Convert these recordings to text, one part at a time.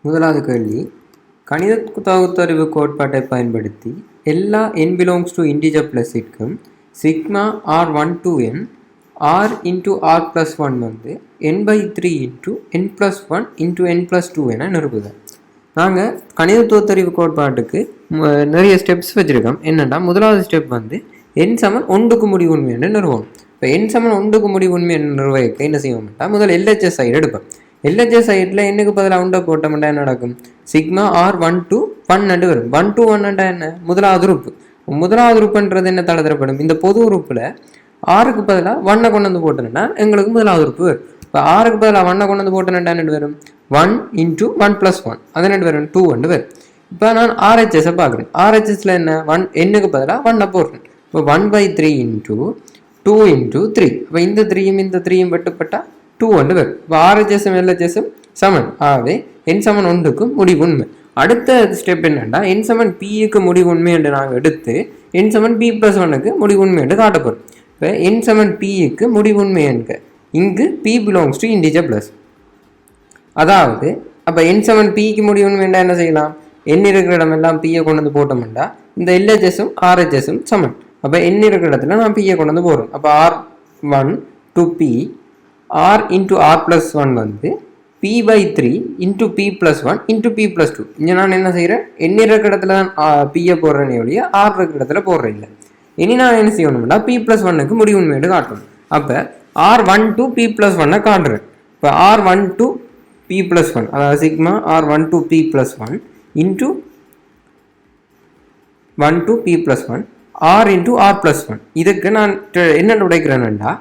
முதலாவது கேள்வி, கணித பகுத்தறிவு கோட்பாட்டை பயன்படுத்தி எல்லா n belongs to integer +க்கும் sigma r1 to n r into r plus 1 வந்து n/3 into n plus 1 into n plus 2 என நிரூபுக. நாங்கள் கணித பகுத்தறிவு கோட்பாட்டுக்கு நிறைய ஸ்டெப்ஸ் வச்சுருக்கோம். என்னென்னா, முதலாவது ஸ்டெப் வந்து n சமன் 1க்கு முடிவு உண்மை என்று நிறுவனம். இப்போ n சமன் 1க்கு முடிவு உண்மை என்று நிர்வகிக்க என்ன செய்வோம்ட்டா, முதல் LHS சைடு எடுப்போம். LHS சைடில் என்னுக்கு பதிலாக உண்டை போட்டோம்னா என்ன நடக்கும்? சிக்மா r1 to 1 வரும். 1 to 1 என்ன? முதலாவது உறுப்பு. முதலாவது உறுப்புன்றது என்ன தளதரப்படும்? இந்த பொது உறுப்பில் ஆறுக்கு பதிலாக 1 கொண்டு வந்து போட்டோம்னா எங்களுக்கு முதலாவது உறுப்பு வரும். இப்போ ஆறுக்கு பதிலாக 1 கொண்டு வந்து போட்டோம்னா என்ன வரும்? 1 into 1 plus 1 அது என்ன வரும்? 2 வரும். இப்போ நான் RHS பார்க்குறேன். RHSல என்ன? 1 என்னுக்கு பதிலாக 1 போடுறேன். இப்போ 1/3 into 2 into 3. அப்போ இந்த 3யும் இந்த 3யும் வெட்டுப்பட்டால் 2 வரும். இப்போ RHSம் LHSம் சமன். ஆகவே n சமன் 1க்கு முடிவு உண்மை. அடுத்த ஸ்டெப் என்னன்னா, n சமன் pக்கு முடிவு உண்மை என்று நாங்கள் எடுத்து n சமன் p plus 1க்கு முடிவு உண்மை என்று காட்டப்படும். இப்போ n சமன் pக்கு முடிவு உண்மை என்க இங்கு p belongs to integer plus. அதாவது அப்போ n சமன் pக்கு முடிவு உண்மை என்றால் என்ன செய்யலாம்? n இருக்கிற இடமெல்லாம் pயை கொண்டு வந்து போட்டோம்னா இந்த LHSம் RHSம் சமன். அப்போ n இருக்கிற இடத்துல நான் pயை கொண்டு வந்து போடுறேன். அப்போ r1 to p r into r plus 1 வந்து p/3 into p plus 1 into p plus 2. இங்கே நான் என்ன செய்கிறேன்? n இருக்கிற இடத்துல தான் pயை போடுறேனே ஒழிய r இருக்கிற இடத்துல போடுறேன் இல்லை. இனி நான் என்ன செய்யணும்னா p plus 1க்கு முடிவு உண்மையோடு காட்டணும். அப்போ r1 to p plus 1 காட்டுறேன். இப்போ r1 to p plus 1 அதாவது sigma r1 to p plus 1 into 1 to p plus 1 r into r plus 1. இதுக்கு நான் என்ன உடைக்கிறேன்னா,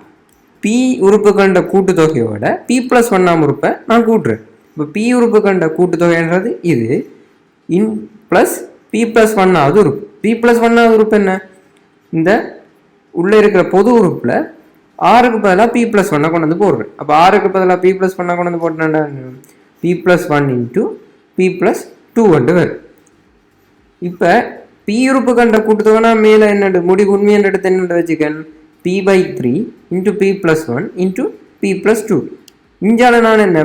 p உறுப்பு கண்ட கூட்டுத்தொகையோட p plus 1 உறுப்பை நான் கூட்டுறேன். இப்போ p உறுப்பு கண்ட கூட்டுத்தொகைன்றது இது இன் ப்ளஸ் p plus 1வது உறுப்பு. p plus 1வது உறுப்பு என்ன? இந்த உள்ளே இருக்கிற பொது உறுப்பில் ஆறுக்கு பதிலாக p plus 1 கொண்டு வந்து போடுறேன். அப்போ ஆறுக்கு பதிலாக p plus 1 கொண்டு வந்து போட்டேன்னா p plus 1 into p plus 2 வரும். இப்போ p உறுப்பு கண்ட கூட்டுத்தொகைனா மேலே என்ன முடிவு உண்மை என்று எடுத்து என்ன வச்சுக்கேன்? p/3 into p plus 1 into p plus 2. இஞ்சால நான் என்ன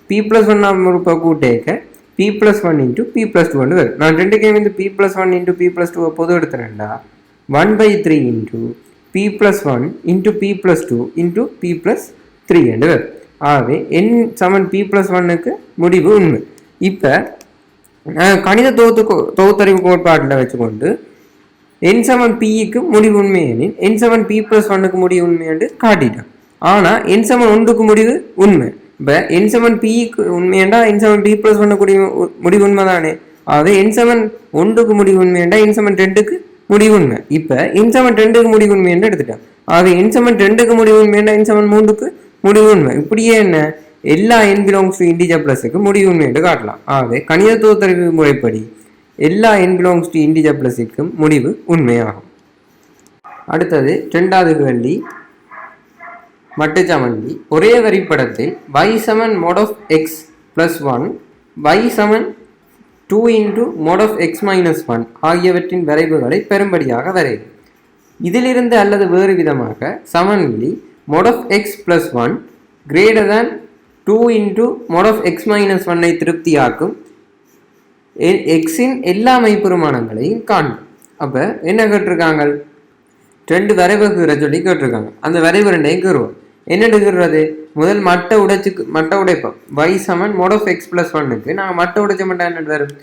p plus 1 உறுப்பை கூட்டேக்க p plus 1 into p plus 2 வரும். நான் ரெண்டுக்கே வந்து p plus 1 into p plus 2 பொது எடுத்துறேன்டா 1/3 into p plus 1 into p plus 2 into p plus 3 வரும். ஆகவே n சமன் p plus 1க்கு முடிவு உண்மை. இப்போ கணித தொகுத்தறிவு கோட்பாட்டில் வச்சுக்கொண்டு n சமன் pக்கு முடிவு உண்மை எனில் n சமன் p plus 1க்கு முடிவு உண்மை என்று காட்டிட்டோம். ஆனால் n சமன் 1க்கு முடிவு உண்மை. இப்போ n சமன் pக்கு உண்மையண்டா n சமன் p plus 1க்கு முடிவு உண்மை தானே. அதாவது n சமன் 1க்கு முடிவு உண்மையண்டா n சமன் 2க்கு முடிவு உண்மை. இப்போ n சமன் 2க்கு முடிவு உண்மை என்று எடுத்துட்டோம். அதாவது n சமன் 2க்கு முடிவு உண்மையண்டா n சமன் 3க்கு முடிவு உண்மை. இப்படியே என்ன எல்லா n belongs to integer plusக்கு முடிவு உண்மை என்று காட்டலாம். ஆகவே கணித தொகுத்தறிவு முறைப்படி எல்லா n belongs to integer plusக்கும் முடிவு உண்மையாகும். அடுத்தது இரண்டாவது கேள்வி, மட்டுச்சமன்டி ஒரே வரிப்படத்தில் y Saman mod of x plus 1 y Saman 2 into mod of x minus 1 ஆகியவற்றின் வரைவுகளை பெரும்படியாக வரைவு. இதிலிருந்து அல்லது வேறு விதமாக சமன்வெளி mod of x plus 1 greater than 2 into mod of x minus 1 திருப்தியாக்கும் எக்ஸின் எல்லா மெய்பெருமானங்களையும் காணும். அப்போ என்ன கேட்டிருக்காங்க? ரெண்டு வரைவுகிற சொல்லி கேட்டிருக்காங்க. அந்த வரைவு ரெண்டையும் கீறுவோம். என்ன எடுக்கிறது? முதல் மட்டை உடைப்போம். y Saman mod of x plus 1க்கு நாங்கள் மட்டை உடைச்ச மட்டும் என்ன வரும்?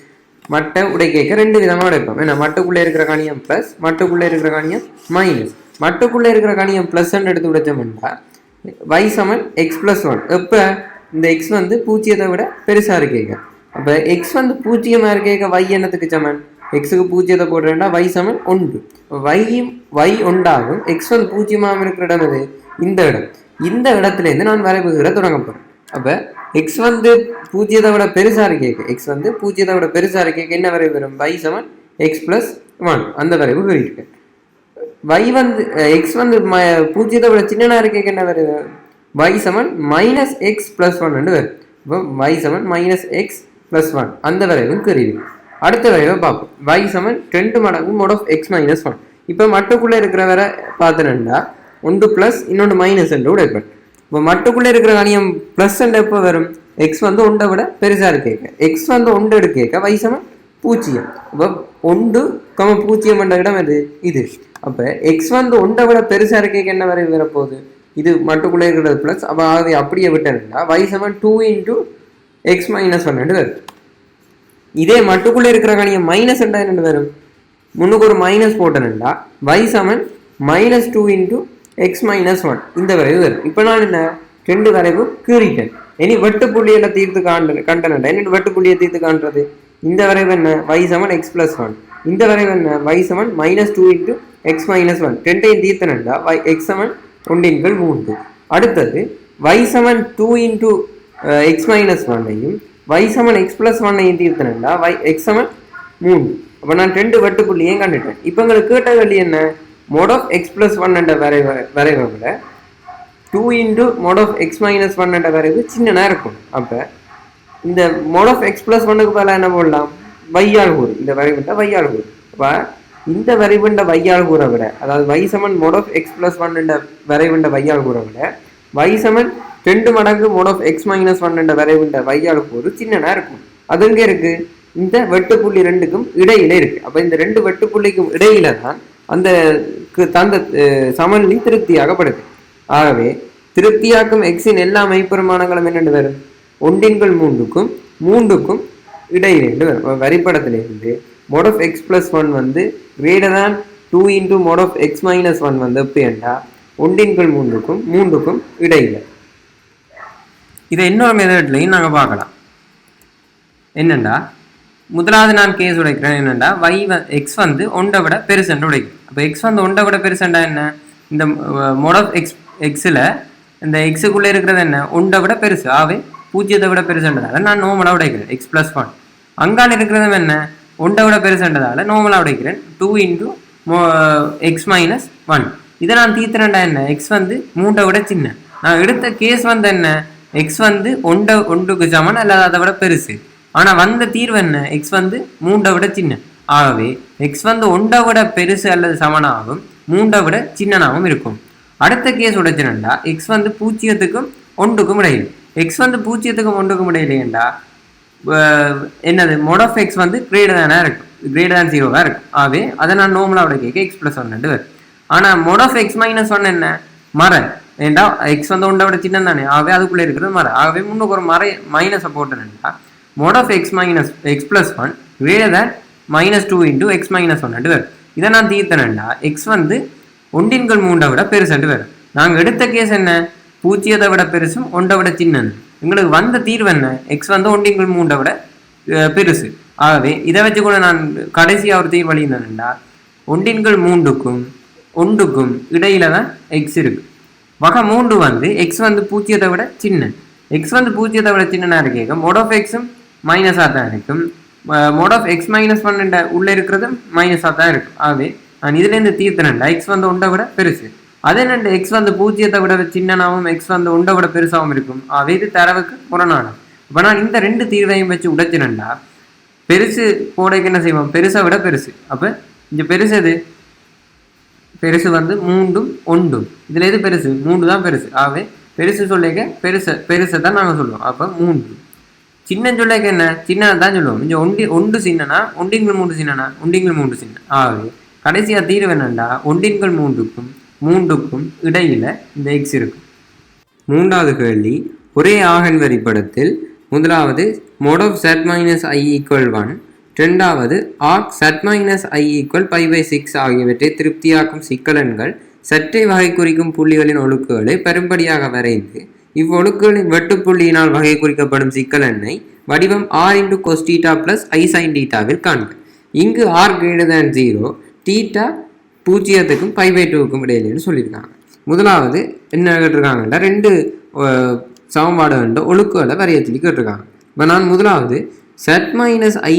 மட்டை உடைக்க ரெண்டு விதமாக உடைப்போம். ஏன்னா மட்டுக்குள்ளே இருக்கிற கணியம் ப்ளஸ், மட்டுக்குள்ளே இருக்கிற கணியம் மைனஸ். மட்டுக்குள்ளே இருக்கிற கணியம் ப்ளஸ்ன்னு எடுத்து உடைச்சோம்னா y சமன் x plus 1. எப்போ இந்த x வந்து பூஜ்ஜியத்தை விட பெருசாக இருக்கேங்க. அப்போ எக்ஸ் வந்து பூஜ்ஜியமாக இருக்க y என்னத்துக்கு சமன்? எக்ஸுக்கு பூஜ்ஜியத்தை போடுறேன்னா y சமன் 1. y ஒன்றாகும். எக்ஸ் வந்து பூஜ்ஜியமாக இருக்கிற இடம் எது? இந்த இடம். இந்த இடத்துலேருந்து நான் வரைவுகிற தொடங்க போகிறேன். அப்போ எக்ஸ் வந்து பூஜ்ஜியத்தை விட பெருசாக இருக்கேக்க எக்ஸ் வந்து பூஜ்ஜியத்தை விட பெருசாக இருக்கேக்க என்ன வரைவு வரும்? y சமன் x plus 1 அந்த வரைவு கழிக்கிறேன். y வந்து எக்ஸ் வந்து பூஜ்ஜியத்தை விட சின்னதாக இருக்கேக்க என்ன வரைவு? y சமன் மைனஸ் எக்ஸ் ப்ளஸ் 1 வரும். இப்போ y சமன் மைனஸ் எக்ஸ் ப்ளஸ் 1 அந்த வரைவும் கருவி. அடுத்த வரைவை பார்ப்போம். y சமன் 2 மடங்கு mod of x minus 1. இப்போ மட்டுக்குள்ளே இருக்கிற வரை பார்த்துட்டா ஒன்று ப்ளஸ் இன்னொன்று மைனஸ் என்று உடைப்பேன். இப்போ மட்டுக்குள்ளே இருக்கிற கணியம் ப்ளஸ் எப்போ வரும்? எக்ஸ் வந்து ஒன்றை விட பெருசாக இருக்கேக்க எக்ஸ் வந்து ஒன்று எடுக்க y சமன் 0. அப்போ 1, 0 என்ற இடம் இது அப்போ எக்ஸ் வந்து ஒன்றை விட பெருசாக இருக்கேக்க என்ன வரை வரப்போகுது இது மட்டுக்குள்ளே இருக்கிறது ப்ளஸ் அப்போ அதை அப்படியே விட்டேன்னா y சமன் 2 × x - 1 வருது. இதே மட்டுக்குள்ளே இருக்கிற கணியம் மைனஸ் என்ன வரும் முன்னுக்கு ஒரு மைனஸ் போட்டேன்டா y சமன் -2 × x - 1 இந்த வரைவு வரும். இப்போ நான் என்ன 2 வரைவு கீறிட்டேன். இனி வெட்டு புள்ளியில் தீர்த்து கண்டனண்டா என்ன வெட்டு புள்ளியை தீர்த்து காண்றது இந்த வரைவு என்ன y சமன் x + 1 இந்த வரைவு என்ன y சமன் -2 × x - 1 ரெண்டையும் தீர்த்தனண்டா x சமன் 1/3. அடுத்தது y சமன் 2 × x - 1ஐயும் y சமன் x + 1ஐயும் தீர்த்தனண்டா x சமன் 3. அப்போ நான் 2 வெட்டு புள்ளியையும் கண்டுட்டேன். இப்போ உங்களுக்கு கேட்ட கேள்வி என்ன mod of x + 1 என்ற வரைவை விட 2 × mod of x - 1 என்ற வரைவு சின்னனா இருக்கும். அப்போ இந்த mod of x + 1க்கு பதிலாக என்ன போடலாம் வையால் கூறு இந்த வரைவுண்ட வையால் கூறு. அப்போ இந்த வரைவுண்ட வையால் கூற விட அதாவது y Saman mod of x + 1 என்ற வரைவுண்ட வையால் கூற விட y சமன் 2 மடங்கு mod of x - 1 என்ற வரைவுண்ட வையால் கூறு சின்னனா இருக்கும். அது எங்கே இருக்கு இந்த வெட்டுப்புள்ளி ரெண்டுக்கும் இடையில இருக்கு. அப்போ இந்த ரெண்டு வெட்டுப்புள்ளிக்கும் இடையில தான் அந்த தந்த சமன்லி திருப்தியாகப்படுது. ஆகவே திருப்தியாக்கும் எக்ஸின் எல்லா மெய்ப்பெருமானங்களும் என்னென்று வரும் 1/3க்கும் 3க்கும் இடையிலிருந்து வரும். வரிப்படத்திலிருந்து mod of x + 1 வந்து greater than 2 × mod of x - 1 வந்து எப்படின்னா 1/3க்கும் 3க்கும் இடையில. இதை இன்னொரு மெத்தட்லையும் நாங்கள் பார்க்கலாம். என்னண்டா முதலாவது நான் கேஸ் உடைக்கிறேன் என்னென்னா எக்ஸ் வந்து ஒன்றை விட பெருசென்று உடைக்கிறேன். அப்போ எக்ஸ் வந்து ஒன்றை விட பெருசெண்டா என்ன இந்த மோட் ஆஃப் எக்ஸில் இந்த எக்ஸுக்குள்ளே இருக்கிறது என்ன ஒன்றை விட பெருசு ஆகவே 0 விட பெருசுன்றதால நான் நோமலாக உடைக்கிறேன் x + 1. அங்கான இருக்கிறதும் என்ன ஒன்றை விட பெருசுன்றதால நோமலாக உடைக்கிறேன் 2 × x - 1. இதை நான் தீர்த்துறேன்டா என்ன எக்ஸ் வந்து 3 விட சின்ன. நான் எடுத்த கேஸ் வந்து என்ன எக்ஸ் வந்து 1க்கு சமன் அல்லது அதை விட பெருசு. ஆனால் வந்த தீர்வு என்ன எக்ஸ் வந்து 3 விட சின்ன. ஆகவே எக்ஸ் வந்து 1 விட பெருசு அல்லது சமனாகவும் 3 விட சின்னனாகவும் இருக்கும். அடுத்த கேஸ் உடைச்சினண்டா எக்ஸ் வந்து 0க்கும் 1க்கும் இடையில் எக்ஸ் வந்து 0க்கும் 1க்கும் இடையிலேண்டா என்னது mod of x வந்து greater than இருக்கும் greater than 0 இருக்கும். ஆகவே அதை நான் நார்மலாக உடைக்க x + 1 வரும். ஆனால் mod of x - 1 என்ன மர ஏண்டா எக்ஸ் வந்து 1 விட சின்ன தானே ஆகவே அதுக்குள்ளே இருக்கிறது மர. ஆகவே முன்னுக்கு ஒரு மைனஸை போட்டேன்டா mod of x + 1 greater than -2 × x - 1 வரும். இதை நான் தீர்த்தனண்டா எக்ஸ் வந்து 1/3 விட பெருசுண்டு வரும். நாங்கள் எடுத்த கேஸ் என்ன 0 விட பெருசும் 1 விட சின்னது. எங்களுக்கு வந்த தீர்வு என்ன எக்ஸ் வந்து 1/3 விட பெருசு. ஆகவே இதை வச்சு கூட நான் கடைசியாக ஒரு தீர்வு வழிந்தேன்டா 1/3க்கும் 1க்கும் இடையில தான் எக்ஸ் இருக்கு. வகை 3 வந்து எக்ஸ் வந்து 0 விட சின்ன எக்ஸ் வந்து 0 விட சின்னனா இருக்கேங்க mod of xம் மைனஸாக தான் இருக்கும். mod of x - 1 உள்ளே இருக்கிறதும் மைனஸாக தான் இருக்கும். ஆகவே நான் இதுலேருந்து தீர்த்தனண்டா எக்ஸ் வந்து 1 விட பெருசு. அதே நண்டு எக்ஸ் வந்து 0 விட சின்னனாகவும் எக்ஸ் வந்து 1 விட பெருசாகவும் இருக்கும். ஆகவே இது தரவுக்கு புறநாடும். இப்போ நான் இந்த 2 தீர்வையும் வச்சு உடைச்சினண்டா பெருசு போடைக்கு என்ன செய்வோம் பெருசை விட பெருசு. அப்போ இந்த பெருசு எது பெருசு வந்து 3ம் 1ம் இதில் எது பெருசு 3 தான் பெருசு. ஆகவே பெருசு சொல்லிக்க பெருசை தான் நாங்கள் சொல்லுவோம். அப்போ 3 சின்ன சொல்லிக்க என்ன சின்னதை தான் சொல்லுவோம். இங்கே 1 சின்னனா 1/3 சின்னனா 1/3 சின்ன. ஆகவே கடைசியாக தீர்வு என்னண்டா 1/3க்கும் 3க்கும் இடையில இந்த எக்ஸ் இருக்கும். மூன்றாவது கேள்வி ஒரே ஆகன் வரிப்படத்தில் முதலாவது mod of z - i = 1 இரண்டாவது arc z - i = π/6 ஆகியவற்றை திருப்தியாக்கும் சிக்கலன்கள் சற்றே வகை குறிக்கும் புள்ளிகளின் ஒழுக்குகளை பெரும்படியாக வரைந்து இவ்வொழுக்குகளின் வெட்டுப்புள்ளியினால் வகை குறிக்கப்படும் சிக்கலெண்ணை வடிவம் r × cos θ + i sin θ காண்க. இங்கு r greater than 0 θ 0க்கும் π/2க்கும் இடையிலன்னு சொல்லியிருக்காங்க. முதலாவது என்ன கேட்டிருக்காங்கன்னா 2 சமன்பாடு கண்ட ஒழுக்குகளை வரைய சொல்லி கேட்டிருக்காங்க. இப்போ நான் முதலாவது z - i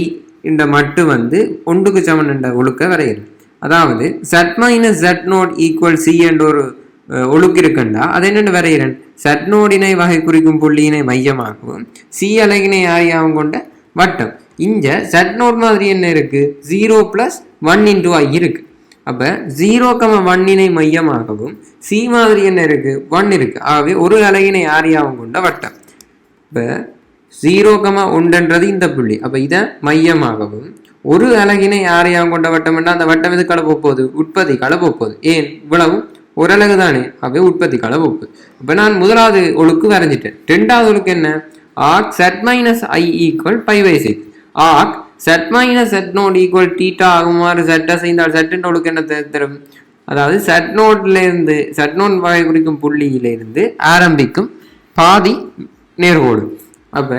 என்ற மட்டு வந்து 1க்கு சமன் என்ற ஒழுக்க வரைகிறேன். அதாவது z - z0 = c என்ற ஒரு ஒழுக்கு இருக்குண்டா அதை என்னென்னு வரைகிறேன் z0 வகை குறிக்கும் புள்ளியினை மையமாகவும் c அலகினை ஆரியாகவும் கொண்ட வட்டம். இங்க z0 மாதிரி என்ன இருக்கு 0 + 1 × i இருக்கு. அப்போ 0,1 மையமாகவும் c மாதிரி என்ன இருக்கு 1 இருக்கு. ஆகவே ஒரு அலகினை ஆரியாகவும் கொண்ட வட்டம். இப்போ 0,1ன்றது இந்த புள்ளி. அப்போ இதை மையமாகவும் ஒரு அலகினை யாரையாகவும் கொண்ட வட்டம் என்றால் அந்த வட்டம் எது கள போகுது? உற்பத்தி கள போகுது. ஏன் இவ்வளவும் ஒரு அலகு தானே, அவை உற்பத்தி கள போகுது. இப்போ நான் முதலாவது ஒழுக்கு வரைஞ்சிட்டேன். ரெண்டாவது ஒழுக்கு என்ன? Arg z minus I equal π/6. Arg z minus z naught equal theta ஆகுமாறு செட்டை செய்தால் செட்டின் ஒழுக்கு என்ன தரும்? அதாவது செட் நோட்லேருந்து செட் நோட் வகை குறிக்கும் புள்ளியிலிருந்து ஆரம்பிக்கும் பாதி நேர்கோடு. அப்போ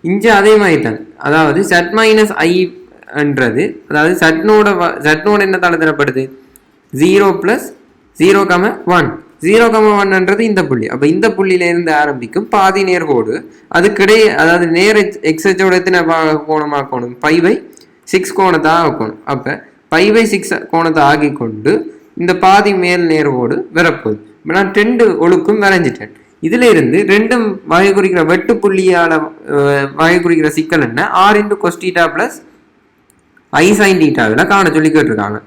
இங்கே அதே மாதிரி தான். அதாவது செட் மைனஸ் ஐன்றது அதாவது செட் நோடு என்ன தரப்படுது? 0 + 0,1. 0,1ன்றது இந்த புள்ளி. அப்போ இந்த புள்ளியிலிருந்து ஆரம்பிக்கும் பாதி நேர்கோடு அதுக்கிடையே அதாவது நேர் எக்ஸோட எத்தனை கோணமாக்கணும்? π/6 கோணத்தை ஆக்கணும். அப்போ π/6 கோணத்தை ஆக்கி கொண்டு இந்த பாதி மேல் நேர்கோடு வரப்போகுது. இப்போ நான் 2 ஒழுக்கும் வரைஞ்சிட்டேன். இதுல இருந்து ரெண்டும் வகை குறிக்கிற வெட்டு புள்ளியால வகை குறிக்கிற சிக்கல் என்ன? r × cos θ + I sin θ காண சொல்லி கேட்டிருக்காங்க.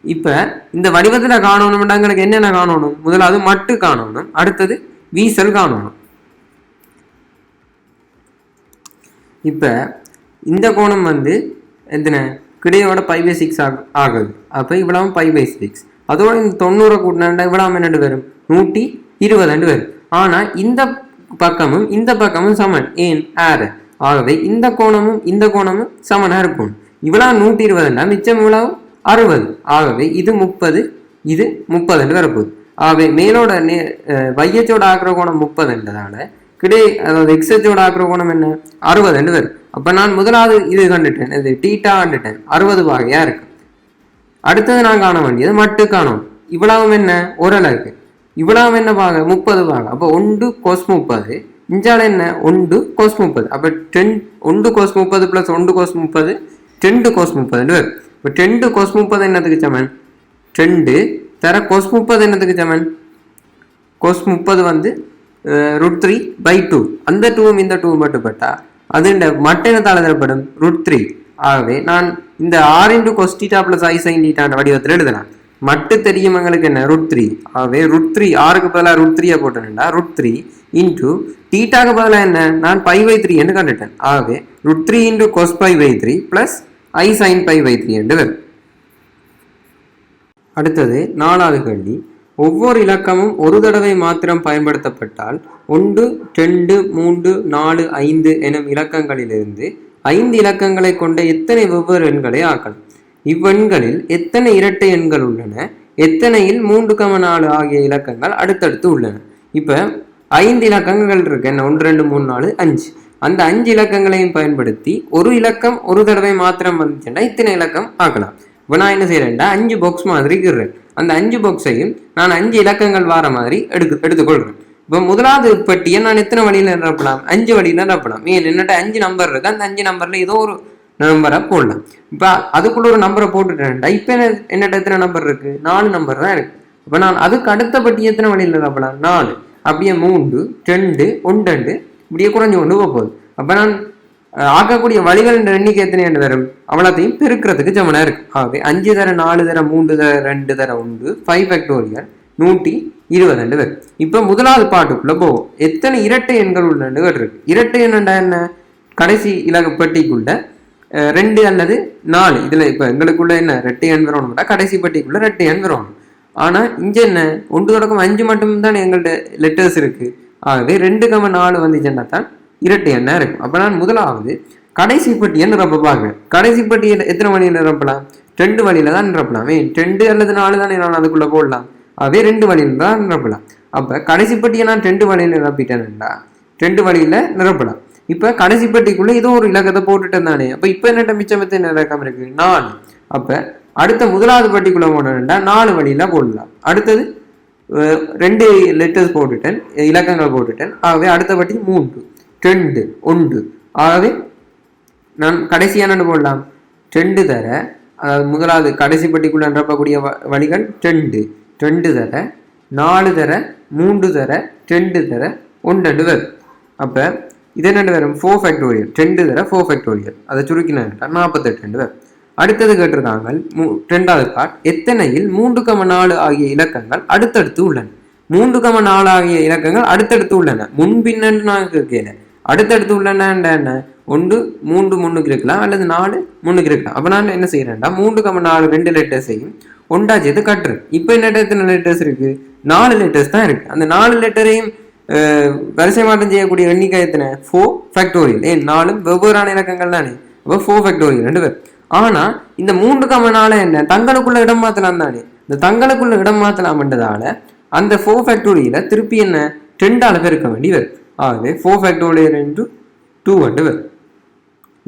இப்ப இந்த வடிவத்துல காணணும்னா எங்களுக்கு என்னென்ன காணணும்? முதலாவது மட்டு காணணும், அடுத்தது வீசல் காணணும். இப்ப இந்த கோணம் எத்தனை கிடையோட π/6 ஆகுது. அப்ப இவ்வளவு π/6. அதோட இந்த 90 கூட்டினா இவ்வளவு என்னண்டு வரும்? 120 வரும். ஆனா இந்த பக்கமும் இந்த பக்கமும் சமன். ஏன்? ஆறு. ஆகவே இந்த கோணமும் சமனா இருக்கும். இவ்வளவு 120 மிச்சம் இவ்வளவு 60. ஆகவே இது 30, இது 30 வரப்போகுது. ஆகவே மேலோட வையச்சோட ஆக்கிற கோணம் 30 கிடை அதாவது எக்ஸோட ஆக்கிற கோணம் என்ன? 60 வரும். அப்ப நான் முதலாவது இது கண்டுட்டேன், இது தீட்டா கண்டுட்டேன், 60 வகையா இருக்கு. அடுத்தது நான் காண வேண்டியது மட்டு காணும். இவ்வளவு என்ன? ஒரு அலகு. இவ்வளவு என்ன பாக? 30 பாக. அப்போ 1 cos 30. இஞ்சால என்ன? 1 cos 30. அப்போ 1 cos 30 + 1 cos 30 2 cos 30 வரும். இப்போ 2 cos 30 என்னத்துக்கு சமன்? 2 தர cos 30 என்னத்துக்கு சமன்? cos 30 √3/2. அந்த 2 இந்த 2 மட்டுப்பட்டா அது மட்டு என்ன தரப்படும்? √3. ஆகவே நான் இந்த r × cos θ + I sin θ வடிவத்தில் எழுதலாம். மட்டு தெரியும் எங்களுக்கு என்ன? √3. ஆகவே √3 ஆருக்கு பதிலாக √3 போட்டேன்டா √3 × தீட்டாக்கு பதிலாக என்ன? நான் π/3 என்று கண்டுட்டேன். ஆகவே √3 × cos π/3 + I sin π/3 என்று வரும். அடுத்தது நாலாவது கேள்வி. ஒவ்வொரு இலக்கமும் ஒரு தடவை மாத்திரம் பயன்படுத்தப்பட்டால் 1, 2, 3, 4, 5 எனும் இலக்கங்களிலிருந்து 5 இலக்கங்களை கொண்ட எத்தனை வெவ்வேறு எண்களை ஆக்கலாம்? இவ்வெண்களில் எத்தனை இரட்டை எண்கள் உள்ளன? எத்தனையில் 3,4 ஆகிய இலக்கங்கள் அடுத்தடுத்து உள்ளன? இப்ப 5 இலக்கங்கள் இருக்கு. என்ன? 1, 2, 3, 4, 5. அந்த 5 இலக்கங்களையும் பயன்படுத்தி ஒரு இலக்கம் ஒரு தடவை மாத்திரம் வந்துச்சுன்னா இத்தனை இலக்கம் ஆக்கலாம். இப்போ நான் என்ன செய்யறேன்டா 5 பாக்ஸ் மாதிரி இருக்கிறேன். அந்த 5 பாக்ஸையும் நான் 5 இலக்கங்கள் வார மாதிரி எடுத்துக்கொள்றேன். இப்போ முதலாவது பெட்டியை நான் எத்தனை வழியில நிரப்பலாம்? 5 வழியில நிரப்பலாம். ஏன்? என்னட்ட 5 நம்பர் இருக்கு. அந்த 5 நம்பர்ல ஏதோ ஒரு நம்பரை போடலாம். இப்போ அதுக்குள்ள ஒரு நம்பரை போட்டுட்டேன்டா. இப்போ என்னட்ட எத்தனை நம்பர் இருக்கு? 4 நம்பர் தான் இருக்கு. இப்போ நான் அதுக்கு அடுத்த பட்டி எத்தனை வழியில் நிரப்பலாம்? 4. அப்படியே 3, 2, 1, 2 இப்படியே குறைஞ்சு கொண்டு போகுது. அப்போ நான் ஆக்கக்கூடிய வழிகள் எண்ணிக்கை எத்தனை வரும்? அவ்வளோத்தையும் பெருக்கிறதுக்கு சமனா இருக்கு. ஆகவே 5 தர 4 தர 3 தர 2 தர 1 5 ஃபேக்டோரியல் 120 வரும். இப்போ முதலாவது பாட்டுக்குள்ள போவோம். எத்தனை இரட்டை எண்கள் உள்ளன்னு இருக்கு. இரட்டை எண்ணா என்ன? கடைசி இலக்க பெட்டிக்குள்ள 2 அல்லது 4. இதுல இப்ப எங்களுக்குள்ள என்ன இரட்டை எண் வரணும்னா கடைசி பெட்டிக்குள்ள இரட்டை எண் வரணும். ஆனா இங்க என்ன 1 தொடக்கம் 5 மட்டும் தான் எங்கள்ட்ட லெட்டர்ஸ் இருக்கு. ஆகவே 2,4 வந்துச்சுன்னா தான் இரட்டை எண்ணா இருக்கும். அப்ப நான் முதலாவது கடைசி பட்டியை நிரப்ப பார்க்கிறேன். கடைசி பட்டியல் எத்தனை வழியில் நிரப்பலாம்? 2 வழியில தான் நிரப்பலாம். 2 அல்லது 4 தானே நான் அதுக்குள்ள போடலாம். அதே 2 வழியில தான் நிரப்பலாம். அப்ப கடைசி பட்டியை நான் 2 வழியில நிரப்பிட்டேன்டா 2 வழியில நிரப்பலாம். இப்ப கடைசி பட்டிக்குள்ள ஏதோ ஒரு இலக்கத்தை போட்டுட்டேன் தானே. அப்ப இப்ப என்னட்ட மிச்சம் எத்தனை இலக்கம் இருக்கு? 4. அப்ப அடுத்த முதலாவது பட்டிக்குள்ள போட்டேன்டா 4 வழியில போடலாம். அடுத்தது 2 லெட்டர்ஸ் போட்டுட்டேன், இலக்கங்கள் போட்டுட்டேன். ஆகவே அடுத்த பட்டி 3, 2, 1. ஆகவே நான் கடைசியா என்ன போடலாம்? 2 தர அதாவது முதலாவது கடைசி பட்டிக்குள்ள நிரப்பக்கூடிய வழிகள் 2, 2 தர 4 தர 3 தர 2 தர 1, 2 வரும். அப்ப இது என்ன வரும்? 4 ஃபேக்டோரியல். 2 தர 4 ஃபேக்டோரியல். அதை சுருக்கினா 48 வரும். அடுத்தது கேட்டிருக்காங்க ரெண்டாவது பார்ட். எத்தனையில் 3,4 ஆகிய இலக்கங்கள் அடுத்தடுத்து உள்ளன? 3,4 ஆகிய இலக்கங்கள் அடுத்தடுத்து உள்ளன. முன்பின்னு நான் கேட்கல. அடுத்தடுத்து உள்ள என்ன ஒன்று 3 முன்னுக்கு இருக்கலாம் அல்லது 4 முன்னுக்கு இருக்கலாம். அப்போ நான் என்ன செய்யறேன்டா 3,4 2 லெட்டர்ஸையும் ஒன்றா சேர்த்து கட்டுறேன். இப்போ என்ன எத்தனை லெட்டர்ஸ் இருக்கு? 4 லெட்டர்ஸ் தான் இருக்கு. அந்த 4 லெட்டரையும் வரிசை மாற்றம் செய்யக்கூடிய எண்ணிக்கை எத்தனை? 4 ஃபேக்டோரியல். ஏன் 4 வெவ்வேறான இலக்கங்கள் தானே, அப்போ 4 ஃபேக்டோரியல் 2 பேர். ஆனா இந்த 3,4 என்ன தங்களுக்குள்ள இடம் மாத்தலாம் தானே. இந்த தங்களுக்குள்ள இடம் மாத்தலாம்ன்றதால அந்த 4 ஃபேக்டோரியலை திருப்பி என்ன 2ஆல பெருக்க வேண்டி வரும். ஆகவே 4 ஃபேக்டோரியல் இன்டு 2 வந்து வரும்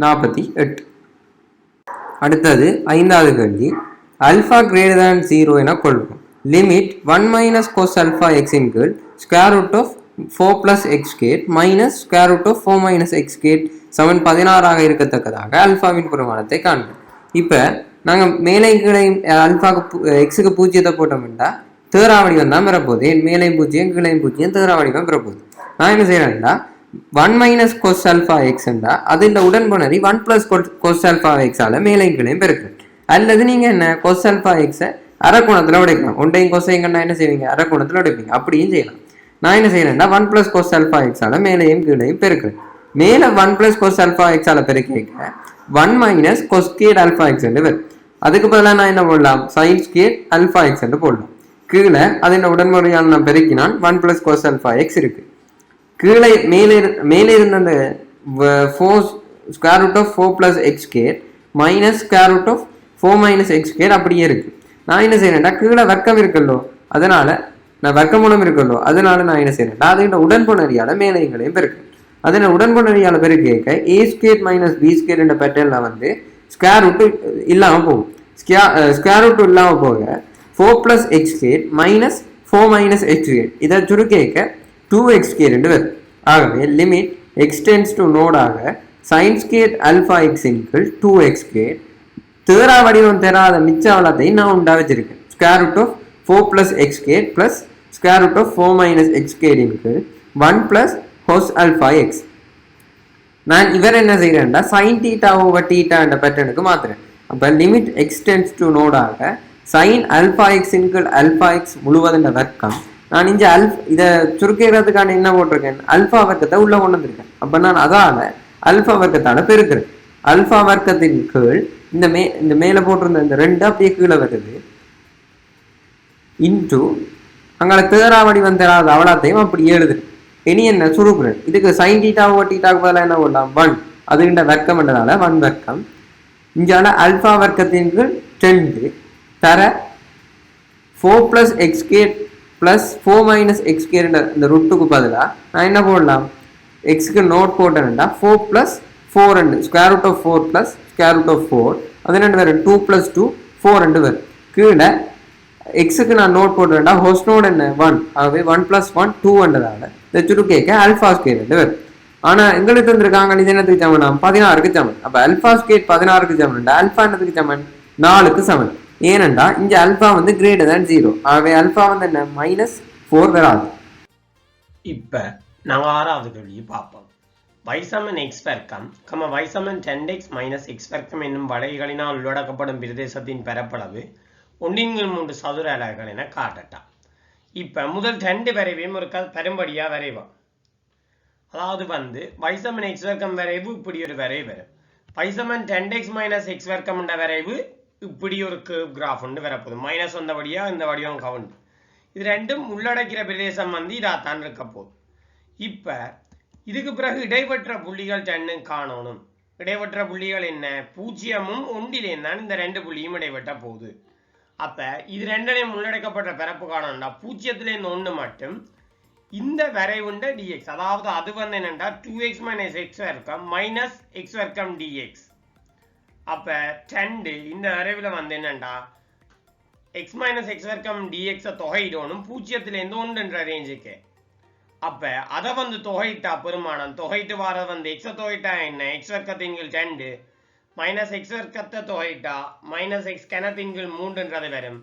48. அடுத்தது 5வது கேள்வி. ஆல்ஃபா கிரேட்டர் தேன் 0 என கொள்வோம். Limit 1 minus cos alpha x இன் கீழ் square root of 4 plus x கேட் minus square root of 4 minus x கேட் சமன் 16 இருக்கத்தக்கதாக அல்ஃபாவின் பெருமானத்தை காண்போம். இப்போ நாங்கள் மேலே கீழே அல்ஃபாவுக்கு எக்ஸுக்கு பூஜ்ஜியத்தை போட்டோம்னா தேரா வடிவம் தான் பெறப்போகுது. என் மேலே பூஜ்ஜியம் கீழே பூஜ்ஜியம் தேரா வடிவம் பெறப்போகுது. நான் என்ன செய்யறேன்டா 1 மைனஸ் cos alpha x என்றா அது இந்த உடன்புணரி 1 plus cos alpha x ஆல மேலே கீழே பெருக்கிறேன். அல்லது நீங்க என்ன cos alpha x அரைக்கோணத்துல உடைக்கலாம். ஒன்றையும் கொசையும் கண்டா என்ன செய்வீங்க? அரைக்கோணத்துல உடைப்பீங்க. அப்படியும் செய்யலாம். நான் என்ன செய்யறேன்னா 1 plus cos alpha x ஆல மேலையும் கீழையும் பெருக்கிறேன். மேல 1 plus cos alpha x ஆல பெருக்க 1 minus cos squared alpha x என்று வரும். அதுக்கு பதிலாக நான் என்ன போடலாம்? sin squared alpha x என்று போடலாம். கீழே அதன் உடன்முறையால் நான் பெருக்கினால் 1 plus cos alpha x இருக்கு. கீழே மேலே இருந்த அந்த 4 square root of 4 plus x squared minus square root of 4 minus x squared அப்படியே இருக்கு. நான் என்ன செய்யறேன்டா கீழே வர்க்கம் இருக்கல்லோ, அதனால நான் வர்க்கமூலம் இருக்கல்லோ, அதனால நான் என்ன செய்யறேன்டா அதோட உடன்புணரியால மேலைகளையும் பெருக்கிறேன். அதனை உடன்புணரியால பெருக்க a squared minus b squared என்ற பேட்டர்ல வந்து ஸ்கொயர் ரூட் இல்லாம போகும். ஸ்கொயர் ரூட் இல்லாம போக 4 plus x squared minus 4 minus x squared இதை சுருக்க 2x squared என்று வரும். ஆகவே limit x tends to node ஆக sin squared alpha x equal 2x squared தேரா வடிவம் தராத மிச்ச அவலத்தையும் நான் உண்டா வச்சிருக்கேன். Square root of 4 plus x squared plus square root of 4 minus x squared equal 1 plus cos alpha x. நான் இவர் என்ன செய்யறேன்டா sin theta over theta என்ற பேட்டர்னுக்கு மாத்துறேன். அப்ப limit x tends to node ஆக sin alpha x equal alpha x முழுவதும் வர்க்கம். நான் இங்க இதை சுருக்கிறதுக்கான என்ன போட்டிருக்கேன்? அல்பா வர்க்கத்தை உள்ள கொண்டு வந்திருக்கேன். அப்ப நான் அதால அல்பா வர்க்கத்தால பெருக்கிறேன். அல்பா வர்க்கத்தின் கீழ் இந்த மேல போட்டிருந்த இந்த 2 அப்படியே கீழே வருது இன்டு அங்கே தேரா வடிவம் தராத அவலத்தையும் அப்படி எழுதுறேன். இனி என்ன சுருக்குறேன்? இதுக்கு sin theta over thetaக்கு பதிலாக என்ன போடலாம்? 1 அதுகிட்ட வர்க்கம் என்றதால 1 வர்க்கம். இங்கால அல்பா வர்க்கத்தின் கீழ் 2 தர 4 plus x squared plus 4 minus x squared இந்த ரூட்டுக்கு பதிலாக நான் என்ன போடலாம்? எக்ஸுக்கு நோட் போட்டேன்டா 4 plus 4 ரெண்டு square root of 4 plus square root of 4 அது ரெண்டு வரும் 2 plus 2 4 ரெண்டு வரும். கீழே எக்ஸுக்கு நான் நோட் போட்டேன்டா ஹோஸ்ட் நோட் என்ன 1 ஆகவே 1 plus 1 2 என்றதால இந்த சுருக்கேக்க அல்ஃபா ஸ்கொயர் ரெண்டு வரும். ஆனால் எங்களுக்கு தந்திருக்காங்க இது என்னத்துக்கு சமனா? 16க்கு சமன். அப்போ அல்ஃபா ஸ்கொயர் 16க்கு சமன்டா அல்ஃபா என்னத்துக்கு சமன்? 4க்கு சமன். ஏனண்டா இங்க அல்பா வந்து கிரேட்டர் than 0 ஆகவே அல்பா வந்து என்ன -4 வராது. இப்ப நாங்க 6வது கேள்வியை பார்ப்போம். y சமன் x வர்க்கம் y சமன் 10x - x வர்க்கம் என்னும் வளைகளினால் உள்ளடக்கப்படும் பிரதேசத்தின் பரப்பளவு 1/3 சதுர அலகுகள் என காட்டட்டாம். இப்ப முதல் 2 வரைவையும் ஒரு பெரும்படியா வரைவோம். அதாவது வந்து y சமன் x வர்க்கம் வரைவு இப்படி ஒரு வரை வரும். y சமன் 10x - x வர்க்கம் என்ற வரைவு இப்படி ஒரு கர்வ் கிராஃப் ஒன்று வரப்போகுது. மைனஸ் வந்தபடியா இந்த வடிவம் கவுண்ட். இது ரெண்டும் உள்ளடக்கிற பிரதேசம் வந்து இதாத்தான் இருக்க போகுது. இப்ப இதுக்கு பிறகு இடைப்பற்ற புள்ளிகள் 10 காணணும். இடைப்பற்ற புள்ளிகள் என்ன? 0ம் 1 தான் இந்த 2 புள்ளியும் இடைப்பட்ட போகுது. அப்ப இது ரெண்டையும் உள்ளடக்கப்பட்ட பரப்பு காணணும்னா 0லேருந்து 1 மட்டும் இந்த வரைவுண்ட dx, அதாவது அது வந்து என்னன்னா 2x - x வர்க்கம் மைனஸ் x வர்க்கம் dx. அப்ப 2 இந்த வரைவில் வந்து என்னண்டா x - x வர்க்கம் dx தொகையிடணும் 0லேருந்து 1 என்ற ரேஞ்சுக்கு. அப்ப அதை வந்து தொகையிட்டா பெருமானம் தொகையிட்டு வர வந்து x தொகையிட்டா என்ன? x வர்க்கத்தின் கீழ் 2 மைனஸ் x வர்க்கத்தை தொகையிட்டா - x கனத்தின் கீழ் 3 வரும்.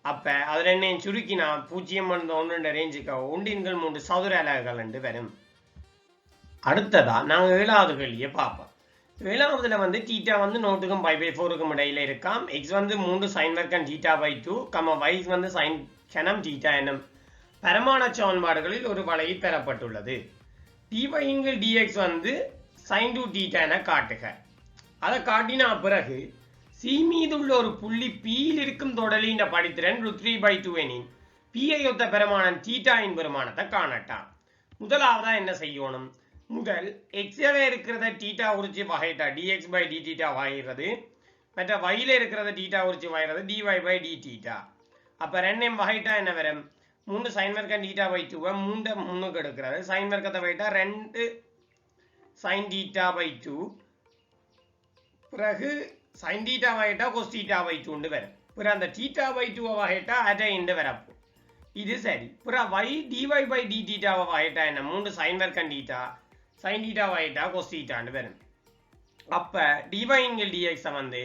அப்ப அதுல என்ன சுருக்கினா 0 1 ரேஞ்சுக்கு 1/3 சதுர அலகுகள் என்று வரும். அடுத்ததா நாங்க 7வது கேள்வியை பார்ப்போம். 7வதுல வந்து தீட்டா வந்து நோட்டுக்கும் π/4க்கும் இடையில இருக்காம். x வந்து 3 sin வர்க்கம் θ/2 y வந்து sin கனம் θ எனும் பரமாண சமன்பாடுகளில் ஒரு வளையில் பெறப்பட்டுள்ளது. dy இன்கிள் dx வந்து sin 2 θ என காட்டுக. அதை காட்டினா பிறகு C மீது உள்ள ஒரு புள்ளி P யில் இருக்கும் தொடலின் படித்திறன் √3/2 எனின் P ஐ ஒத்த பெருமானம் தீட்டாவின் பெருமானத்தை காணட்டாம். முதலாவதா என்ன செய்யணும்? முதல் x ல இருக்கிறத தீட்டா உரிச்சு வகைட்டா dx/dθ வகைகிறது, மற்ற y ல இருக்கிறத தீட்டா உரிச்சு வகைகிறது dy/dθ. அப்ப ரெண்டையும் வகைட்டா என்ன வரும்? 3 sin வர்க்கம் θ/2 3 முன்னுக்கு எடுக்கிறது, sin வர்க்கத்தை வைட்டா 2 sin θ/2, பிறகு sin θ வகைட்டா cos θ/2 வரும். பிறகு அந்த θ/2 வகைட்டா அரை என்று வரப்போ இது சரி. பிறகு y dy/dθ வகைட்டா என்ன? 3 sin வர்க்கம் θ sin θ வகைட்டா cos θ வரும். அப்ப dy இன்கிள் dx வந்து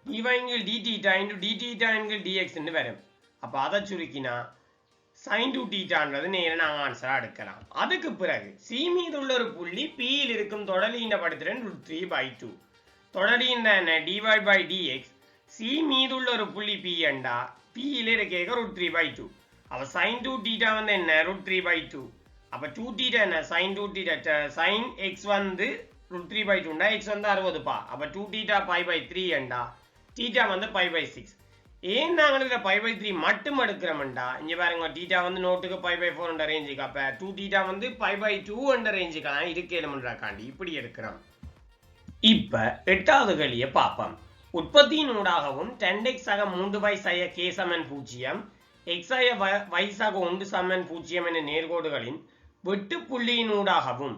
dy இன்கிள் dθ into dθ இன்கிள் dx வரும். அப்ப அதை சுருக்கினா sin 2θன்றது நேர நாங்கள் ஆன்சரா எடுக்கலாம். அதுக்கு பிறகு C மீது உள்ள ஒரு புள்ளி P யில் இருக்கும் தொடலியின் படித்திறன் √3/2. தொடலியின் dy/dx C மீது உள்ள ஒரு புள்ளி P என்றா P யில் இருக்க √3/2. அப்ப sin 2θ வந்து என்ன? √3/2. அப்ப 2θ என்ன? sin 2θ sin x வந்து √3/2 x வந்து 60 பா. அப்ப 2θ π/3 என்றா θ வந்து π/6. ஏன் நாங்கள் இதில் π/3 மட்டும் எடுக்கிறோம்டா, இங்க பாருங்க θ வந்து நோட்டுக்கு π/4 என்ற ரேஞ்சுக்கு, அப்ப 2θ வந்து π/2 என்ற ரேஞ்சுக்கெல்லாம் இருக்கேனும்ன்றாக்காண்டி இப்படி எடுக்கிறோம். இப்ப எட்டாவது கேள்விய பார்ப்போம். உற்பத்தியின் ஊடாகவும் 10x சக 3y சய k சமன் 0 x சய y சக 1 சமன் 0 என நேர்கோடுகளின் வெட்டு புள்ளியின் ஊடாகவும்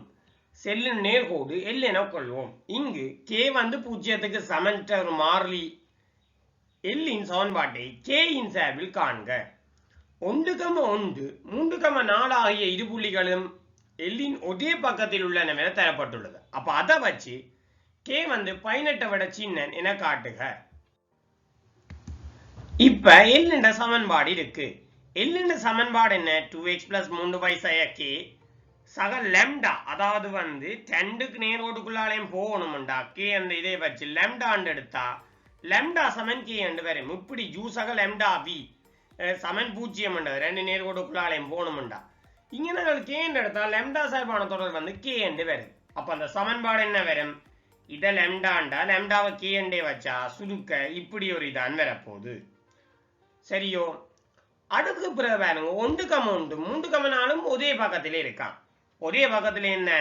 செல்லும் நேர்கோடு L என கொள்வோம். இங்கு k வந்து 0க்கு சமன்ற ஒரு மாறிலி L இன் சமன்பாட்டை k இன் சார்பில் காண்க. 1,1 3,4 ஆகிய இரு புள்ளிகளும் L இன் ஒரே பக்கத்தில் உள்ளன என தரப்பட்டுள்ளது. அப்ப அதை வச்சு k வந்து 18 விட சின்னன் என காட்டுக. இப்ப L என்ற சமன்பாடு இருக்கு. L என்ற சமன்பாடு என்ன? 2x + 3y சய k சக lambda, அதாவது வந்து 2க்கு நேர்கோட்டுக்குள்ளாலையும் போகணும்டா k அந்த இதை வச்சு lambda எடுத்தா lambda சமன் k என்று வரும். இப்படி u சக lambda v சமன் 0 ரெண்டு நேர்கோட்டுக்குள்ளாலையும் போகணும்டா. இங்க நாங்கள் k என்று எடுத்தா lambda சார்பான தொடர் வந்து k என்று வரும். அப்ப அந்த சமன்பாடு என்ன வரும்? இத lambda lambdaவை k என்றே வச்சா சுருக்க இப்படி ஒரு இதான் வரப்போகுது. சரியோ? அடுத்து பிறகு பாருங்க 1,1 3,4 ஒரே பக்கத்திலே இருக்கான். ஒரே பக்கத்துல என்ன?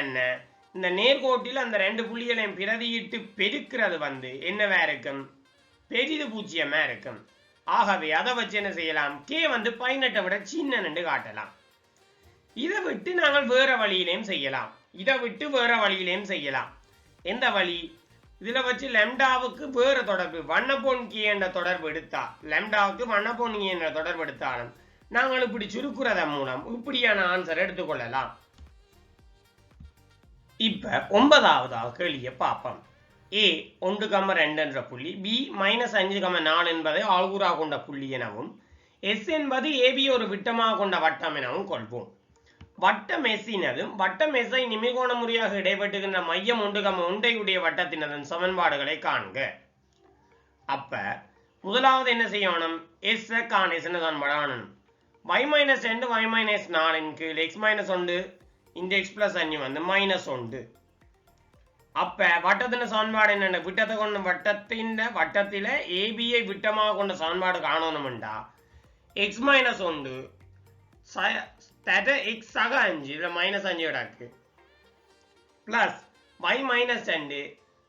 இந்த நேர்கோட்டில் அந்த ரெண்டு புள்ளிகளையும் பிரதியிட்டு பெருக்கிறது வந்து என்னவா இருக்கும்? பெரிது 0 இருக்கும். ஆகவே அதை வச்சு என்ன செய்யலாம்? k வந்து 18 விட சின்னன்னு காட்டலாம். இதை விட்டு நாங்கள் வேற வழியிலையும் செய்யலாம். எந்த வழி? இதுல வச்சு lambdaவுக்கு வேற தொடர்பு 1/k என்ற தொடர்பு எடுத்தா, lambdaவுக்கு 1/k என்ற தொடர்பு எடுத்தாலும் நாங்கள் இப்படி சுருக்குறதன் மூலம் இப்படியான ஆன்சர் எடுத்துக்கொள்ளலாம். இப்ப 9வது கேள்வியை பார்ப்போம். A 1,2 என்ற புள்ளி, B -5,4 என்பதை ஆள்கூறா கொண்ட புள்ளி எனவும், S என்பது AB ஒரு விட்டமாக கொண்ட வட்டம் எனவும் கொள்வோம். வட்டம் S இனதும் வட்டம் S ஐ நிமிர்கோண முறையாக இடைப்பட்டுகின்ற மையம் 1,1 உடைய வட்டத்தினதன் சமன்பாடுகளை காண்க. அப்ப முதலாவது என்ன செய்யணும்? S காண சமன்பாடு y - 2 y - 4 கீழ் x - 1 இந்த x + 5 வந்து -1. அப்ப வட்டத்தின் சமன்பாடு என்ன? விட்டத்தை கொண்ட வட்டத்தில AB ஐ விட்டமாக கொண்ட சமன்பாடு காணணும்டா x - 1 x சக 5 இதுல -5 கிடக்கு பிளஸ் y - 2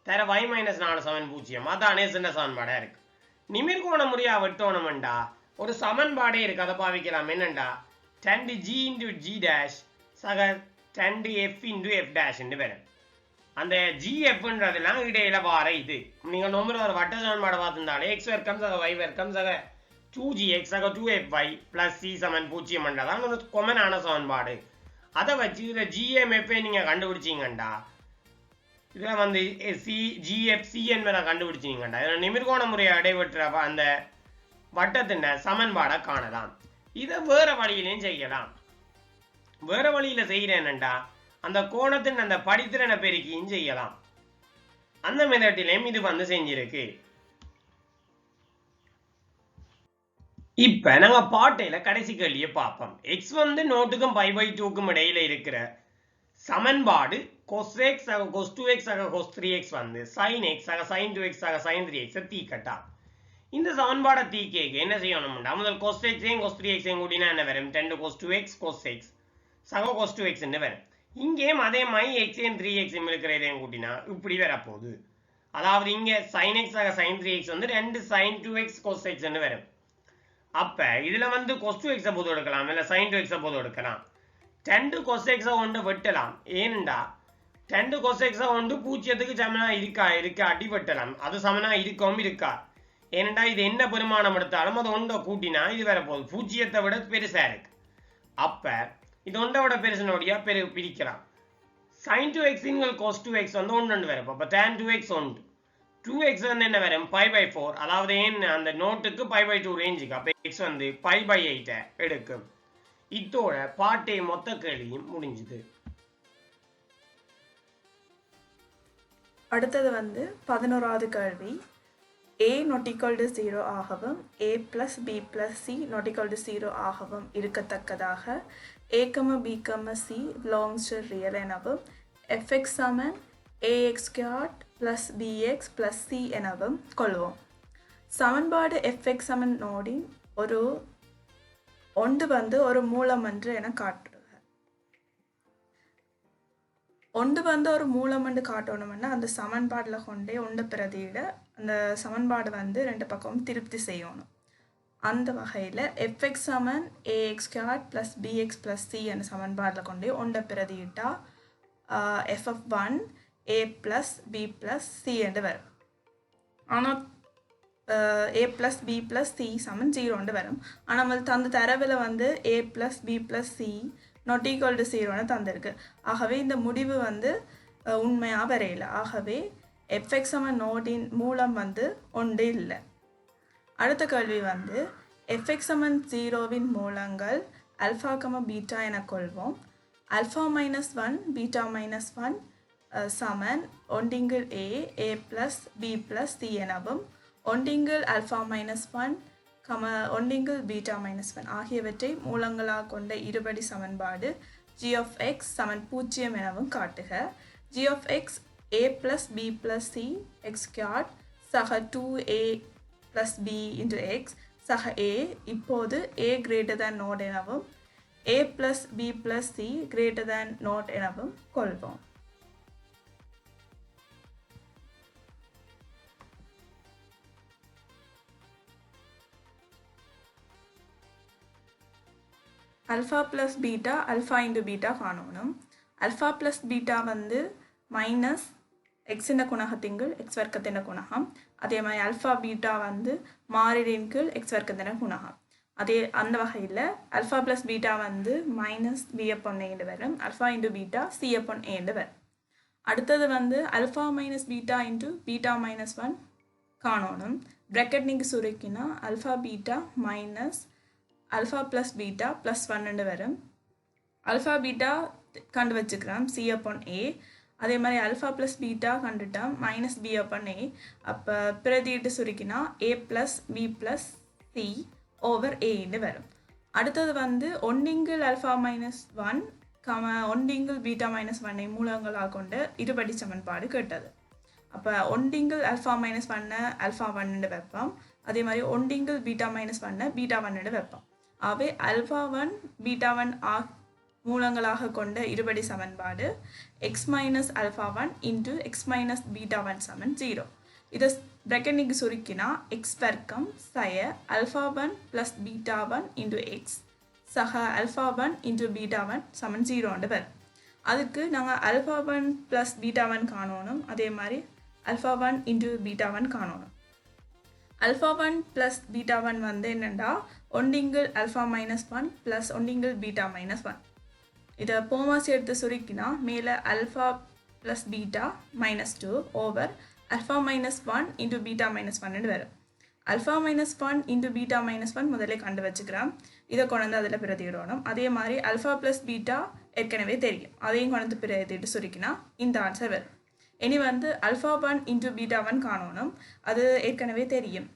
தர y - 4 சமன் 0. அதான் S என்ற சமன்பாடா இருக்கு. நிமிர்கோண முறையா வெட்டணும்டா ஒரு சமன்பாடே இருக்கு. அதை பாவிக்கலாம். என்னண்டா 2g × g' சக 2f × f' என்று வரும். அந்த gfன்றதெல்லாம் இடையில வார இது. நீங்க நம்பர் ஒரு வட்ட சமன்பாடு பார்த்திருந்தாலே x வர்க்கம் சக y வர்க்கம் சக 2gx சக 2fy + c சமன் 0 என்றதான் ஒரு காமனான சமன்பாடு. அதை வச்சு இதுல gmf நீங்க கண்டுபிடிச்சீங்கண்டா, இதுல வந்து gfc என்பதை கண்டுபிடிச்சீங்கண்டா, இதுல நிமிர்கோண முறையை இடைவெற்ற அந்த வட்டத்தின் சமன்பாடை காணலாம். இதை வேற வழியிலையும் செய்யலாம். வேற வழியில செய்யறேன்டா அந்த கோணத்தின் அந்த படித்திறனை பெருக்கியும் செய்யலாம். அந்த மெத்தடிலையும் இது வந்து செஞ்சிருக்கு. இப்ப நாங்க பாட்டையில கடைசி கேள்வியை பார்ப்போம். x வந்து நோட்டுக்கும் π/2க்கும் இடையில இருக்கிற சமன்பாடு cos x ஆக cos 2x ஆக cos 3x வந்து sin x ஆக sin 2x ஆக sin 3x தீக்கட்டா. இந்த சமன்பாடை தீக்கேக்கு என்ன செய்யணும்டா முதல் cos x cos 3x கூட்டினா என்ன வரும் 10 cos 2x cos x சக cos 2x வரும். இங்கேயும் அதே மாதிரி x 3x இருக்கிறதையும் கூட்டினா இப்படி வரப்போகுது. அதாவது இங்க sin x ஆக sin 3x வந்து 2 sin 2x cos x வரும். அப்ப இதுல வந்து cos 2x போது எடுக்கலாம் இல்ல sin 2x போது எடுக்கலாம். 2 cos x ஒன்று வெட்டலாம். ஏனெண்டா 2 cos x ஒன்று பூஜ்ஜியத்துக்கு சமனா இருக்கா அடி வெட்டலாம். அது சமனா இருக்கவும் இருக்கா. ஏனெண்டா இது என்ன பெருமானம் எடுத்தாலும் அது ஒன்றை கூட்டினா இது வேற போகுது. பூஜ்ஜியத்தை விட பெருசா இருக்கு. அப்ப இது ஒன்றை விட பெருசுனோடியா பிரிக்கலாம். sin 2x cos 2x வந்து ஒன்று வரும். அப்ப tan 2x ஒன்று 2x வந்து என்ன வரும் π/4. அதாவது அந்த நோட்டுக்கு π/2 ரேஞ்சுக்கு. அப்ப x வந்து π/8 எடுக்கும். இதோட பாட்டை மொத்த கேள்வியும் முடிஞ்சுது. அடுத்தது வந்து 11வது கேள்வி. a not equal to 0 ஆகவும் a plus b plus c not equal to 0 ஆகவும் இருக்கத்தக்கதாக a, b, c belongs to real எனவும் fx சமன் ax squared plus bx plus c எனவும் கொள்வோம். சமன்பாடு fx சமன் நோடின் ஒரு ஒன்று வந்து ஒரு மூலமன்று என காட்டுக. ஒன்று வந்து ஒரு மூலமன்று காட்டணும்னா அந்த சமன்பாட்டில் கொண்டே ஒன்று பிரதியிட அந்த சமன்பாடு வந்து ரெண்டு பக்கமும் திருப்தி செய்யணும். அந்த வகையில் fx சமன் ax squared plus bx plus c என்ற சமன்பாட்டில் கொண்டே ஒன்றை பிரதியிட்டா f(1) a plus b plus c என்று வரும். ஆனால் a plus b plus c சமன் 0 வரும். ஆனால் நம்ம அந்த தரவில் வந்து a plus b plus c not equal to 0 தந்திருக்கு. ஆகவே இந்த முடிவு வந்து உண்மையாக வரையில. ஆகவே fx சமன் நோடின் மூலம் வந்து ஒன்று இல்லை. அடுத்த கேள்வி வந்து fx சமன் 0வின் மூலங்கள் alpha, beta என கொள்வோம். alpha minus 1 beta minus 1 Saman ஒன்றிங்கில் a plus b plus c எனவும் ஒன்றிங்கில் alpha minus 1 ஒன்றிங்கில் beta minus 1 ஆகியவற்றை மூலங்களாக கொண்ட இருபடி சமன்பாடு g of x சமன் 0 எனவும் காட்டுக. g of x a plus b plus c x squared சக 2a plus b into x சக a இப்போது a greater than not எனவும் a plus b plus c greater than not எனவும் கொள்வோம். alpha plus beta alpha into beta காணணும். alpha plus beta வந்து minus எக்ஸின் குணகத்தின்கள் X வர்க்கத்தின் குணகம். அதே மாதிரி alpha beta வந்து மாறிலின் கீழ் எக்ஸ் வர்க்கத்தின் குணகம். அதே அந்த வகையில் alpha plus beta வந்து மைனஸ் b upon a வரும். alpha into beta c upon a வரும். அடுத்தது வந்து alpha minus beta into beta minus 1 காணணும். bracket நீங்கள் சுருக்கினா alpha beta minus alpha plus beta plus 1 வரும். alpha beta கண்டு வச்சுக்கிறோம் c upon a. அதே மாதிரி alpha plus beta கண்டுட்டா minus b upon a. அப்போ பிரதியிட்டு சுருக்கினா a plus b plus c over a வரும். அடுத்தது வந்து ஒன்றிங்கில் alpha minus 1 ஒன்றிங்கில் beta minus 1 மூலங்களாக கொண்ட இருபடி சமன்பாடு கேட்டது. அப்போ ஒன்றிங்கில் alpha minus 1 alpha 1 வைப்போம். அதே மாதிரி ஒன்றிங்கில் beta minus 1 beta 1 வைப்போம். அவை alpha 1 beta 1 மூலங்களாக கொண்ட இருபடி சமன்பாடு x minus alpha 1 into x minus beta 1 சமன் 0. இதை பிரக்கெட் சுருக்கினா x வர்க்கம் சய alpha 1 plus beta 1 into x சக alpha 1 into beta 1 சமன் 0 வரும். அதுக்கு நாங்கள் alpha 1 plus beta 1 காணணும். அதே மாதிரி alpha 1 into beta 1 காணணும். alpha 1 plus beta 1 வந்து என்னென்னா ஒன்றிங்கில் alpha minus 1 plus ஒன்றிங்கில் beta minus 1. இதை போமாசி எடுத்து சுருக்கினா மேலே alpha plus beta minus 2 over alpha minus 1 into beta minus 1 வரும். alpha minus 1 into beta minus 1 முதலே கண்டு வச்சுக்கிறோம். இதை கொண்டு அதில் பிரதியிடணும். அதே மாதிரி alpha plus beta ஏற்கனவே தெரியும். அதையும் கொண்டு பிரதிட்டு சுருக்கினா இந்த ஆன்சர் வரும். இனி வந்து alpha 1 into beta 1 காணணும். அது ஏற்கனவே தெரியும்.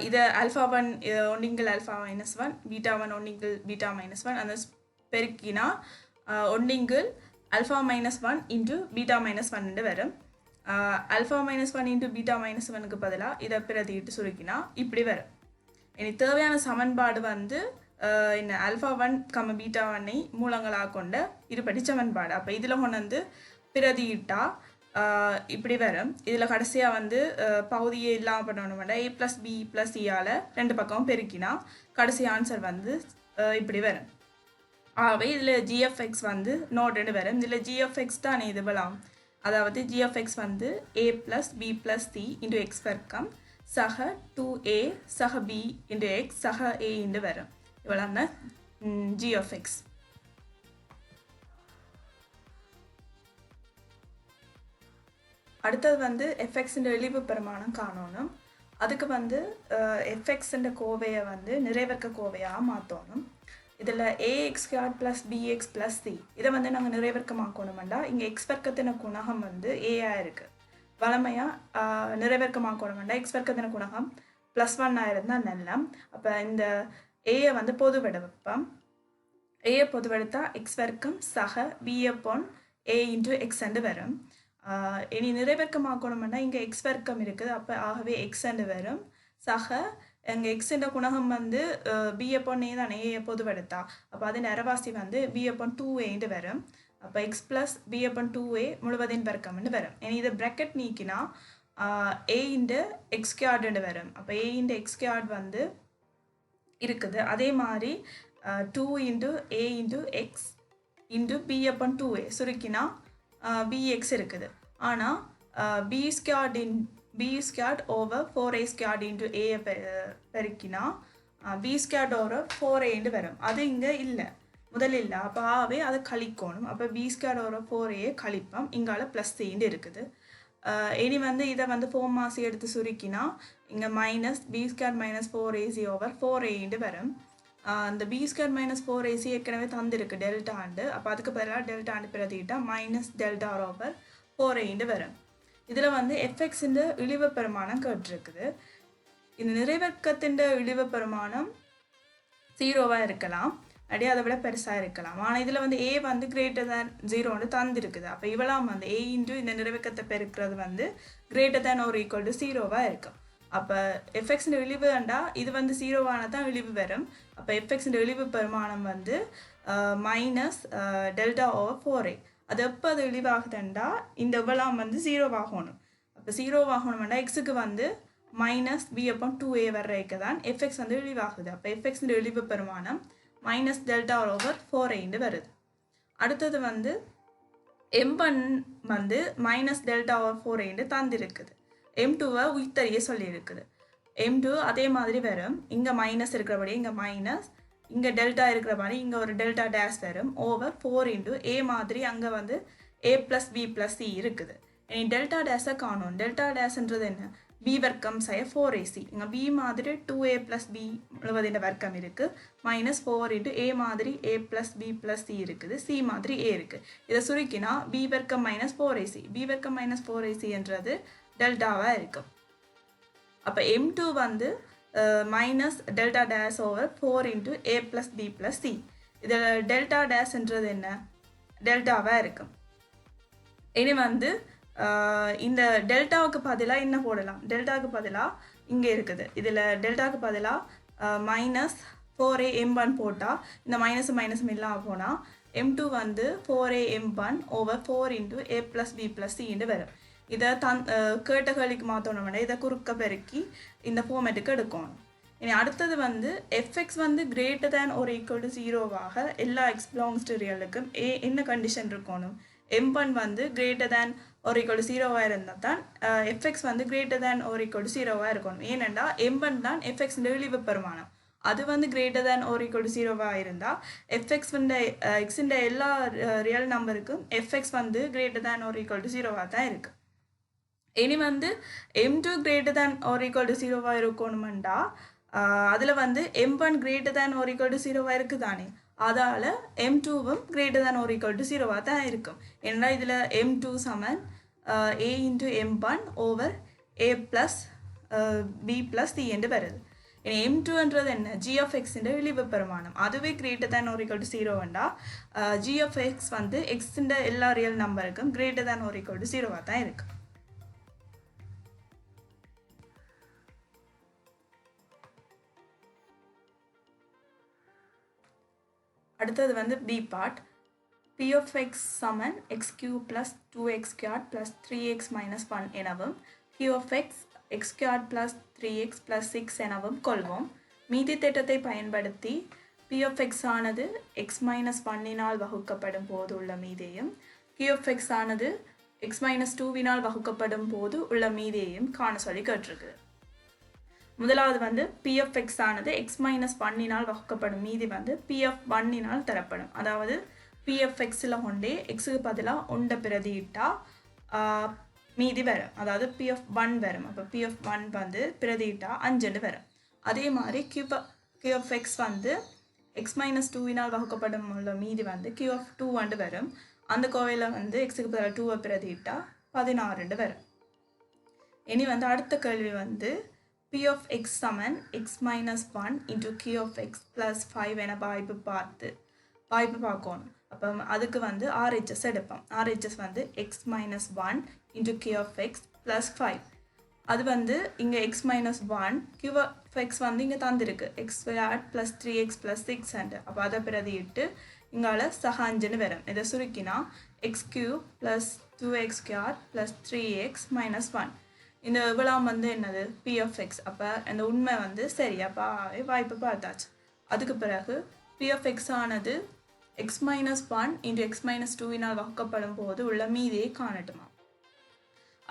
இதை alpha 1 ஒன்றிங்கில் alpha minus 1 beta 1 ஒன்றிங்கில் beta minus 1 அந்த பெருக்கினா ஒன்றிங்கில் alpha minus 1 into beta minus 1 வரும். alpha minus 1 into beta minus 1க்கு பதிலாக இதை பிரதிட்டு சுருக்கினா இப்படி வரும். இனி தேவையான சமன்பாடு வந்து இந்த alpha 1, beta 1ஐ மூலங்களாக கொண்ட இருபடி சமன்பாடு. அப்போ இதில் கொண்டு வந்து பிரதியிட்டா இப்படி வரும். இதில் கடைசியாக வந்து பகுதியே இல்லாமல் பண்ணணும்னா a + b + c-ஆல் ரெண்டு பக்கமும் பெருக்கினா கடைசி ஆன்சர் வந்து இப்படி வரும். ஆகவே இதில் gfx வந்து நோட் வரும். இதில் gfx தான் இது விளாம். அதாவது gfx வந்து a + b + c into x வர்க்கம் சக 2a சக b into x சக a into வரும். இவ்வளோ தான் gfx. அடுத்தது வந்து fx-ன்ற இழிவு பெருமானம் காணணும். அதுக்கு வந்து fx-ன்ற கோவையை வந்து நிறைவர்க்க கோவையாக மாற்றணும். இதில் ax² + bx + c இதை வந்து நாங்கள் நிறைவர்க்கமாக்கணுமெண்டா இங்கே x வர்க்கத்தின குணகம் வந்து a-ஆக இருக்குது. வளமையாக நிறைவர்க்கமாக்கணுமெண்டா x வர்க்கத்தின குணகம் +1 இருந்தால் நல்ல. அப்போ இந்த a-யை வந்து பொதுவெட வைப்போம். a-யை பொதுவெடுத்தா x வர்க்கம் சக b/a into x வரும். இனி நிறைவேற்கமாக்கணும்னா இங்கே x வர்க்கம் இருக்குது. அப்போ ஆகவே x வரும். சக எங்கள் எக்ஸுன்ற குணகம் வந்து b/a தானே a பொதுவெடுத்தா. அப்போ அது நிறவாசி வந்து b/2a வரும். அப்போ x + b/2a முழுவதின் வர்க்கம்னு வரும். இனி இதை ப்ராக்கெட் நீக்கினா a × x² வரும். அப்போ a × x² வந்து இருக்குது. அதே மாதிரி 2 × a × x × b/2a சுருக்கினா bx இருக்குது. ஆனால் b² over 4a² into a பெருக்கினா b² over 4a வரும். அது இங்கே இல்லை, முதல்ல இல்லை. அப்போ ஆகவே அதை கழிக்கணும். அப்போ b² over 4a கழிப்போம். இங்கால +c இருக்குது. இனி வந்து இதை வந்து 4 மாசி எடுத்து சுருக்கினா இங்கே -b² - 4ac over 4a வரும். இந்த b² - 4ac ஏற்கனவே தந்திருக்கு டெல்டாண்டு. அப்போ அதுக்கு பதிலாக டெல்டாண்டு பிரதிக்கிட்டா -delta over 4a வரும். இதில் வந்து fx-ன்ற இழிவு பெருமானம் கேட்டிருக்குது. இந்த நிறைவர்க்கத்தின் இழிவு பெருமானம் 0-ஆக இருக்கலாம், அப்படியே அதை விட பெருசாக இருக்கலாம். ஆனால் இதில் வந்து a வந்து > 0 தந்திருக்குது. அப்போ இவெல்லாம் வந்து a × இந்த நிறைவர்க்கத்தை பெருக்கிறது வந்து > 0-ஆக இருக்கும். அப்போ fx-ன்ற இழிவுண்டா இது வந்து 0-ஆன தான் இழிவு வரும். அப்போ fx-ன்ற இழிவு பெருமானம் வந்து -delta over 4a. அது எப்போ அது இழிவாகுதுண்டா இந்த இவ்வளவு வந்து 0-ஆகணும். அப்போ 0-ஆகணும்னா x-க்கு வந்து -b/2a வர்றதுக்கு தான் fx வந்து இழிவாகுது. அப்போ fx-ன்ற இழிவு பெருமானம் -delta over 4a வருது. அடுத்தது வந்து m1 வந்து -delta over 4a தந்திருக்குது. m2-வை உயிர்த்தறிய சொல்லியிருக்குது. m2 அதே மாதிரி வரும். இங்கே மைனஸ் இருக்கிறபடி இங்கே மைனஸ், இங்கே டெல்டா இருக்கிறபடி இங்கே ஒரு டெல்டா டேஷ் வரும் over 4 × a மாதிரி அங்கே வந்து a + b + c இருக்குது. இனி டெல்டா டேஷை காணும். டெல்டா டேஷ்ன்றது என்ன? b வர்க்கம் செய்ய 4ac. இங்கே b மாதிரி 2a + b முழுவதின் வர்க்கம் இருக்குது. -4 × a மாதிரி a + b + c இருக்குது. c மாதிரி a இருக்குது. இதை சுருக்கினா b வர்க்கம் - 4ac. b வர்க்கம் - 4ac என்றது டெல்டாவாக இருக்கும். அப்போ m2 வந்து -delta dash over 4 × a + b + c. இதில் டெல்டா டேஷ்ன்றது என்ன? டெல்டாவாக இருக்கும். இனி வந்து இந்த டெல்டாவுக்கு பதிலாக என்ன போடலாம்? டெல்டாவுக்கு பதிலாக இங்கே இருக்குது. இதில் டெல்டாவுக்கு பதிலாக -4a m1 போட்டால் இந்த மைனஸும் இல்லாமல் போனால் m2 வந்து 4a m1 over 4 × a + b + c வரும். இதை கேட்ட கேள்விக்கு மாற்றணும்னா இதை குறுக்க பெருக்கி இந்த ஃபார்மேட்டுக்கு எடுக்கணும். இனி அடுத்தது வந்து fx வந்து > 0-ஆக எல்லா x belongs to realக்கும் என்ன கண்டிஷன் இருக்கணும்? m1 வந்து > 0-ஆக இருந்தால் தான் fx வந்து > 0-ஆக இருக்கணும். ஏனெண்டா m1 தான் fx-ன்ற இழிவு பெருமானம். அது வந்து > 0-ஆக இருந்தால் x-ன்ற எல்லா ரியல் நம்பருக்கும் fx வந்து > 0-ஆக தான் இருக்குது. இனி வந்து m2 > 0-ஆக இருக்கணுமெண்டா அதில் வந்து m1 > 0-ஆக இருக்குதானே, அதால் m2வும் > 0-ஆக தான் இருக்கும். ஏன்னா இதில் m2 Saman a × m1 over a + b + c என்று வருது. இனி m2ன்றது என்ன g of x ன்ற விளைவு பெருமானம் அதுவே greater than or equal to 0 வேண்டா g of x வந்து x ன்ற எல்லா ரியல் நம்பருக்கும் greater than or equal to 0 தான் இருக்கு. அடுத்தது வந்து b part p of x Saman x cube plus 2x squared plus 3x minus 1 எனவும் q of x x squared plus 3x plus 6 எனவும் கொள்வோம். மீதி தேற்றத்தை பயன்படுத்தி p of x ஆனது x minus 1னால் வகுக்கப்படும் போது உள்ள மீதியையும் q of x ஆனது x minus 2னால் வகுக்கப்படும் போது உள்ள மீதியையும் காண சொல்லி கேட்டிருக்கு. முதலாவது வந்து p of x ஆனது x minus 1னால் வகுக்கப்படும் மீதி வந்து p of 1னால் தரப்படும். அதாவது p of xல கொண்டே xக்கு பதிலாக 1 பிரதியிட்டா மீதி வரும். அதாவது p of 1 வரும். அப்போ p of 1 வந்து பிரதியிட்டா 5 வரும். அதே மாதிரி q of x வந்து x minus 2னால் வகுக்கப்படும் உள்ள மீதி வந்து q of 2 வரும். அந்த கோவையில் வந்து xக்கு பதிலாக 2 பிரதியிட்டா 16 வரும். இனி வந்து அடுத்த கேள்வி வந்து p of x Saman x minus 1 into q of x plus 5 என வாய்ப்பு பார்க்கணும். அப்போ அதுக்கு வந்து RHS எடுப்போம். RHS வந்து x minus 1 into q of x plus 5 அது வந்து இங்கே x minus 1 q of x வந்து இங்கே தந்திருக்கு x squared plus 3x plus 6 அப்போ அதை பிரதியிட்டு இங்கால சக 5 வரும். இதை சுருக்கினா x cube plus 2x squared plus 3x minus 1 இந்த இவ்வளவு வந்து என்னது p of x. அப்போ அந்த உண்மை வந்து சரி அப்போ வாய்ப்பு பார்த்தாச்சு. அதுக்கு பிறகு p of x ஆனது x minus 1 into x minus 2னால் வகுக்கப்படும் போது உள்ள மீதியை காணட்டுமா.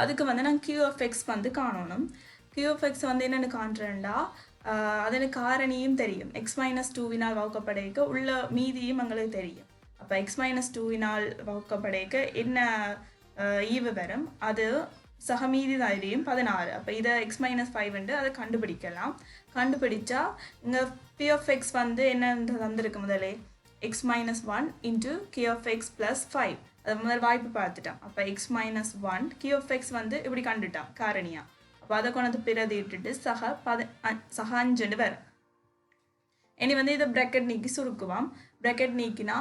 அதுக்கு வந்து நான் q of x வந்து காணணும். q of x வந்து என்னென்னு காண்றேன்டா அதற்கு காரணியும் தெரியும். x minus 2னால் வகுக்கப்படைக்க உள்ள மீதியும் எங்களுக்கு தெரியும். அப்போ x minus 2னால் வகுக்கப்படைக்க என்ன ஈவு வரும் அது சக மீதி தைரியம் 16. அப்போ இதை x minus 5 அதை கண்டுபிடிக்கலாம். கண்டுபிடிச்சா இங்கே p of x வந்து என்ன தந்திருக்கு முதலே x minus 1 into q of x plus 5 அது முதல் வாய்ப்பு பார்த்துட்டான். அப்போ x minus 1 q of x வந்து இப்படி கண்டுட்டான் காரணியா. அப்போ அதை கொண்டு பிரதியிட்டுட்டு சக 5 வரும். இனி வந்து இதை ப்ராக்கெட் நீக்கி சுருக்குவான். ப்ராக்கெட் நீக்கினா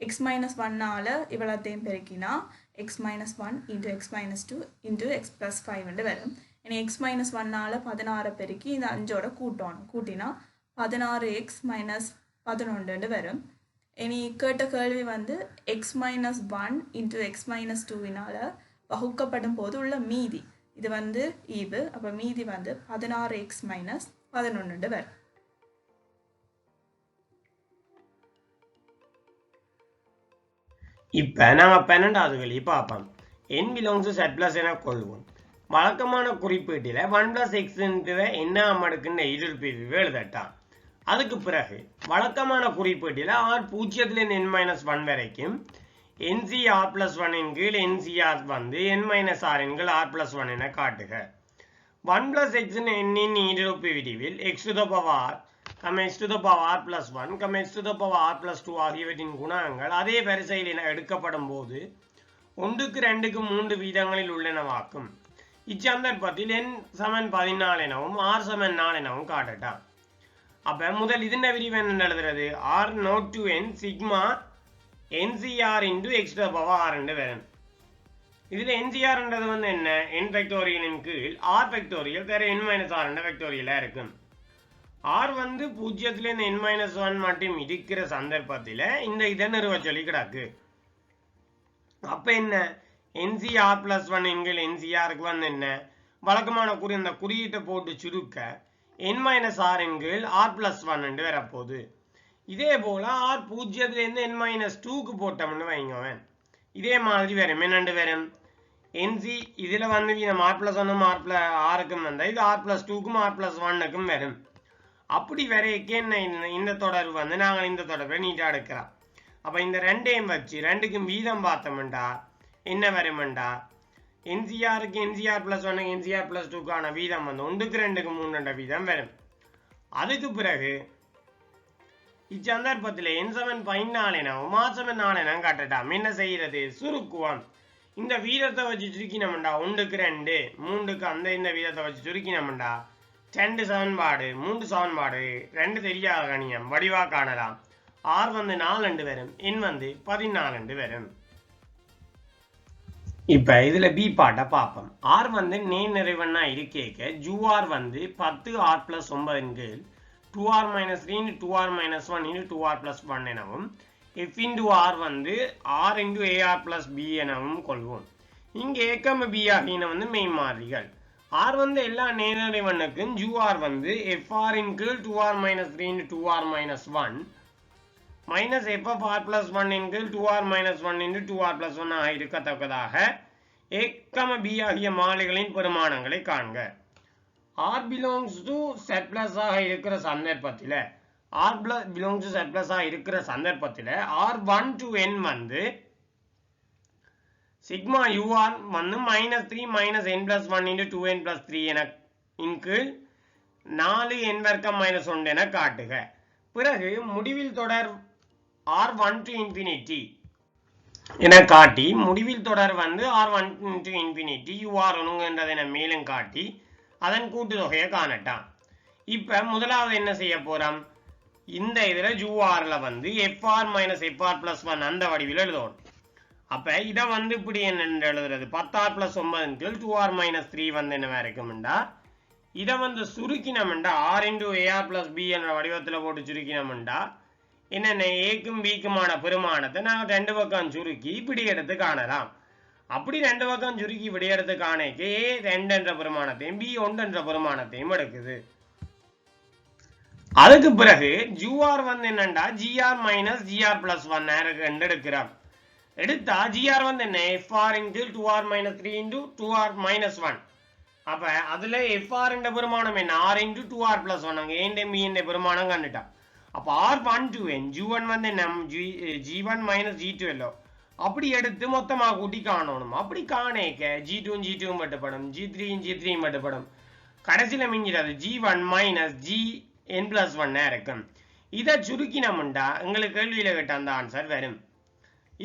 x minus 1னால இவ்வளோத்தையும் பெருக்கினா x minus 1 into x minus 2 into x plus 5 வரும். இனி x minus 1னால 16 பெருக்கி இந்த 5ஓட கூட்டணும். கூட்டினா 16x minus 11 வரும். இனி கேட்ட கேள்வி வந்து x minus 1 into x minus 2னால வகுக்கப்படும் போது உள்ள மீதி இது வந்து ஈவு. அப்போ மீதி வந்து 16x minus 11 வரும். இப்போ நாங்கள் 12வது வெளியே பார்ப்போம். n belongs to z plus என கொள்வோம். வழக்கமான குறிப்பீட்டில் 1 plus x என்ன அடுக்குன்ற இருப்பிரிவு எழுதட்டான். அதுக்கு பிறகு வழக்கமான குறிப்பீட்டில் r 0 n minus 1 வரைக்கும் NCR plus 1 இன் கீழ் NCR வந்து n minus r இன் கீழ் r plus 1 என காட்டுக. 1 plus x n இன் இருப்பு விரிவில் x to the power x to the power r plus 1 x to the power r plus 2 ஆகியவற்றின் குணகங்கள் அதே வரிசையில் என எடுக்கப்படும் போது 1க்கு 2க்கு 3 வீதங்களில் உள்ளனவாக்கும். இச்சந்தர்ப்பத்தில் n சமன் 14 எனவும் r சமன் 4 எனவும் காட்டட்டான். அப்போ முதல் இதன் விரிவு என்ன எழுதுறது r not to n sigma NCR into x to the power r என்று வரும். இதில் NCR என்றது வந்து என்ன n ஃபேக்டோரியலின் கீழ் r ஃபேக்டோரியல் வேற n minus r என்ற ஃபேக்டோரியலாக இருக்கும். r வந்து 0 n minus 1 மட்டும் இருக்கிற சந்தர்ப்பத்தில் இந்த இதை நிறுவ சொல்லி கிடக்கு. அப்போ என்ன NCR plus 1 என்கிற NCRக்கு வந்து என்ன வழக்கமான இந்த குறியீட்டை போட்டு சுருக்க n minus r என்கிற r plus 1 என்று வரப்போகுது. இதே போல r 0 n minus 2க்கு போட்டோம்னு வைங்கவன் இதே மாதிரி வரும். என்னண்டு வரும் NC இதில் வந்து நம்ம r plus 1 rக்கும் வந்தால் இது r plus 2க்கும் r plus 1க்கும் வரும். அப்படி வரைக்கும் என்ன இந்த தொடர்பு வந்து நாங்கள் இந்த தொடர்பை நீட்டாக எடுக்கிறோம். அப்போ இந்த ரெண்டையும் வச்சு ரெண்டுக்கும் வீதம் பார்த்தோம்டா என்ன வருமெண்டா NCRக்கு NCR plus 1 NCR plus 2க்கான வீதம் வந்து 1க்கு 2க்கு 3 வீதம் வரும். அதுக்கு பிறகு இச்சந்தர்ப்பத்தில் n சமன் 14 எனவும் r சமன் 4 எனவும் காட்டட்டாம். என்ன செய்யறது சுருக்குவோம். இந்த வீதத்தை வச்சு சுருக்கினோம்டா 1க்கு 2 3க்கு அந்த இந்த வீதத்தை வச்சு சுருக்கினோம்டா 2 சமன்பாடு 3 சமன்பாடு 2 தெரியாத கணியம் வடிவா காணலாம். r வந்து 4 வரும், n வந்து 14 வரும். இப்ப இதுல b பாட்டை பார்ப்போம். r வந்து நேர் நிறைவண்ணா இருக்கேக்க jr வந்து 10r + 9 கீழ் 2r - 3 × 2r - 1 × 2r + 1 எனவும் f × r வந்து r × ar + b எனவும் கொள்வோம். இங்க a, b ஆகியன வந்து மெய்மாறிகள். r வந்து எல்லா நேர்நிறைவண்ணுக்கும் jr வந்து fr இன் கீழ் 2r - 3 × 2r - 1 மைனஸ் ffr + 1 இன் கீழ் 2r - 1 × 2r + 1 ஆக இருக்கத்தக்கதாக a, b ஆகிய மாறிகளின் பெருமானங்களை காண்க. r belongs to z+ ஆக இருக்கிற சந்தர்ப்பத்தில் r belongs to z+ ஆக இருக்கிற சந்தர்ப்பத்தில் r1 to n வந்து சிக்மா ur வந்து -3 - n + 1 × 2n + 3 என இன் கீழ் 4n வர்க்கம் -1 என காட்டுக. பிறகு முடிவில் தொடர் r1 to infinity என காட்டி முடிவில் தொடர் வந்து r1 to infinity ur ஒழுங்குன்றதை மேலும் காட்டி அதன் கூட்டுத்தொகையை காணட்டான். இப்ப முதலாவது என்ன செய்ய போறோம், இந்த இதுல jrல வந்து fr - fr + 1 அந்த வடிவில் எழுதணும். அப்ப இதை வந்து இப்படி என்ன எழுதுறது, 10r + 9 கீழ் 2r - 3 வந்து என்ன இருக்கும்டா, இதை வந்து சுருக்கினோம்டா r × ar + b என்ற வடிவத்தில் போட்டு சுருக்கினோம்டா என்னென்ன ஏக்கும் பிக்குமான பெருமானத்தை நாங்கள் 2 பக்கம் சுருக்கி இப்படி எடுத்து காணலாம். அப்படி 2 பக்கம் சுருக்கி இப்படி எடுத்து காணக்கு a 2 என்ற பெருமானத்தையும் b 1 என்ற பெருமானத்தையும் எடுக்குது. அதுக்கு பிறகு jr வந்து என்னண்டா gr - gr + 1 எடுக்கிறோம். எடுத்தா gr வந்து என்ன fr × 2r - 3 × 2r - 1. அப்ப அதுல fr என்ற பெருமானம் என்ன r × 2r + 1 அங்க a b என்ற பெருமானம் கண்டுட்டா. அப்ப r1 to n g1 வந்து g1 - g2 அப்படி எடுத்து மொத்தமா கூட்டி காணணும். அப்படி காணேக்க g2 g2 மட்டுப்படும், g3 g3 மட்டுப்படும். கடைசியில மிஞ்சிடாது g1 - gn + 1 இருக்கும். இதை சுருக்கினோம்டா எங்களுக்கு கேள்வியில கேட்ட அந்த ஆன்சர் வரும்.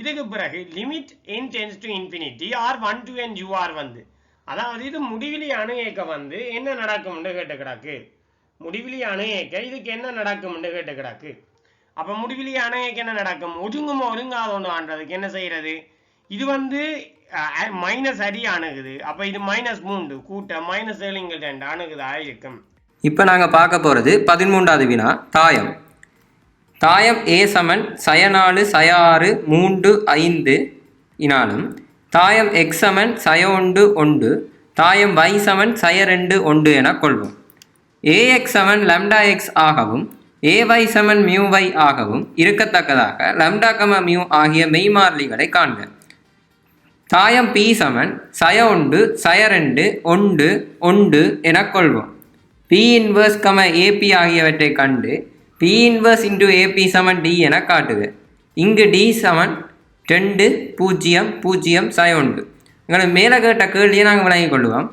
இதுக்கு பிறகு limit n tends to infinity r1 to n jr வந்து, அதாவது இது முடிவிலி அணுகேக்க வந்து என்ன நடக்கும்னு கேட்டு கிடக்கு. முடிவிலி அணுகேக்க இதுக்கு என்ன நடக்கும்னு கேட்டு கிடக்கு. அப்ப முடிவிலி அணுகேக்க என்ன நடக்கும், ஒதுங்குமோ ஒதுங்காதோன்றதுக்கு என்ன செய்யறது, இது வந்து மைனஸ் அடி அணுகுது. அப்ப இது -3 கூட்ட -7 இங்க 2 அணுகுதா இருக்கும். இப்போ நாங்கள் பார்க்க போகிறது 13வது வினா தாயம். தாயம் a சமன் -4 -6 3 5 இனாலும் தாயம் x சமன் -1 1 தாயம் y சமன் -2 1 என கொள்வோம். ax சமன் λx ஆகவும் ay சமன் μy ஆகவும் இருக்கத்தக்கதாக λ, μ ஆகிய மெய்மாறிலிகளை காண்க. தாயம் p சமன் -1 -2 1 1 என கொள்வோம். p இன்வர்ஸ், ap ஆகியவற்றை கண்டு p இன்வர்ஸ் × ap சமன் d என காட்டுக. இங்கு d சமன் 2 0 0 1. எங்களுக்கு மேலே கேட்ட கேள்வியை நாங்கள் விளங்கிக் கொள்வோம்.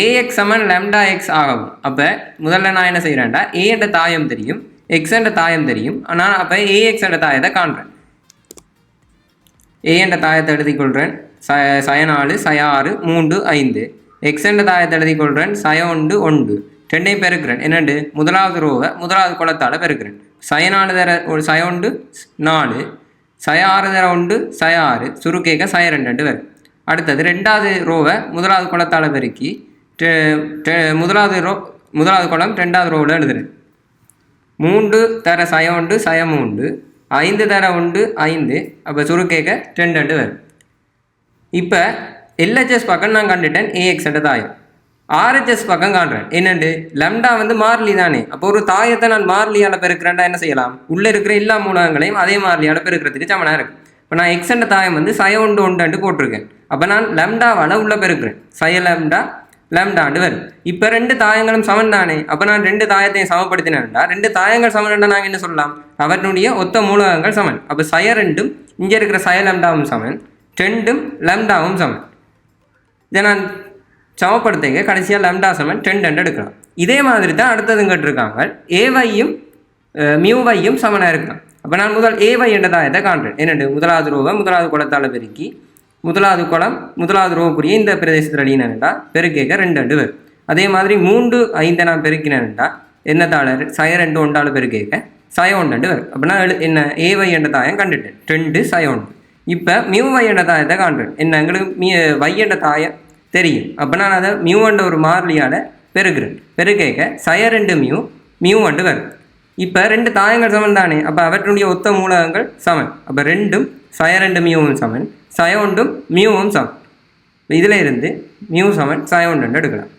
ax சமன் λx ஆகவும், அப்போ முதல்ல நான் என்ன செய்கிறேன்டா a என்ற தாயம் தெரியும், x என்ற தாயம் தெரியும். நான் அப்போ ax என்ற தாயத்தை காண்றேன். a என்ற தாயத்தை எழுதிக்கொள்கிறேன், -4 -6 3 5. x என்ற தாயத்தை எழுதிக்கொள்கிறேன், -1 1. ரெண்டையும் பெருக்கிறேன். என்னண்டு முதலாவது ரோவை முதலாவது குளத்தால் பெருக்கிறேன். -4 தர 1 4, -6 தர 1 -6, சுருக்கேக்க -2 வரும். அடுத்தது ரெண்டாவது ரோவை முதலாவது குளத்தால் பெருக்கி முதலாவது குளம் ரெண்டாவது ரோவில் எழுதுறேன். 3 தர 1 3, 5 தர 1 5, அப்போ சுருக்கேக்க 2 வரும். இப்போ LHS பக்கம் நான் கண்டுட்டேன் ax என்ற தாயம். RHS பக்கம் காண்றேன். என்னண்டு லம்டா வந்து மாறிலி தானே, அப்போ ஒரு தாயத்தை நான் மாறிலியால் பெருக்கிறேன்டா என்ன செய்யலாம், உள்ளே இருக்கிற எல்லா மூலகங்களையும் அதே மாறிலியால் பெருக்கிறதுக்கு சமனாக இருக்கு. இப்போ நான் எக்ஸ் என்ற தாயம் வந்து -1 1 போட்டிருக்கேன். அப்போ நான் லம்டாவால் உள்ளே பெருக்கிறேன், λ லம்டாண்டு வரும். இப்போ 2 தாயங்களும் சமன் தானே, அப்போ நான் 2 தாயத்தையும் சமப்படுத்தினேன்டா 2 தாயங்கள் சமன்டா நாங்கள் என்ன சொல்லலாம், அவற்றினுடைய ஒத்த மூலகங்கள் சமன். அப்போ -2 இங்கே இருக்கிற λ சமன், 2 லம்டாவும் சமன். இதை நான் சமப்படுத்திங்க கடைசியாக λ சமன் 2 எடுக்கலாம். இதே மாதிரி தான் அடுத்ததும் கேட்டிருக்காங்க, ஏவையும் மியூவையும் சமனாக இருக்கலாம். அப்போ நான் முதல் ஏவை என்ற தாயத்தை காண்றேன். என்னென்று முதலாவது ரோவை முதலாவது குளத்தால் பெருக்கி முதலாவது குளம் முதலாவது ரோவுக்குரிய இந்த பிரதேசத்தில் அழியினா பெருக்கேக்க 2 வரும். அதே மாதிரி 3 5 நான் பெருக்கினேன்டா என்னத்தால சய 2 ஒன்றால் பெருக்க சய 1 வரும். அப்படின்னா என்ன ஏவை என்ற தாயம் கண்டுட்டேன் 2 சய 1. இப்போ மியூ வை என்ற தாயத்தை காண்றேன். என்ன எங்களுக்கு வை என்ற தாயம் தெரியும். அப்போ நான் அதை மியூ என்ற ஒரு மாறிலியால் பெருக்கிறேன். பெருக்க சய 2 மியூ 1 வரும். இப்போ 2 தாயங்கள் சமன் தானே. அப்போ அவற்றுடைய ஒத்த மூலகங்கள் சமன். அப்போ 2ம் சய 2 மியூவும் சமன், சய 1ம் மியூவும் சமன். இதில் இருந்து மியூ சமன் சய 1 எடுக்கலாம்.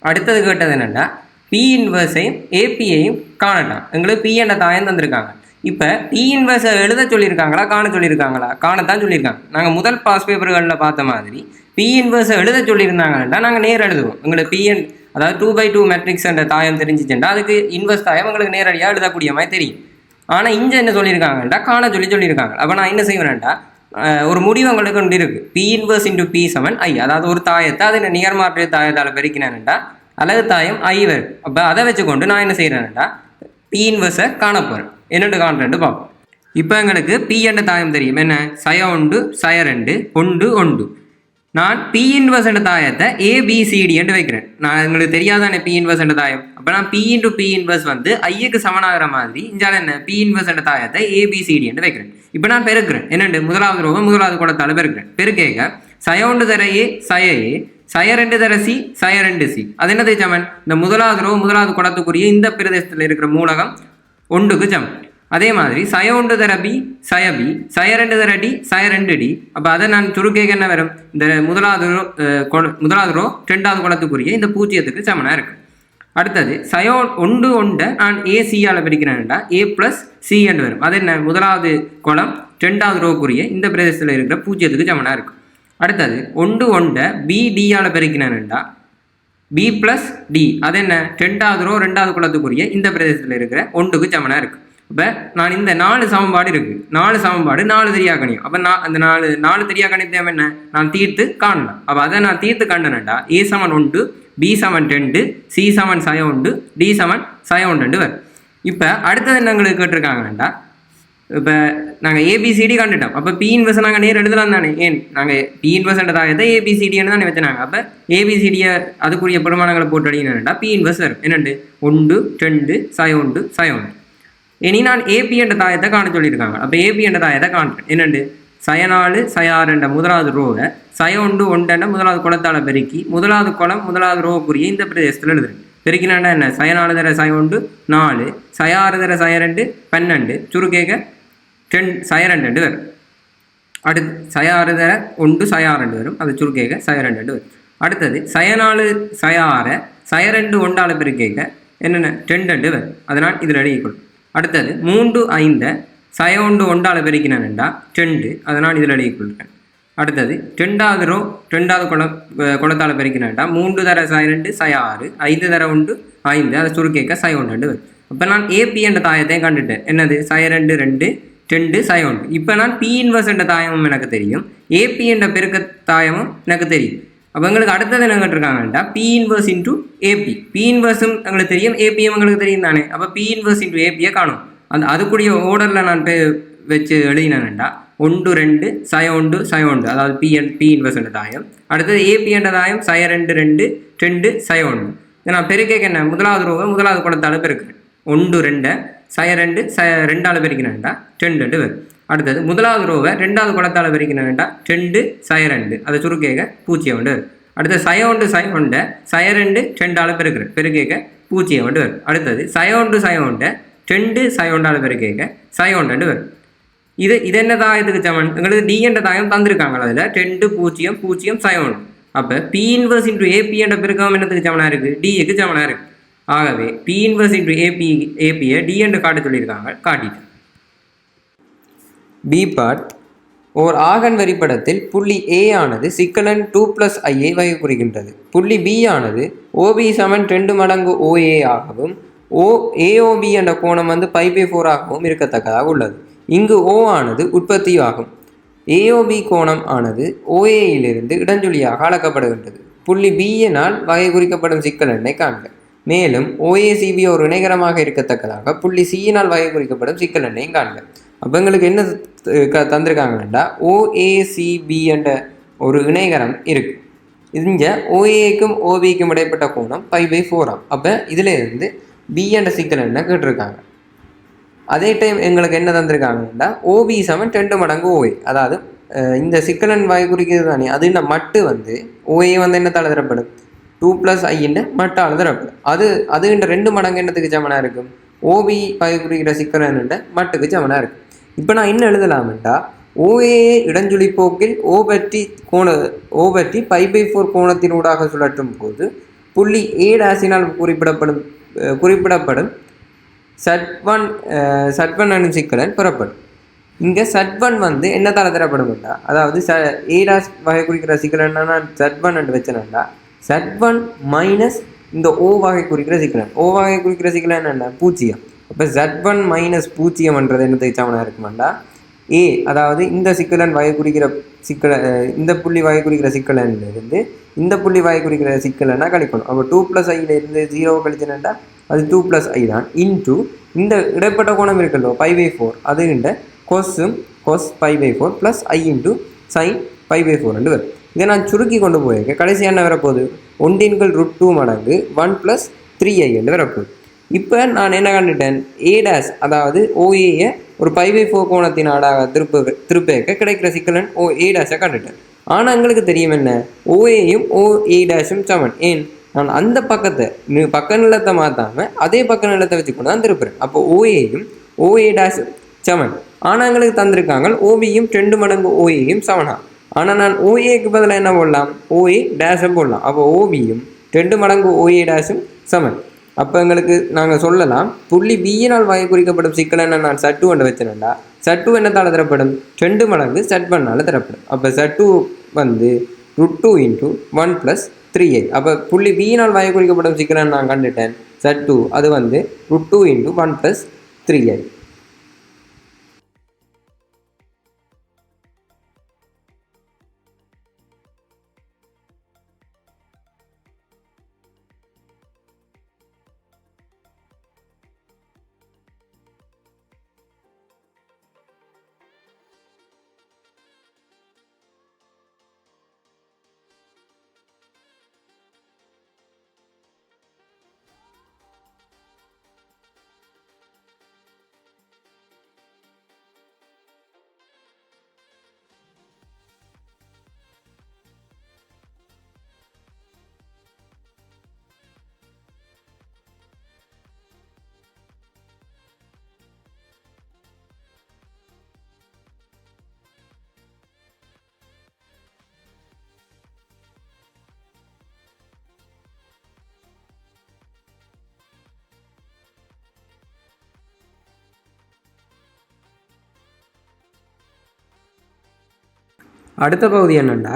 அடுத்தது கேட்டது என்னென்னா பி இன்வர்ஸையும் ஏபியையும் காணலாம். எங்களுக்கு பி என்ற தாயம் தந்திருக்காங்க. இப்போ பி இன்வர்ஸை எழுத சொல்லியிருக்காங்களா காண சொல்லியிருக்காங்களா? காணத்தான் சொல்லியிருக்காங்க. நாங்கள் முதல் பாஸ் பேப்பர்களில் பார்த்த மாதிரி பி இன்வர்ஸை எழுத சொல்லியிருந்தாங்கன்னா நாங்கள் நேர் எழுதுவோம். எங்களுக்கு பிஎன் அதாவது 2/2 மேட்ரிக்ஸ் என்ற தாயம் தெரிஞ்சிச்சுன்னா அதுக்கு இன்வர்ஸ் தாயம் எங்களுக்கு நேரடியாக எழுதக்கூடிய மாதிரி தெரியும். ஆனால் இங்கே என்ன சொல்லியிருக்காங்கண்டா காண சொல்லியிருக்காங்க. அப்போ நான் என்ன செய்வேன்டா ஒரு முடிவு உங்களுக்கு கொண்டு இருக்குது. பி இன்வர்ஸ் இன்டு பி சமன் ஐ. அதாவது ஒரு தாயத்தை அதை நிகர்மாற்று தாயத்தால் பெருக்கினேன்டா அழகு தாயம் ஐ வரும். அப்போ அதை வச்சுக்கொண்டு நான் என்ன செய்கிறேன்டா பி இன்வர்ஸை காண போகிறேன். என்னென்று காண்றேன்னு பார்ப்போம். இப்போ எங்களுக்கு பி என்ற தாயம் தெரியும். என்ன சய 1 சய 2 1 1. நான் பி இன்வர்ஸ் என்ற தாயத்தை ஏபிசிடி என்று வைக்கிறேன். நான் எங்களுக்கு தெரியாதானே பி இன்வர்ஸ் என்ற தாயம். அப்போ நான் பி இன்டு பி இன்வர்ஸ் வந்து ஐக்கு சமனாகிற மாதிரி இஞ்சால என்ன பி இன்வர்ஸ் என்ற தாயத்தை ஏபிசிடி என்று வைக்கிறேன். இப்போ நான் பெருக்கிறேன். என்னென்று முதலாவது ரோவை முதலாவது குடத்தால் பெருக்கிறேன். பெருக்க சய 1 தர ஏ சய ஏ, சய 2 தர சி சய 2 சி. அது என்னது சமன்? இந்த முதலாவது ரோ முதலாவது குடத்துக்குரிய இந்த பிரதேசத்தில் இருக்கிற மூலகம் 1க்கு சமன். அதே மாதிரி சய 1 தர பி சய பி, சய 2 தர டி சய 2 டி. அப்போ அதை நான் சுருக்கேக்க என்ன வரும்? இந்த முதலாவது ரோ 2வது குடத்துக்குரிய இந்த 0க்கு சமனாக இருக்கு. அடுத்தது சய 1 1 நான் ஏசியால் பிரிக்கிறேன்டா ஏ ப்ளஸ் சி என்று வரும். அது என்ன முதலாவது குளம் 2வது ரோக்குரிய இந்த பிரதேசத்தில் இருக்கிற 0க்கு சமனாக இருக்கும். அடுத்தது 1 1 பி டியால் பெருக்கினேன்டா பி ப்ளஸ் டி. அது என்ன 2வது ரோ 2வது குளத்துக்குரிய இந்த பிரதேசத்தில் இருக்கிற 1க்கு சமனாக இருக்குது. இப்போ நான் இந்த 4 சமன்பாடு இருக்குது. 4 சமன்பாடு 4 தெரியாக்கணியம். அப்போ நான் அந்த 4 தெரியாக்கணியத்தை என்ன நான் தீர்த்து காணலாம். அப்போ அதை நான் தீர்த்து கண்டனண்டா ஏ சமன் 1 பி சமன் 2 சி சமன் சய 1 டி சமன் சய 1 வரும். இப்போ அடுத்தது என்ன எங்களுக்கு கேட்டிருக்காங்கண்டா இப்போ நாங்கள் ஏபிசிடி கண்டுட்டோம். அப்போ பி இன்வர்ஸ் நாங்கள் நேர் எழுதலாம் தானே. ஏன் நாங்கள் பி இன்வர்ஸ் என்ற தாயத்தை ஏபிசிடின்னு தானே வச்சுனாங்க. அப்போ ஏபிசிடியை அதுக்குரிய பெருமானங்களை போட்டு அடிக்கணும்டா பி இன்வர்ஸ் வரும். என்னண்டு 1 2 சய 1 சய 1. இனி நான் ஏபி என்ற தாயத்தை காண சொல்லியிருக்காங்க. அப்போ ஏபி என்ற தாயத்தை காண்றேன். என்னண்டு சய 4 சய 6 என்ற முதலாவது ரோவை சய 1 1 என்ற முதலாவது குளத்தால் பெருக்கி முதலாவது குளம் முதலாவது ரோவுக்குரிய இந்த பிரதேசத்தில் எழுதுறேன். பெருக்கினாண்டா என்ன சய 4 தர சய 1 4 சய 6 தர சய 2 12 சுருக்கேக்க 10 சய 2 வரும். அடுத்து சய 6 தர 1 சய 2 வரும். அது சுருக்கேக்க சய 2 வரும். அடுத்தது சய 4 சய 6 சய 2 1ஆல் பெருக்கேக்க என்னென்ன 10 வரும். அதனால் இதில் எழுதிக்கொள்ளும். அடுத்தது 3 5 சய 1 1ஆல் பெருக்கினேன்டா 10. அதனால் இதில் எழுதிக்கொள்கிறேன். அடுத்தது 2வது ரோ 2வது குளத்தால் பெருக்கினேன்டா 3 தர சய 2 சய 6 5 தர 1 5 அதை சுருக்கேக்க சய 1 வரும். இப்போ நான் ஏபி என்ற தாயத்தையும் கண்டுட்டேன். என்னது சய 2 2 2 சய 1. இப்போ நான் பி இன்வர்ஸ் என்ற தாயமும் எனக்கு தெரியும், ஏபி என்ற பெருக்க தாயமும் எனக்கு தெரியும். அப்போ எங்களுக்கு அடுத்தது என்ன கேட்டிருக்காங்கண்டா B inverse into AB. B இன்வர்ஸும் எங்களுக்கு தெரியும், ஏபிஎம் எங்களுக்கு தெரியும் தானே. அப்போ பி இன்வர்ஸ் இன்டூ ஏபியை காணும். அதுக்குரிய ஓர்டரில் நான் வச்சு எழுதினேன்டா 1 2 சய 1 சய 1. அதாவது பி இன்வர்ஸ் என்ற தாயம். அடுத்தது ஏபி என்ற தாயம் சய 2 2 2 சய 1. இதை நான் பெருக்கேக்க என்ன முதலாவது ரோவை முதலாவது குளத்தால் பெருக்கிறேன். 1 2 சய 2 சய 2ஆல் பெருக்கினேன்டா 10 வரும். அடுத்தது முதலாவது ரோவை 2வது குளத்தால் பெருக்கினேன்டா 2 சய 2 அதை சுருக்கேக்க 0 வரும். அடுத்தது சய 1 சய 1 சய 2 2ஆல் பெருக்கிறேன். பெருக்கேக்க 0 வரும். அடுத்தது சய 1 சய 1 2 சய 1ஆல் பெருக்கேக்க சய 1 வரும். இது என்ன தாயத்துக்கு சமன்? எங்களுக்கு டி என்ற தாயம் தந்திருக்காங்களா அதில் 2 0 0 சய 1. அப்போ பி இன்வர்ஸ் இன்டூ ஏபி என்ற பெருக்கம் என்னத்துக்கு சமனாக இருக்குது? டிக்கு சமனாக இருக்குது. ஆகவே பி இன்வர்ஸ் இன்டூ ஏபியை டி என்று காட்ட சொல்லியிருக்காங்க, காட்டிட்டு. பி பார்ட் ஓர் ஆகன் வரிப்படத்தில் புள்ளி ஏ ஆனது சிக்கலன் 2 + ஐயை வகை குறிக்கின்றது. புள்ளி பி ஆனது ஓபி சமன் 2 மடங்கு ஓஏ ஆகவும் ஏஓபி என்ற கோணம் வந்து π/4 ஆகவும் இருக்கத்தக்கதாக உள்ளது. இங்கு ஓ ஆனது உற்பத்தி ஆகும். ஏஓபி கோணம் ஆனது ஓஏயிலிருந்து இடஞ்சுழியாக அளக்கப்படுகின்றது. புள்ளி பியினால் வகை குறிக்கப்படும் சிக்கலெண்ணை காண்க. மேலும் ஓஏசிபி ஒரு இணைகரமாக இருக்கத்தக்கதாக புள்ளி சியினால் வகை குறிக்கப்படும் சிக்கலெண்ணையும் காண்க. அப்போ எங்களுக்கு என்ன தந்திருக்காங்கன்னா ஓஏசிபி என்ற ஒரு இணைகரம் இருக்கு. இங்கே ஓஏக்கும் ஓபிக்கும் இடைப்பட்ட கோணம் π/4 அப்போ இதில் இருந்து பி என்ற சிக்கல் என்ன கேட்டிருக்காங்க. அதே டைம் எங்களுக்கு என்ன தந்திருக்காங்கன்னா ஓபி சமன் 2 மடங்கு ஓஏ, அதாவது இந்த சிக்கலன் வாய் குறிக்கிறது தானே, அது என்ன மட்டு வந்து ஓஏ வந்து என்னத்தால் தரப்படும் 2 + i மட்டால் தரப்படும். அதுன்ற 2 மடங்கு என்னத்துக்கு சமனாக இருக்கும், ஓபி வாய் குறிக்கிற சிக்கலன் மட்டுக்கு சமனாக இருக்கும். இப்போ நான் என்ன எழுதலாம்டா, ஓஏ இடஞ்சுழி போக்கில் ஓ பற்றி π/4 கோணத்தினூடாக சுழற்றும் போது புள்ளி ஏ டாஸினால் குறிப்பிடப்படும் சட்வன் எனும் சிக்கலன் பெறப்படும். இங்கே சட்வன் வந்து என்னத்தால் தரப்படும்டா, அதாவது ஏ டாஸ் வகை குறிக்கிற சிக்கலன்னா நான் சட்வன் என்று வச்சேன்டா, சட்வன் மைனஸ் இந்த ஓ வகை குறிக்கிற சிக்கலன். ஓ வகை குறிக்கிற சிக்கலன் என்ன, 0. அப்போ சட்வன் மைனஸ் 0 என்னத்துக்கு சமனாக இருக்குமாண்டா ஏ, அதாவது இந்த சிக்கலன் வகை குறிக்கிற இந்த புள்ளி வகை குறிக்கிற சிக்கலன்லேருந்து இந்த புள்ளி வகை குறிக்கிற சிக்கலன்னா கழிக்கணும். அப்போ 2 + iலேருந்து 0 கழிச்சுனா அது 2 + i தான் இன்ட்டு இந்த இடைப்பட்ட கோணம் இருக்கല്ലോ π/4, அது இந்த கொஸ்ஸும் கொஸ் π/4 ப்ளஸ் i இன்ட்டு சைன் π/4 வரும். இதை நான் சுருக்கி கொண்டு போயிருக்கேன். கடைசி என்ன வரப்போகுது, 1/√2 மடங்கு 1 + 3i என்று வரப்போகுது. இப்போ நான் என்ன கண்டுட்டேன், ஏ டேஸ் அதாவது ஓஏயை ஒரு π/4 கோணத்தினாடாக திருப்பேக்க கிடைக்கிற சிக்கலன் ஓ ஏ டேஸை கண்டுட்டேன். ஆனால் எங்களுக்கு தெரியும் என்ன, ஓஏயும் ஓ ஏ டேஷும் சமன். ஏன், நான் அந்த பக்கத்தை பக்க நிலத்தை மாற்றாமல் அதே பக்க நிலத்தை வச்சுக்கொண்டு தான் திருப்புறேன். அப்போ ஓஏயும் ஓஏ டேஷும் சமன். ஆனால் எங்களுக்கு தந்திருக்காங்க ஓபியும் 2 மடங்கு ஓஏயும் சமனா. ஆனால் நான் ஓஏக்கு பதிலாக என்ன போடலாம், ஓஏ டேஷை போடலாம். அப்போ ஓபியும் 2 மடங்கு ஓஏ டேஷும் சமன். அப்போ எங்களுக்கு நாங்கள் சொல்லலாம் புள்ளி பியினால் வகை குறிக்கப்படும் சிக்கலனை நான் சட்டு கொண்டு வச்சேன்டா, சட்டு என்னத்தால் தரப்படும் 2 மடங்கு சட்வனால் தரப்படும். அப்போ சட்டு வந்து √2 × 1 + 3i. அப்போ புள்ளி பியினால் வகை குறிக்கப்படும் சிக்கலன் நான் கண்டுட்டேன் சட்டு, அது வந்து √2 × 1 + 3i. அடுத்த பகுதி என்னென்னா,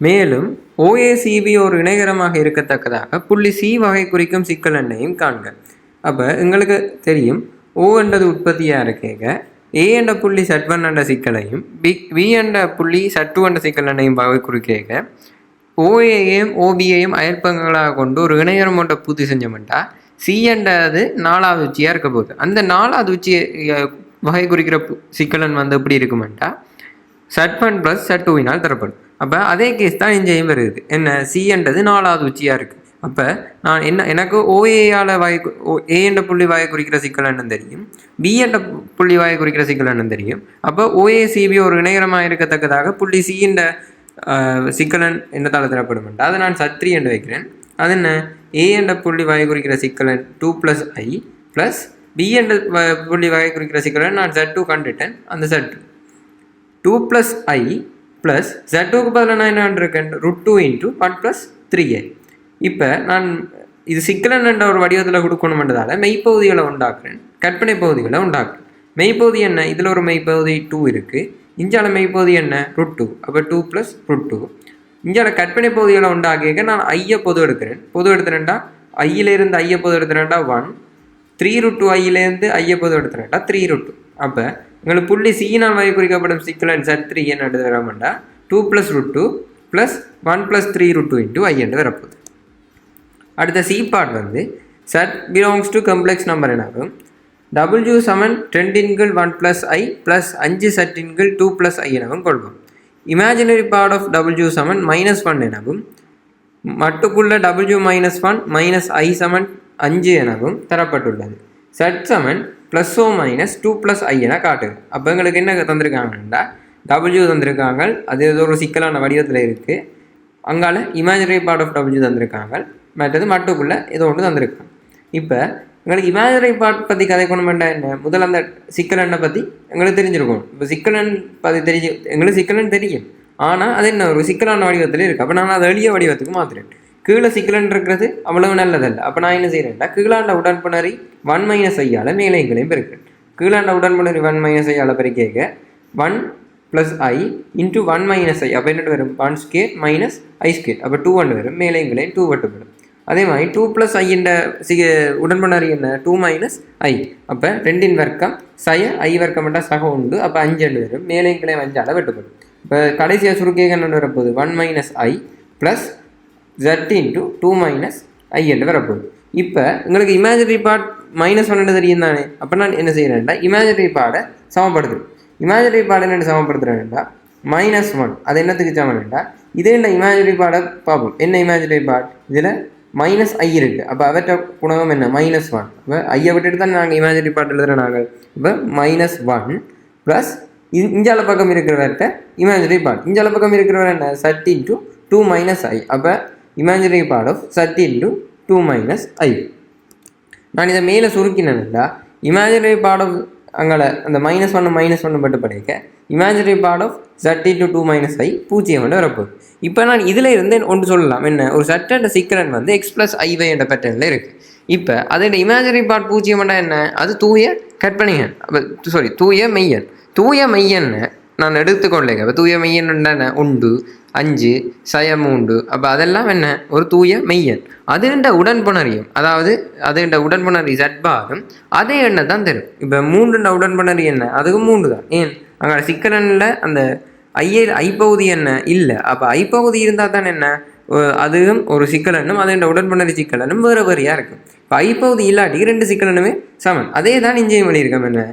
மேலும் ஓஏசிபி ஒரு இணைகரமாக இருக்கத்தக்கதாக புள்ளி சி வகை குறிக்கும் சிக்கல் எண்ணையும் காண்க. அப்போ எங்களுக்கு தெரியும் ஓ என்றது உற்பத்தியாக இருக்கேங்க, ஏ என்ற புள்ளி சட்வன் என்ற சிக்கலையும் பி என்ற புள்ளி சட்டு என்ற சிக்கல் எண்ணையும் வகை குறிக்கேங்க ஓஏயையும் ஓபியையும் அயற்பங்களாக கொண்டு ஒரு இணைகரம் ஒன்றை பூர்த்தி செஞ்சோம்ட்டா சி என்றது 4வது உச்சியாக இருக்க போகுது. அந்த 4வது உச்சியை வகை குறிக்கிற சிக்கலன் வந்து எப்படி இருக்குமெண்டா சட்1 + சட்2வினால் தரப்படும். அப்போ அதே கேஸ் தான் இங்கேயும் வருது. என்ன, சி என்றது 4வது உச்சியாக இருக்குது. அப்போ நான் எனக்கு ஓஏயால் ஏ என்ற புள்ளி வாயை குறிக்கிற சிக்கல் என்னன்னு தெரியும், பி என்ற புள்ளி வாயை குறிக்கிற சிக்கல் என்னன்னு தெரியும். அப்போ ஓஏசிபி ஒரு இணைகரமாக இருக்கத்தக்கதாக புள்ளி சி என்ற சிக்கலன் என்னத்தால் தரப்படும் என்றால் அதை நான் சட்3 என்று வைக்கிறேன். அது என்ன, ஏ என்ற புள்ளி வாயை குறிக்கிற சிக்கலன் 2 + i ப்ளஸ் பி என்ற புள்ளி வாயை குறிக்கிற சிக்கலன் நான் சட்2 கண்டுட்டேன். அந்த சட்2 2 + i ப்ளஸ் z2க்கு பதிலாக நான் என்ன இருக்கேன் √2 × 1 + 3i. இப்போ நான் இது சிக்கலன் என்ற ஒரு வடிவத்தில் கொடுக்கணுமென்றதால மெய்ப்பகுதிகளை உண்டாக்குறேன், கற்பனை பகுதிகளை உண்டாக்குறேன். மெய்ப்பகுதி என்ன, இதில் ஒரு மெய்ப்பகுதி 2 இருக்குது, இஞ்சால மெய்ப்பகுதி என்ன √2. அப்போ 2 + √2. இஞ்சால கற்பனை பகுதிகளை உண்டாக்கிக்க நான் ஐயை பொது எடுக்கிறேன். பொது எடுத்துறேன்டா ஐயிலேருந்து ஐயை பொது எடுத்துறேன்டா 1, 3√2 ஐயிலேருந்து ஐயை பொது எடுத்துறேன்டா 3√2. அப்போ உங்களுக்கு புள்ளி சியினால் வகை குறிக்கப்படும் சிக்கலன் சட்3 என்ன எடுத்து வரமாட்டா 2 + √2 ப்ளஸ் 1 + 3√2 × i என்று வரப்போகுது. அடுத்த சி பார்ட் வந்து Z belongs to complex number எனவும் w சமன் 10 × 1 + i ப்ளஸ் 5 சட் × 2 + i எனவும் கொள்வோம். இமேஜினரி பார்ட் ஆஃப் w சமன் -1 எனவும் மட்டுக்குள்ள W மைனஸ் 1 மைனஸ் I சமன் 5 எனவும் தரப்பட்டுள்ளது. செட் சமன் plus O minus 2 plus I என காட்டுது. அப்போ எங்களுக்கு என்ன தந்திருக்காங்கன்னா W தந்திருக்காங்க, அது ஏதோ ஒரு சிக்கலான வடிவத்தில் இருக்குது. அங்கால இமேஜினரி பார்ட் ஆஃப் W தந்திருக்காங்க, மற்றது மட்டுக்குள்ளே ஏதோ ஒன்று தந்திருக்காங்க. இப்போ எங்களுக்கு இமேஜினரி பார்ட் பற்றி கதை கொண்டு வேண்டாம். என்ன முதல்ல அந்த சிக்கலனை பற்றி எங்களுக்கு தெரிஞ்சிருக்கும். இப்போ சிக்கலன் பற்றி எங்களுக்கு சிக்கலன் தெரியும், ஆனால் அது என்ன ஒரு சிக்கலான வடிவத்தில் இருக்குது. அப்போ நான் அதை எளிய வடிவத்துக்கு மாற்றுறேன். கீழே சிக்கலன் இருக்கிறது அவ்வளவு நல்லதல்ல. அப்போ நான் என்ன செய்கிறேன்டா, கீழாண்ட உடன்புணரி 1 மைனஸ் ஐயால் மேலே எங்களையும் பெருக்கிறேன். கீழாண்ட உடன்புணரி 1 மைனஸ் ஐயால் பெருக்க 1 plus I into 1 minus I. அப்போ என்னட்டு வரும் 1 ஸ்கேர் மைனஸ் I ஸ்கேர். அப்போ 2 1 வரும், மேலே எங்களையும் 2 வெட்டுப்படும். அதே மாதிரி 2 ப்ளஸ் I என்ற உடன்புணரி என்ன 2 மைனஸ் I. அப்போ 2 வர்க்கம் சய I வர்க்கம் என்றால் சக உண்டு. அப்போ 5 வரும், மேலே எங்களையும் 5ஆல் வெட்டுப்படும். இப்போ கடைசியாக சுருக்கேக என்ன வரப்போகுது 1 minus I plus Z into 2 minus I என்று வரப்போகுது. இப்போ உங்களுக்கு இமேஜினரி பார்ட் -1 தெரியும் தானே. அப்போ நான் என்ன செய்கிறேன்டா, இமேஜினரி பார்ட்டை சமப்படுத்துகிறேன். இமேஜினரி பார்ட் என்ன சமப்படுத்துகிறேன்டா -1. அது என்னத்துக்கு சமன்டா, இதே இந்த இமேஜினரி பார்ட்டை பார்ப்போம். என்ன இமேஜினரி பார்ட், இதில் மைனஸ் I இருக்குது. அப்போ அவற்றை குணகம் என்ன -1. இப்போ ஐயை விட்டுட்டு தான் நாங்கள் இமேஜினரி பார்ட் எழுதுகிறோம் நாங்கள். இப்போ -1 ப்ளஸ் இஞ்சால பக்கம் இருக்கிறவர்கிட்ட இமேஜினரி பார்ட், இஞ்சால பக்கம் இருக்கிறவர் என்ன Z இன்ட்டு 2 மைனஸ் I. அப்போ imaginary part of Z into 2 minus I. நான் இதை மேலே சுருக்கினேன்டா, இமேஜினரி பார்ட் ஆஃப் அங்கே அந்த -1 பட்டு படிக்க imaginary part of Z into 2 minus I 0 வரப்போகுது. இப்போ நான் இதில் இருந்து ஒன்று சொல்லலாம், என்ன ஒரு சட்ட சிக்கலன் வந்து X ப்ளஸ் IY என்ற பேட்டர்னில் இருக்குது. இப்போ அதோட இமேஜினரி பார்ட் 0 என்ன, அது தூய கற்பனையன். தூய மெய்யன். தூய மெய்யன்னு நான் எடுத்துக்கொள்ளேங்க. இப்போ தூய மெய்யன் என்ன 1 5 சயம் 3. அப்போ அதெல்லாம் என்ன ஒரு தூய மெய்யன். அதுண்ட உடன்புணரியும், அதாவது அதுண்ட உடன்புணரி Z பாரும் அதே எண்ணை தான் தரும். இப்போ 3 உடன்புணரி என்ன, அதுக்கு 3 தான். ஏன் அங்கே சிக்கலனில் அந்த I பகுதி என்ன இல்லை. அப்போ I பகுதி இருந்தால் தான் என்ன அதுவும் ஒரு சிக்கலனும் அதுண்ட உடன்புணரி சிக்கலனும் வேறு வேறையாக இருக்கும். இப்போ I பகுதி இல்லாட்டி 2 சிக்கலனுமே சமன். அதே தான் இங்கேயும் வெளியிருக்கோம். என்ன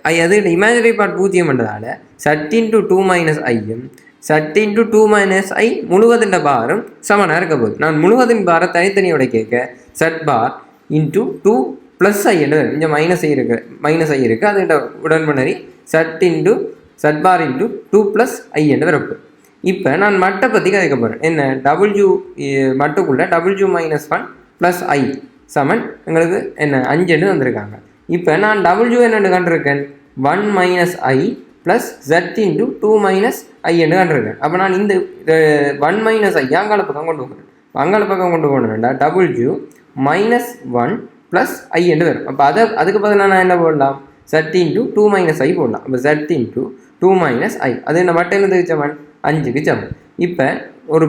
அது imaginary part 0 என்றதால் Z into 2 minus ஐயும் Z இன்ட்டு 2 மைனஸ் I முழுவதின் பாரும் சமனாக இருக்க போகுது. நான் முழுவதின் பாரை தனித்தனியோட கேட்க Z bar into 2 plus I என்று இங்கே மைனஸ் I இருக்குது. அது உடன்புணரி Z bar into 2 plus I என்று வரப்போகுது. இப்போ நான் மட்டை பற்றி கதைக்க போகிறேன். என்ன W மட்டுக்குள்ளே W minus 1 plus I சமன் எங்களுக்கு என்ன 5 என்று வந்திருக்காங்க. இப்போ நான் W என்னென்னு கண்டிருக்கேன் 1 minus I plus Z into 2 minus I என்று கண்டிருக்கேன். அப்போ நான் இந்த 1 மைனஸ் I அங்கால பக்கம் கொண்டு போகிறேன். அங்கால பக்கம் கொண்டு போனேன்டா W மைனஸ் 1 ப்ளஸ் I என்று வரும். அப்போ அதுக்கு பதிலாக நான் என்ன போடலாம், Z இன்ட்டு 2 மைனஸ் I போடலாம். அப்போ Z இன்ட்டு 2 மைனஸ் I அது என்ன மட்டும் என்னதுக்கு சமன் 5க்கு சமன். இப்போ ஒரு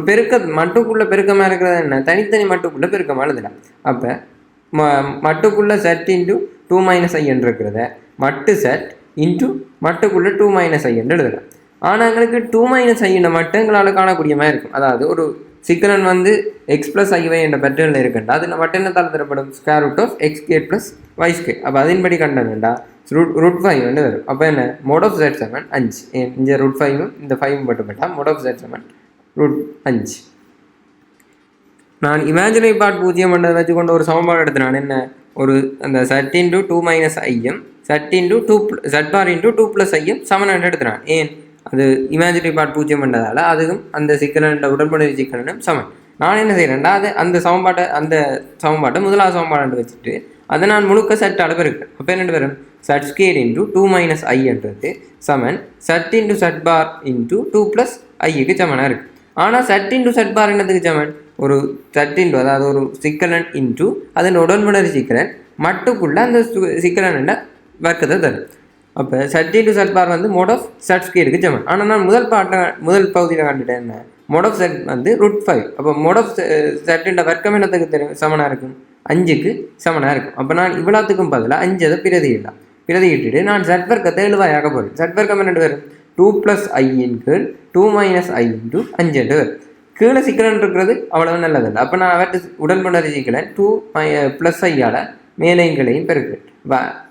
மட்டுக்குள்ளே பெருக்கமாக இருக்கிறது என்ன தனித்தனி மட்டுக்குள்ளே பெருக்கமாக எழுதலாம். அப்போ மட்டுக்குள்ளே Z இன்ட்டு 2 மைனஸ் I என்று இருக்கிறத மட்டு Z இன்ட்டு மட்டுக்குள்ளே 2 மைனஸ் I என்று எழுதலாம். ஆனால் எங்களுக்கு 2 மைனஸ் I என்ற மட்டும் எங்களால் காணக்கூடிய மாதிரி இருக்கும். அதாவது ஒரு சிக்கலன் வந்து X ப்ளஸ் IY என்ற பேட்டர்னில் இருக்குண்டா அதில் மட்டும் என்ன தாள் தரப்படும் square root of X square plus Y square. அப்போ அதன்படி கண்டனண்டா ரூட் 5 வந்து வரும். அப்போ என்ன மோட் ஆஃப் Z சமன் 5. இந்த ரூட் 5 இந்த 5 மட்டும் மோட் ஆஃப் Z சமன் ரூட் 5. நான் இமேஜினரி பார்ட் 0 பண்ணதை வச்சுக்கொண்டு ஒரு சமன்பாடு எடுத்துனான். என்ன ஒரு அந்த Z இன்ட்டு 2 மைனஸ் ஐயும் Z into 2 bar into 2 plus ஐயும் சமன் எடுத்துனான். ஏன் அது இமேஜினரி பார்ட் 0 பண்ணதால் அதுவும் அந்த சிக்கலன் உடன்புணரி சிக்கலனும் சமன். நான் என்ன செய்கிறேன்டா அந்த சமன்பாட்டை முதலாவது சமன்பாடு வச்சுட்டு அதை நான் முழுக்க செட்டால் பெருக்கிறேன். அப்போ என்ன வரும் Z square into 2 minus I என்றது சமன் Z into Z bar into 2 plus ஐக்கு சமனாக இருக்குது. ஆனால் Z இன்ட்டு Z பார் என்னதுக்கு சமன் ஒரு Z இன்ட்டு அதாவது ஒரு சிக்கலன் இன்ட்டு அதன் உடன்புணரி சிக்கலன் மட்டுக்குள்ளே அந்த சிக்கலன் வர்க்கத்தை தரும். அப்போ Z இன்ட்டு Z பார் வந்து மோட் ஆஃப் Z ஸ்கொயருக்கு சமன். ஆனால் நான் முதல் பகுதியில் கண்டுட்டேன் என்ன மோட் ஆஃப் Z வந்து ரூட் 5. அப்போ மோட் ஆஃப் Z என்ற வர்க்கம் என்னத்துக்கு தெரியும் சமனாக இருக்கும் 5க்கு சமனாக இருக்கும். அப்போ நான் இவ்வளோத்துக்கும் பதிலாக 5 அதை பிரதியிட்டுட்டு நான் Z வர்க்கத்தை எழுவாயாக போகிறேன். Z வர்க்கம் என்ன வரும் 2 plus I into 2 minus I into 5 என்று வரும். கீழே சிக்கலன் இருக்கிறது அவ்வளவு நல்லதில்லை. அப்போ நான் அவற்றை உடன்புணரி சிக்கலன் 2 ப்ளஸ் ஐயால் மேலைங்களையும் பெருக்கிறேன்.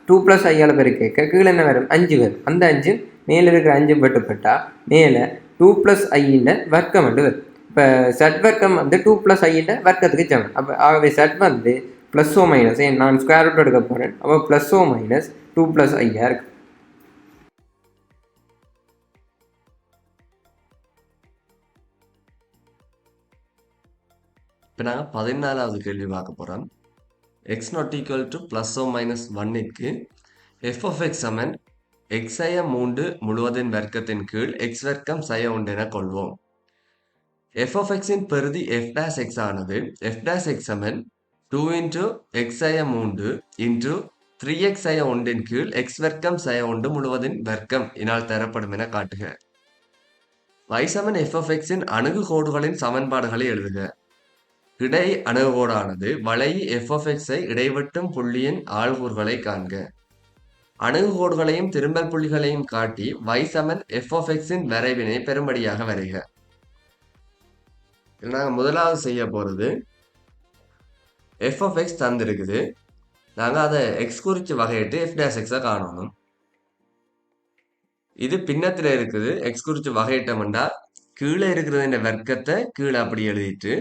2 ப்ளஸ் ஐயால் பெருக்க கீழே என்ன வரும் 5 வரும். அந்த 5 மேலே இருக்கிற 5 வெட்டுப்பட்டால் மேலே 2 ப்ளஸ் ஐயின் வர்க்கம் என்று வரும். இப்போ செட் வர்க்கம் வந்து 2 + ஐ வர்க்கத்துக்கு சமன். அப்போ ஆகவே செட் வந்து ப்ளஸ் ஓ மைனஸ், நான் ஸ்கொயர் ரூட் எடுக்க போகிறேன். அப்போ ப்ளஸ் ஓ மைனஸ் 2 + ஐயா இருக்கு. இப்போ நாங்கள் 14வது கேள்வி பார்க்க போகிறோம். X not equal to plus O minus 1க்கு எஃப் ஆஃப் எக்ஸ் சமன் எக்ஸய 3 முழுவதின் வர்க்கத்தின் கீழ் எக்ஸ் வர்க்கம் சய 1 என கொள்வோம். எஃப் ஆஃப் எக்ஸின் பெறுதி எஃப் டேஷ் எக்ஸ் ஆனது எஃப் டேஷ் எக்ஸ் சமன் 2 இன்டு எக்ஸய 3 இன்டு 3x சய 1 கீழ் எக்ஸ் வர்க்கம் சய 1 முழுவதின் வர்க்கம் இனால் தரப்படும் என காட்டுக. y சமன் எஃப் ஆஃப் எக்ஸின் அணுகுகோடுகளின் சமன்பாடுகளை எழுதுக. இடை அணுகுகோடானது வளைய எஃப் ஆஃப் எக்ஸை இடைவெட்டும் புள்ளியின் ஆள்கூறுகளை காண்க. அணுகுகோடுகளையும் திரும்பல் புள்ளிகளையும் காட்டி y சமன் எஃப் ஆஃப் எக்ஸின் வரைவினை பெரும்படியாக வரைக. நாங்கள் முதலாவது செய்ய போகிறது எஃப் ஆஃப் எக்ஸ் தந்திருக்குது. நாங்கள் அதை எக்ஸ் குறித்து வகையிட்டு எஃப் டேஷ் எக்ஸை காணணும். இது பின்னத்தில் இருக்குது. எக்ஸ் குறித்து வகையிட்டோம்னா கீழே இருக்கிறது வர்க்கத்தை கீழே அப்படி எழுதிட்டு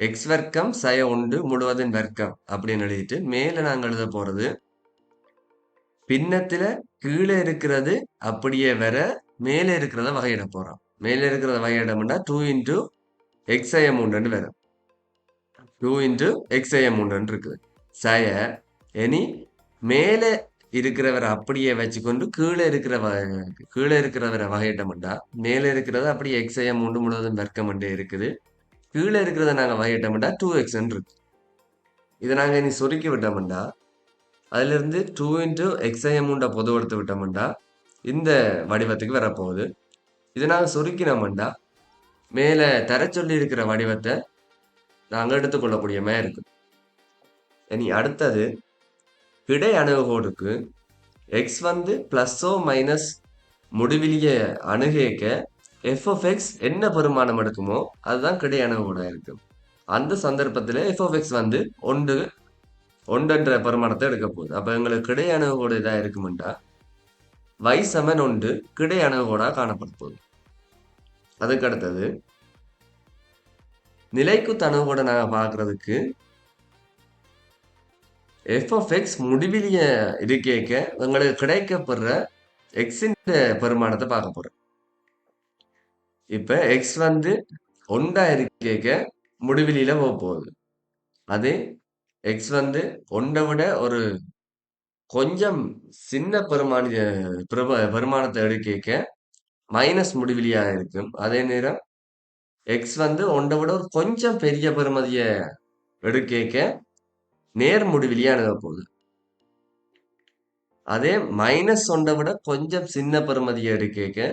எக்ஸ் வர்க்கம் சய 1 முழுவதின் வர்க்கம் அப்படின்னு எழுதிட்டு மேலே நாங்கள் எழுத போகிறது பின்னத்தில் கீழே இருக்கிறது அப்படியே வர மேலே இருக்கிறத வகையிட போகிறோம். மேலே இருக்கிறத வகையிடம்னா 2 இன்டு எக்ஸய 3 வரும். 2 இன்டு எக்ஸய 3 இருக்குது. சய இனி மேலே இருக்கிறவரை அப்படியே வச்சுக்கொண்டு கீழே இருக்கிறவரை வகையிட்டோம்னா மேலே இருக்கிறது அப்படியே எக்ஸய 3 முழுவதும் வர்க்கம் இருக்குது. கீழே இருக்கிறத நாங்கள் வகையிட்டோம்னா 2x இருக்கு. இதை நாங்கள் இனி சுருக்கி விட்டோம்னா அதிலிருந்து 2 இன்டு எக்ஸய 3 பொது எடுத்து விட்டோம்னா இந்த வடிவத்துக்கு வரப்போகுது. இதை நாங்கள் சுருக்கினோம்னா மேலே தர சொல்லி இருக்கிற வடிவத்தை நாங்கள் எடுத்துக்கொள்ளக்கூடிய மாதிரி இருக்கு. இனி அடுத்தது இடை அணுகுகோடுக்கு எக்ஸ் வந்து ப்ளஸ்ஸோ மைனஸ் முடிவிலிய அணுகேக்க எஃப் ஆஃப் எக்ஸ் என்ன பெருமானம் எடுக்குமோ அதுதான் கிடை அணுகுகோடாக இருக்கும். அந்த சந்தர்ப்பத்தில் எஃப் ஆஃப் எக்ஸ் வந்து ஒன்றுன்ற பெருமானத்தை எடுக்க போகுது. அப்போ எங்களுக்கு கிடை அணுகுகோடு இதாக இருக்குமெண்டா y சமன் 1 கிடை அணுகுகோடாக காணப்பட போகுது. அதுக்கு அடுத்தது நிலைக்குத்து அணுகுகோடை நாங்கள் பார்க்கறதுக்கு எஃப் ஆஃப் எக்ஸ் முடிவிலிய இருக்கேக்க எங்களுக்கு கிடைக்கப்படுற எக்ஸின் பெருமானத்தை பார்க்க போகிறோம். இப்போ எக்ஸ் வந்து 1 இருக்கேக்க முடிவிலியில் போக போகுது. அதே எக்ஸ் வந்து 1 விட ஒரு கொஞ்சம் சின்ன பெருமானத்தை எடுக்க மைனஸ் முடிவிலியாக இருக்கும். அதே நேரம் எக்ஸ் வந்து 1 விட ஒரு கொஞ்சம் பெரிய பெருமதியை எடுக்க நேர் முடிவிலியாக அணுக போகுது. அதே மைனஸ் 1 விட கொஞ்சம் சின்ன பெருமதியை எடுக்க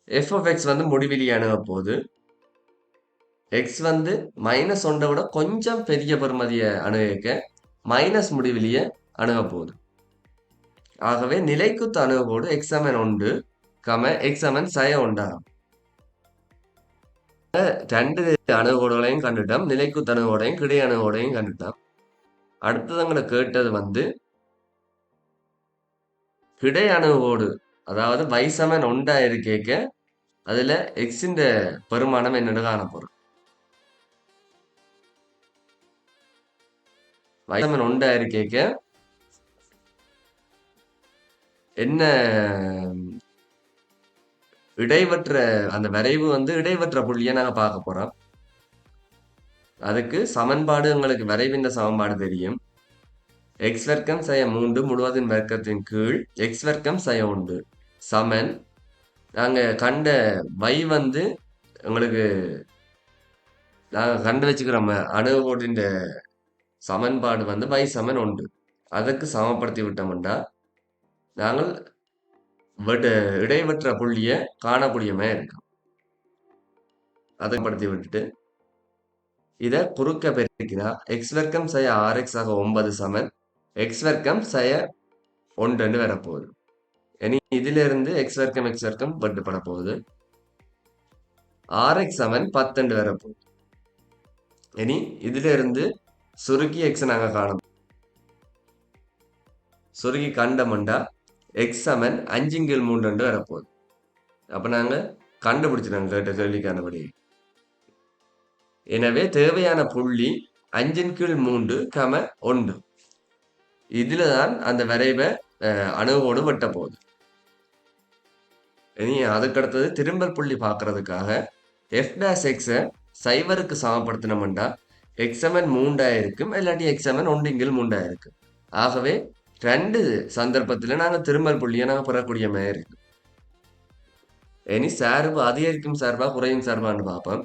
எஃப் ஆஃப் எக்ஸ் வந்து முடிவிலியாக அணுக போகுது. எக்ஸ் வந்து மைனஸ் 1 விட கொஞ்சம் பெரிய பெருமதியை அணுக மைனஸ் முடிவிலியை அணுக போகுது. ஆகவே நிலைக்குத்து அணுகுகோடு எக்ஸ் சமன் 1 எக்ஸ் சமன் சய 1 ஆகும். ரெண்டு அணுகுகோடுகளையும் கண்டுட்டோம். நிலைக்குத்து அணுகுகோடையும் கிடை அணுகுகோடையும் கண்டுட்டோம். அடுத்தது எங்களை கேட்டது வந்து கிடை அணுகுகோடு அதாவது y சமன் 1 இருக்கேக்க அதில் எக்ஸின் பெருமானம் என்னென்னு காண போகிறோம். y சமன் 1 இருக்கேக்க என்ன இடைவற்ற அந்த வரைவு வந்து இடைவற்ற புள்ளியை நாங்கள் பார்க்க போகிறோம். அதுக்கு சமன்பாடு எங்களுக்கு வரைவின் சமன்பாடு தெரியும். எக்ஸ் வர்க்கம் சய 3 முழுவதின் வர்க்கத்தின் கீழ் எக்ஸ் வர்க்கம் சய 1 சமன் நாங்கள் கண்ட y வந்து எங்களுக்கு நாங்கள் கண்டு வச்சுக்கிறோம் அணுகுகோடின் சமன்பாடு வந்து y சமன் 1 அதுக்கு சமப்படுத்தி விட்டோம்னா நாங்கள் இடைவற்ற புள்ளியை காணக்கூடியமே இருக்கும். அதை படுத்தி விட்டுட்டு இதை குறுக்க பெருக்கினா எக்ஸ் வர்க்கம் சய 6x ஆக 9 சமன் எக்ஸ் வர்க்கம் சய 1 வரப்போகுது. இனி இதிலிருந்து எக்ஸ் வர்க்கம் பட்டுப்பட போகுது. 6x சமன் 10 வரப்போகுது. இனி இதிலிருந்து சுருக்கி எக்ஸ் நாங்கள் காணும். சுருக்கி கண்டமண்டா எக்ஸ் சமன் 5/3 வரப்போகுது. அப்போ நாங்கள் கண்டுபிடிச்சிட்டோம் கேட்ட கேள்விக்கானபடி. எனவே தேவையான புள்ளி 5/3, 1. இதுல தான் அந்த வரைவை அணுகோடு வெட்ட போகுது. இனி அதுக்கடுத்தது திரும்பல் புள்ளி பார்க்கறதுக்காக f'(x) சைவருக்கு சமப்படுத்தினோம்னா x7 3 இருக்கும், இல்லாட்டி x7 1/3 இருக்கும். ஆகவே 2 சந்தர்ப்பத்தில் நாங்கள் திரும்பல் புள்ளியை நாங்கள் பெறக்கூடிய மாதிரி இருக்கு. இனி சார்பு அதிகரிக்கும் சார்பா குறையும் சார்பான்னு பார்ப்போம்.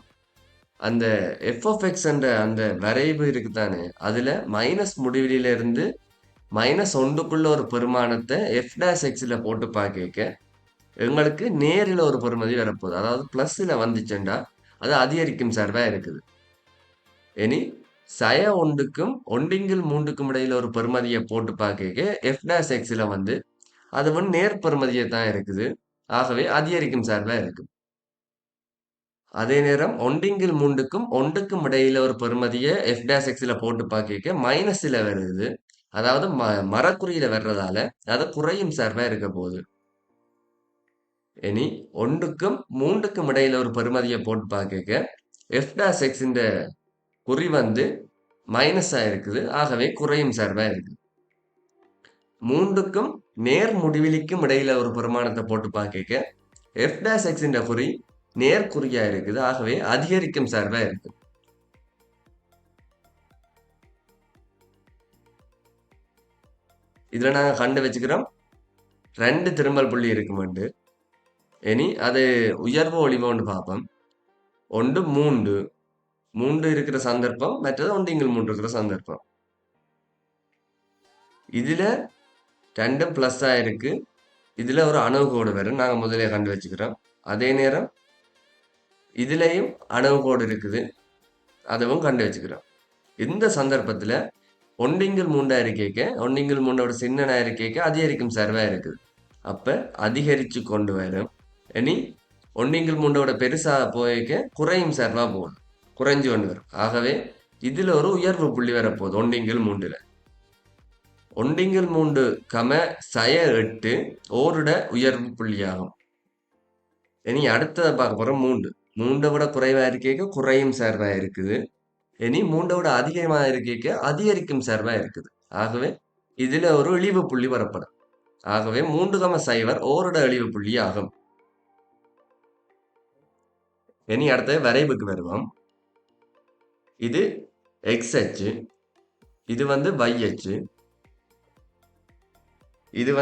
அந்த f(x) என்ற அந்த வரைவு இருக்குதானே, அதுல மைனஸ் முடிவிலியில இருந்து -1க்குள்ள ஒரு பெருமானத்தை f'(x)ல போட்டு பார்க்க எங்களுக்கு நேரில் ஒரு பெறுமதி வரப்போகுது. அதாவது பிளஸ்ல வந்துச்சுண்டா அது அதிகரிக்கும் சார்பா இருக்குது. இனி சய 1க்கும் 1/3க்கும் இடையில ஒரு பெறுமதியை போட்டு பார்க்க f'(x)ல அது நேர் பெறுமதியை தான் இருக்குது. ஆகவே அதிகரிக்கும் சார்பா இருக்கு. அதே நேரம் 1/3க்கும் 1க்கும் இடையில ஒரு பெறுமதியை f'(x)ல போட்டு பார்க்க மைனஸ்ல வருது. அதாவது மரக்குறியில வர்றதால அது குறையும் சார்பா இருக்க போகுது. இனி 1க்கும் 3க்கும் இடையில ஒரு பெறுமதியை போட்டு பார்க்க f'(x) இந்த குறி மைனஸா இருக்குது. ஆகவே குறையும் சார்பா இருக்கு. 3க்கும் நேர் முடிவிலிக்கும் இடையில ஒரு பெருமானத்தை போட்டு பார்க்க f'(x) இந்த குறி நேர்குறியா இருக்குது. ஆகவே அதிகரிக்கும் சார்பா இருக்கு. இதுல நாங்க கண்டு வச்சுக்கிறோம் 2 திரும்பல் புள்ளி இருக்குமெண்டு. இனி அது உயர்வு ஒளிவோன்னு பார்ப்போம். 1 3 இருக்கிற சந்தர்ப்பம், மற்றது 1/3 இருக்கிற சந்தர்ப்பம். இதுல 2 பிளஸ்ஸா இருக்கு. இதுல ஒரு அணுகோடு வரும், நாங்க முதலே கண்டு வச்சுக்கிறோம். அதே நேரம் இதுலயும் அணுகோடு இருக்குது, அதுவும் கண்டு வச்சுக்கிறோம். இந்த சந்தர்ப்பத்துல 1/3 இருக்க 1/3 சின்ன இருக்க அதிகரிக்கும் சார்பா இருக்குது. அப்ப அதிகரிச்சு கொண்டு வரும். இனி 1/3 பெருசா போய்க்க குறையும் சார்பா போகுது, குறைஞ்சு கொண்டு வரும். ஆகவே இதுல ஒரு உயர்வு புள்ளி வரப்போகுது 1/3ல. 1/3, சய 8 ஓருட உயர்வு புள்ளியாகும். இனி அடுத்ததை பார்க்க போறோம் 3. 3 விட குறைவா இருக்க குறையும் சார்பா இருக்குது. இனி 3 விட அதிகமா இருக்க அதிகரிக்கும் சார்பா இருக்குது. ஆகவே இதுல ஒரு இழிவு புள்ளி வரப்படும். ஆகவே 3,0 ஓருட இழிவு புள்ளி ஆகும். இனி அடுத்த வரைவுக்கு வருவோம். இது x அச்சு, இது y அச்சு, இது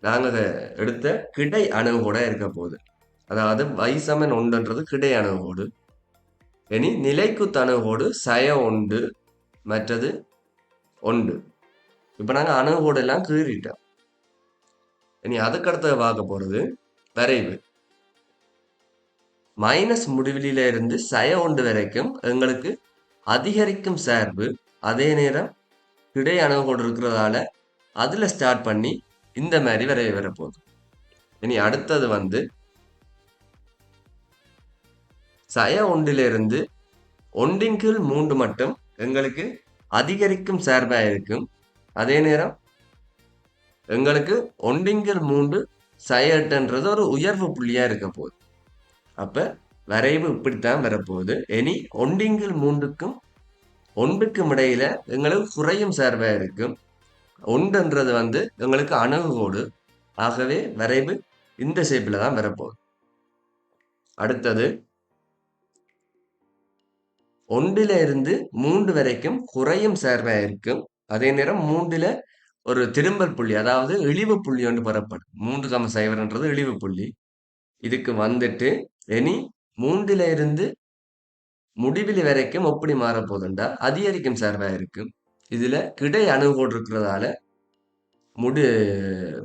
நாங்க எடுத்த கிடை அணுகோட இருக்க போகுது. அதாவது y=1ன்றது கிடை அணுகோடு. இனி நிலைக்குத்து அணுகோடு சய 1, மற்றது 1. இப்ப நாங்க அணுகோடு எல்லாம் கீறிட்டோம். இனி அதுக்கடுத்த பார்க்க போறது வரைவு. மைனஸ் முடிவிலியில இருந்து சய 1 வரைக்கும் எங்களுக்கு அதிகரிக்கும் சார்பு, அதே நேரம் கிடை அணுகோடு இருக்கிறதால அதுல ஸ்டார்ட் பண்ணி இந்த மாதிரி வரைவு வரப்போகுது. இனி அடுத்தது சய 1லிருந்து 1/3 மட்டும் எங்களுக்கு அதிகரிக்கும் சார்பா இருக்கும். அதே நேரம் எங்களுக்கு 1/3 சய 8ன்றது ஒரு உயர்வு புள்ளியா இருக்க போகுது. அப்ப வரைவு இப்படித்தான் வரப்போகுது. இனி 1/3க்கும் 1க்கும் இடையில எங்களுக்கு குறையும் சார்பா இருக்கும். 1ன்றது எங்களுக்கு அணுகோடு. ஆகவே வரைவு இந்த ஷேப்ல தான் வரப்போகுது. அடுத்தது 1ல இருந்து 3 வரைக்கும் குறையும் சார்பா இருக்கும். அதே நேரம் 3ல ஒரு திரும்பல் புள்ளி, அதாவது இழிவு புள்ளி ஒன்று பெறப்படும். 3,0ன்றது இழிவு புள்ளி. இதுக்கு இனி 3ல இருந்து முடிவிலி வரைக்கும் எப்படி மாறப்போகுதுண்டா அதிகரிக்கும் சார்பா இருக்கும். இதுல கிடை அணுகோடு இருக்கிறதால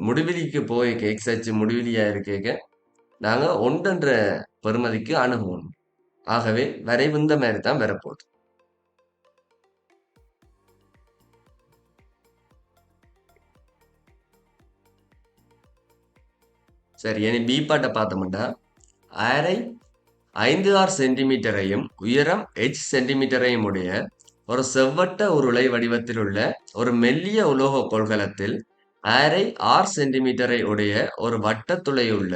முடிவிலிக்கு போய் x அச்சு முடிவிலியா இருக்க நாங்க 1ன்ற பெறுமதிக்கு அணுகுவோம். ஆகவே வரைவு இந்த மாதிரி தான் வரப்போகுது. சரி, இனி பி பாட்டை பார்த்தோம்னா ஆரை 5-6 சென்டிமீட்டரையும் உயரம் h சென்டிமீட்டரையும் உடைய ஒரு செவ்வட்ட உருளை வடிவத்தில் உள்ள ஒரு மெல்லிய உலோக கொள்கலத்தில் ஆரை 6 சென்டிமீட்டரை உடைய ஒரு வட்டத்துளை உள்ள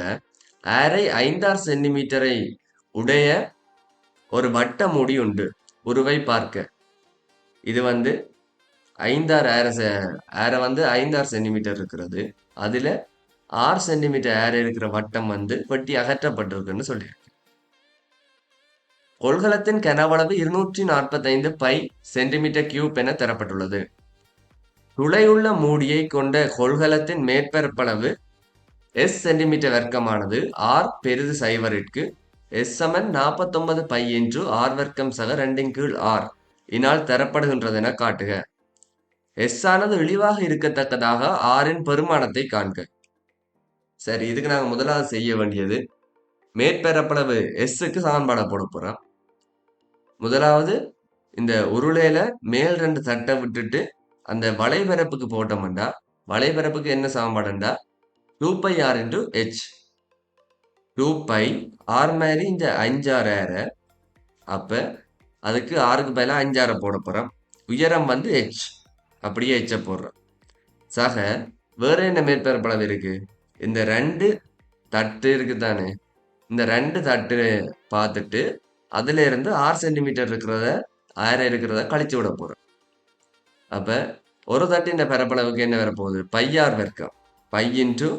ஆரை 5-6 சென்டிமீட்டரை உடைய ஒரு வட்ட மூடி உண்டு உருவை பார்க்க. இது வந்து 5 ஆர வந்து 5 சென்டிமீட்டர் இருக்கிறது. அதுல 6 சென்டிமீட்டர் ஏர் இருக்கிற வட்டம் வந்து வெட்டி அகற்றப்பட்டிருக்குன்னு சொல்லியிருக்கு. கொள்கலத்தின் கனவளவு 245 பை சென்டிமீட்டர் கியூப் என தரப்பட்டுள்ளது. துளையுள்ள மூடியை கொண்ட கொள்கலத்தின் மேற்பரப்பளவு S சென்டிமீட்டர் வர்க்கமானது R பெரிது சைவரிற்கு S சமன் 49 பை இன்டு R வர்க்கம் சக 2 R இனால் தரப்படுகின்றதென காட்டுக. S ஆனது இழிவாக இருக்கத்தக்கதாக R இன் பெருமானத்தை காண்க. சரி, இதுக்கு நாங்க முதலாவது செய்ய வேண்டியது மேற்பரப்பளவு S-க்கு சமன்பாடை போட போறோம். முதலாவது இந்த உருளையில மேல் 2 தட்டை விட்டுட்டு அந்த வளைபரப்புக்கு போட்டோம்டா வளைபரப்புக்கு என்ன சமன்பாடுண்டா 2π R into H. 2π R மாதிரி இந்த 5R ஏற அப்ப அதுக்கு ஆறுக்கு பதிலா 5R போட போறோம். உயரம் வந்து H, அப்படியே H போடுறோம். சக வேற என்ன மேற்பரப்பளவு இருக்கு? இந்த 2 தட்டு இருக்குதானே, இந்த 2 தட்டு பார்த்துட்டு அதுல இருந்து 6 சென்டிமீட்டர் இருக்கிறத கழிச்சு விட போறோம். அப்ப ஒரு தட்டின் பரப்பளவுக்கு என்ன வரப்போகுது? πR வர்க்கம். π இன்டு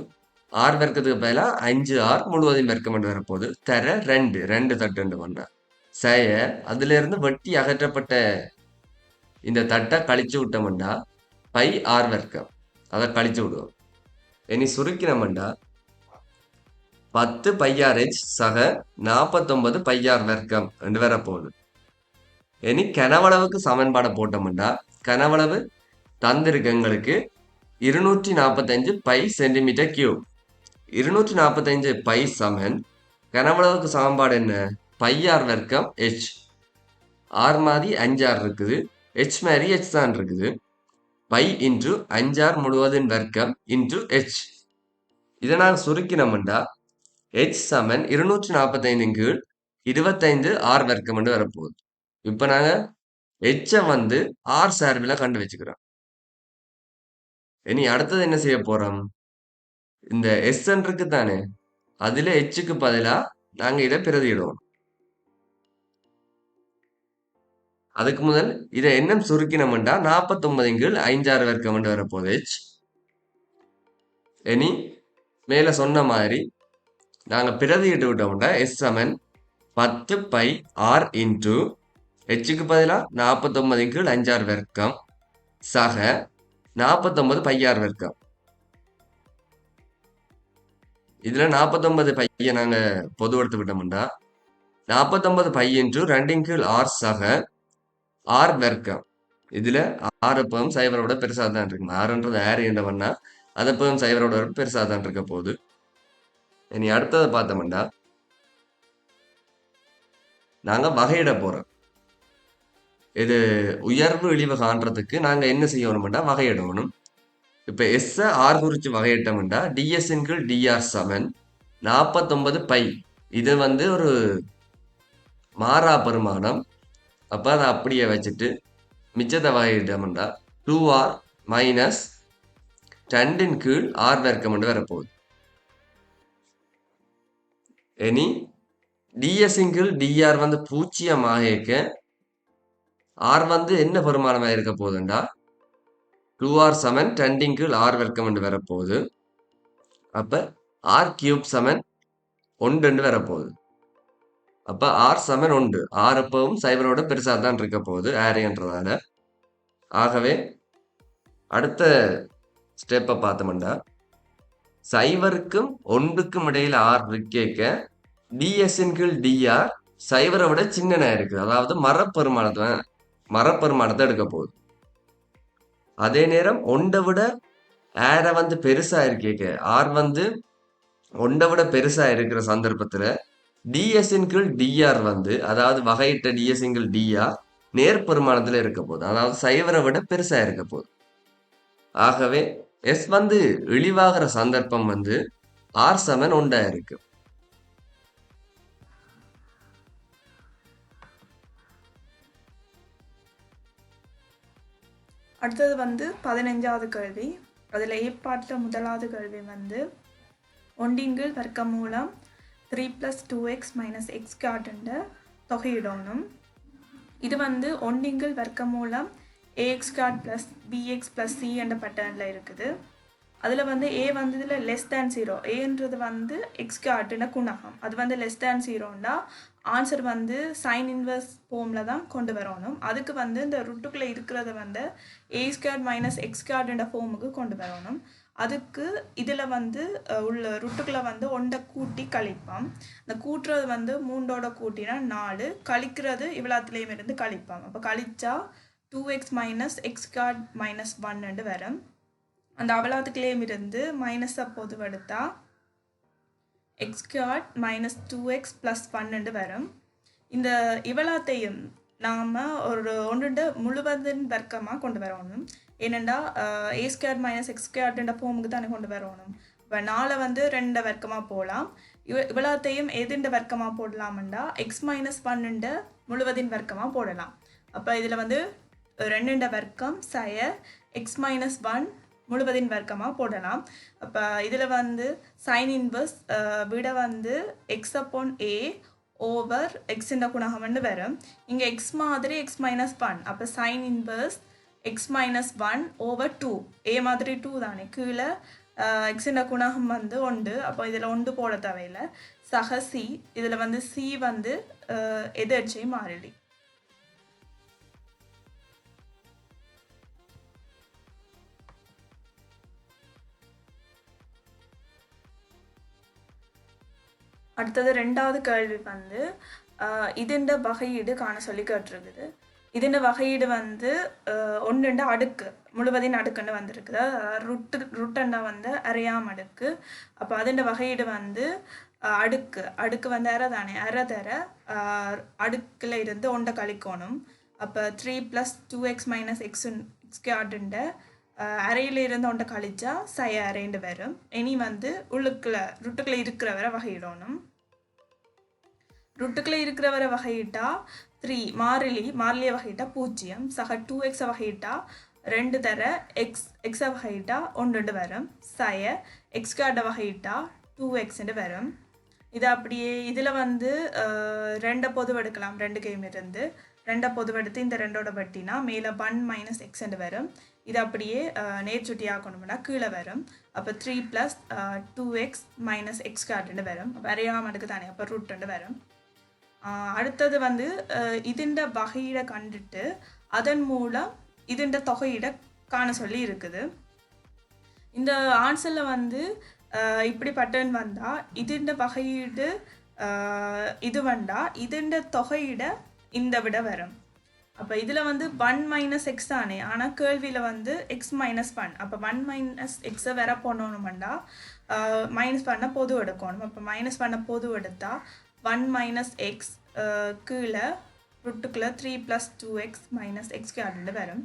ஆர் வர்க்கத்துக்கு பதிலா 5R முழுவதையும் வர்க்கம் என்று வரப்போகுது. தர 2 தட்டு பண்ணா செய்ய அதுல இருந்து வெட்டி அகற்றப்பட்ட இந்த தட்டை கழிச்சு விட்டோம்டா πR வர்க்கம். அதை கழிச்சு விடுவோம். இனி சுருக்கினோம்டா 10 πRH சக 49 πR வர்க்கம் என்று வரப்போகுது. இனி கனவளவுக்கு சமன்பாடை போட்டோம்டா கனவளவு தந்திருக்கு எங்களுக்கு 245 பை சென்டிமீட்டர் கியூப். 245 பை சமன் கனவளவுக்கு சமன்பாடு என்ன? πR வர்க்கம் H. R மாதிரி 5R இருக்குது, H மாதிரி H தான் இருக்குது. π இன்டு 5R முழுவதின் வர்க்கம் இன்டு H. இதை நாங்கள் சுருக்கினோம்டா H சமன் 245 கீழ் 25 R வர்க்கம் என்று வரப்போகுது. இப்போ நாங்கள் H வந்து R சார்பில் கண்டு வச்சுக்கிறோம். இனி அடுத்தது என்ன செய்ய போறோம்? இந்த S இருக்கு தானே, அதுல Hக்கு பதிலா நாங்க இதை பிரதியிடுவோம். அதுக்கு முதல் இதை என்ன சுருக்கினோம்டா 49 கீழ் 5R வர்க்கம் என்று வரப்போகுது H. இனி மேல சொன்ன மாதிரி நாங்க பிரதியிட்டு விட்டோம்டா S சமன் 10 பை R இன்டு Hக்கு பதிலா 49 கீழ் 5R வர்க்கம் சக 49 πR வர்க்கம். இதுல 49 பையை நாங்க பொது எடுத்து விட்டோம்டா 49 பை இன்டு 2 கீழ் R சக R வர்க்கம். இதுல R எப்பவும் சைவரோட பெருசா தான் இருக்கு. Rன்றது ஏர் என்றவன்னா அது எப்பவும் சைவரோட பெருசா தான் இருக்க போகுது. இனி அடுத்ததை பார்த்தோம்டா நாங்க வகையிட போறோம். இது உயர்வு இழிவு காண்றதுக்கு நாங்க என்ன செய்யணும்டா வகையிடணும். இப்ப S R குறிச்சு வகையிட்டோம்டா DS கீழ் DR சமன் 49 பை. இது வந்து ஒரு மாறா பெருமானம். அப்ப அதை அப்படியே வச்சுட்டு மிச்சத்தை வகையிட்டோம்டா 2R மைனஸ் 2 கீழ் R வர்க்கம் என்று வரப்போகுது. இனி DS கீழ் DR வந்து 0 ஆகிக்க R வந்து என்ன பெருமானமாக இருக்க போகுதுண்டா 2R சமன் 2 கீழ் R வர்க்கம் என்று வரப்போகுது. அப்ப R கியூப் சமன் 1 என்று வரப்போகுது. அப்ப R சமன் 1. R எப்பவும் சைவரோட பெருசா தான் இருக்க போகுது ஏரியன்றதால. ஆகவே அடுத்த ஸ்டெப்பை பார்த்தோம்டா சைவருக்கும் 1க்கும் இடையில R இருக்கேக்க DS கீழ் DR சைவரை விட சின்னனா இருக்கு. அதாவது மரப்பெருமானத்தை எடுக்க போகுது. அதே நேரம் 1 விட ஏரை வந்து பெருசா இருக்கேக்க R வந்து 1 விட பெருசா இருக்கிற சந்தர்ப்பத்துல DS கீழ் DR வந்து அதாவது வகையிட்ட DS கீழ் DR நேர்பெருமானத்துல இருக்க போகுது. அதாவது சைவரை விட பெருசா இருக்க போகுது. ஆகவே S வந்து இழிவாகிற சந்தர்ப்பம் வந்து R சமன் 1 இருக்கு. அடுத்தது வந்து 15வது கேள்வி. அதில் ஏற்பாட்டில் முதலாவது கேள்வி வந்து 1 வர்க்கமூலம் 3 + 2x - x காட்டுண்ட தொகையிடணும். இது வந்து ஒன்றிங்கிள் வர்க்கமூலம் ax square plus bx plus c என்ற பேட்டர்னில் இருக்குது. அதில் வந்து a வந்து இதில் லெஸ் தேன் 0, ஏன்றது வந்து எக்ஸ் ஸ்கொயர்டுன குணகம், அது வந்து லெஸ் தேன் 0ண்டா ஆன்சர் வந்து சைன் இன்வர்ஸ் ஃபார்மில் தான் கொண்டு வரணும். அதுக்கு வந்து இந்த ருட்டுக்குள்ளே இருக்கிறத வந்து a ஸ்கொயர் மைனஸ் எக்ஸ் ஸ்கொயர்டுன்ற ஃபார்முக்கு கொண்டு வரணும். அதுக்கு இதில் வந்து உள்ள ருட்டுக்குள்ளே வந்து ஒன்றை கூட்டி கழிப்பாம். இந்த கூட்டுறது வந்து 3ஓட கூட்டினா 4, கழிக்கிறது இவ்வளோத்துலேயும் இருந்து கழிப்பாம். அப்போ கழிச்சா 2x minus X square minus 1 வரும். அந்த அவலாத்துக்குள்ளேயும் இருந்து மைனஸை பொதுவெடுத்தா x square minus 2x plus 1 வரும். இந்த இவலாத்தையும் நாம் ஒரு ஒன்று முழுவதின் வர்க்கமாக கொண்டு வரணும். ஏனெண்டா a ஸ்கொயர் மைனஸ் எக்ஸ் ஸ்கொயர்ன்ற ஃபார்முக்கு தானே கொண்டு வரணும். இப்போ 4 வந்து 2 வர்க்கமாக போகலாம். இவலாத்தையும் எதுண்ட வர்க்கமாக போடலாம்டா எக்ஸ் மைனஸ் 1 முழுவதின் வர்க்கமாக போடலாம். அப்போ இதில் வந்து 2 வர்க்கம் சய எக்ஸ் மைனஸ் 1 முழுவதின் வர்க்கமாக போடலாம். அப்போ இதில் வந்து சைன் இன்வர்ஸ் விட வந்து எக்ஸ் அப்போன் ஏ ஓவர் எக்ஸின் குணகம்னு வரும். இங்கே எக்ஸ் மாதிரி எக்ஸ் மைனஸ் 1, அப்போ sine inverse X minus 1 over 2, ஏ மாதிரி 2 தானே, கீழே எக்ஸின் குணகம் வந்து 1, அப்போ இதில் 1 போட தேவையில்லை. சக சி, இதில் வந்து சி வந்து எதிர்ச்சை மாறிலி. அடுத்தது 2வது கேள்வி வந்து இதுண்ட வகையீடு காண சொல்லி கேட்டிருக்குது. இதுண்ட வகையீடு வந்து 1 அடுக்கு முழுவதின் அடுக்குன்னு வந்திருக்குது. ருட்டண்டா வந்து அரையாம் அடுக்கு. அப்போ அதுண்ட வகையீடு வந்து அடுக்கு வந்து அரை தானே, அரை தர அடுக்கில் இருந்து 1 கழிக்கணும். அப்போ 3 ப்ளஸ் 2x மைனஸ் எக்ஸ் ஸ்கொயர்டுண்ட அரையில் இருந்து 1 கழிச்சா சய அரைண்டு வரும். இனி வந்து ருட்டுக்குள்ளே இருக்கிறவரை வகையிடணும். ருட்டுக்குள்ளே இருக்கிறவரை வகையிட்டா 3 மாறிலியை வகையிட்டா 0, சக 2x வகையிட்டா 2 தர எக்ஸை வகையிட்டா 1 வரும். சய எக்ஸ் ஸ்கொயர்டை வகையிட்டா 2x வரும். இது அப்படியே இதில் வந்து 2 பொதுவெடுக்கலாம். 2 கேம் இருந்து 2 பொதுவெடுத்து இந்த 2ஓட வட்டினா மேலே 1 மைனஸ் எக்ஸ் வரும். இது அப்படியே நேர்ச்சுட்டி ஆக்கணும்னா கீழே வரும். அப்போ 3 plus 2x minus X squared வரும். அப்போ அரையாம் அடுக்கு தானே, அப்போ ரூட் வரும். அடுத்தது வந்து இதுண்ட வகையிட கண்டுட்டு அதன் மூலம் இதுண்ட தொகையிட காண சொல்லி இருக்குது. இந்த ஆன்சரில் வந்து இப்படி பட்டன் வந்தால் இதுண்ட வகையீடு இது வந்தா இதுண்ட தொகையிட இந்த விட வரும். அப்போ இதில் வந்து 1 மைனஸ் எக்ஸ் தானே, ஆனால் கேள்வியில் வந்து எக்ஸ் மைனஸ் 1. அப்போ 1 மைனஸ் எக்ஸை வேற போடணுமெண்டா மைனஸ் பண்ண பொது எடுக்கணும். அப்போ மைனஸ் பண்ண பொது எடுத்தால் 1 மைனஸ் எக்ஸ் கீழே ருட்டுக்குள்ளே 3 plus 2x minus X squared வரும்.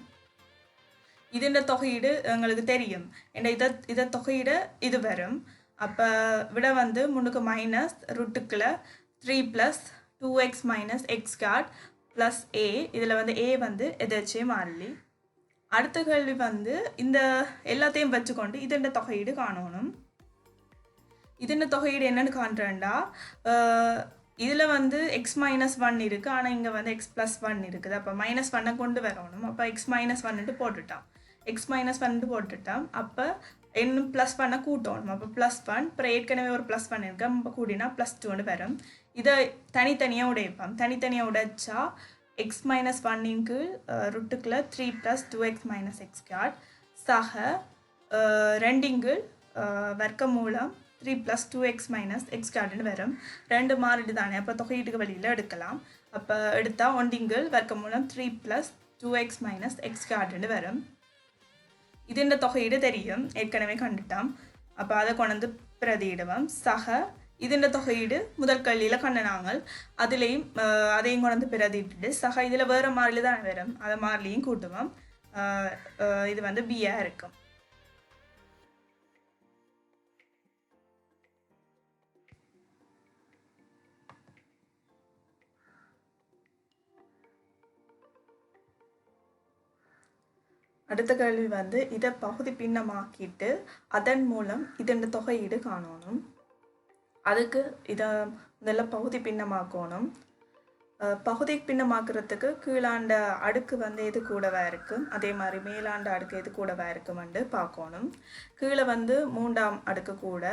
இதுன்ற தொகையீடு எங்களுக்கு தெரியும். ஏன்னா இதை தொகையீடு இது வரும். அப்போ விட வந்து முன்னுக்கு மைனஸ் ருட்டுக்குள்ளே 3 plus 2x minus x squared plus A, இதில் வந்து ஏ வந்து எதாச்சே மாறிலி. அடுத்த கேள்வி வந்து இந்த எல்லாத்தையும் வச்சுக்கொண்டு இதுன்ற தொகையீடு காணணும். இதுன்ற தொகையீடு என்னென்னு காண்றேன்டா இதில் வந்து எக்ஸ் மைனஸ் 1 இருக்குது, ஆனால் இங்கே வந்து எக்ஸ் ப்ளஸ் 1 இருக்குது. அப்போ மைனஸ் 1 கொண்டு வரணும். அப்போ எக்ஸ் மைனஸ் 1 போட்டுட்டான், எக்ஸ் மைனஸ் 1 போட்டுட்டான். அப்போ இன்னும் ப்ளஸ் 1 கூட்டணும். அப்போ ப்ளஸ் 1, அப்புறம் ஏற்கனவே ஒரு ப்ளஸ் 1 இருக்கு, நம்ம கூடினா ப்ளஸ் 2 வரும். இதை தனித்தனியாக உடைப்பான். தனித்தனியாக உடைச்சா எக்ஸ் மைனஸ் 1 கீழ் ருட்டுக்குள்ளே 3 plus 2x minus x squared சக 2 வர்க்க மூலம் 3 ப்ளஸ் 2x மைனஸ் எக்ஸ் ஸ்கொயர்டுன்னு வரும். 2 மாறிட்டு தானே, அப்போ தொகையீட்டுக்கு வழியில் எடுக்கலாம். அப்போ எடுத்தால் 1 வர்க்க மூலம் 3 ப்ளஸ் 2x மைனஸ் எக்ஸ் ஸ்கொயர்டுன்னு வரும். இது இந்த தொகையீடு தெரியும், ஏற்கனவே கண்டுட்டோம். அப்போ அதை கொண்டு பிரதியிடுவோம். சக இதுன்ற தொகையீடு முதல் கல்லியில் கண்டினாங்க, அதுலேயும் அதையும் கொண்டு பிரதிட்டு சக இதில் வேறு மாறிலி தான் வரும், அதை மாறிலையும் கூட்டுவோம். இது வந்து பியாக இருக்கும். அடுத்த கேள்வி வந்து இதை பகுதி பின்னமாக்கிட்டு அதன் மூலம் இதன் தொகையீடு காணணும். அதுக்கு இதை முதல்ல பகுதி பின்னமாக்கணும். பகுதி பின்னமாக்குறதுக்கு கீழாண்ட அடுக்கு வந்து எது கூடவா இருக்கும், அதே மாதிரி மேலாண்ட அடுக்கு எது கூடவா இருக்குமென்று பார்க்கணும். கீழே வந்து 3ஆம் அடுக்கு கூட,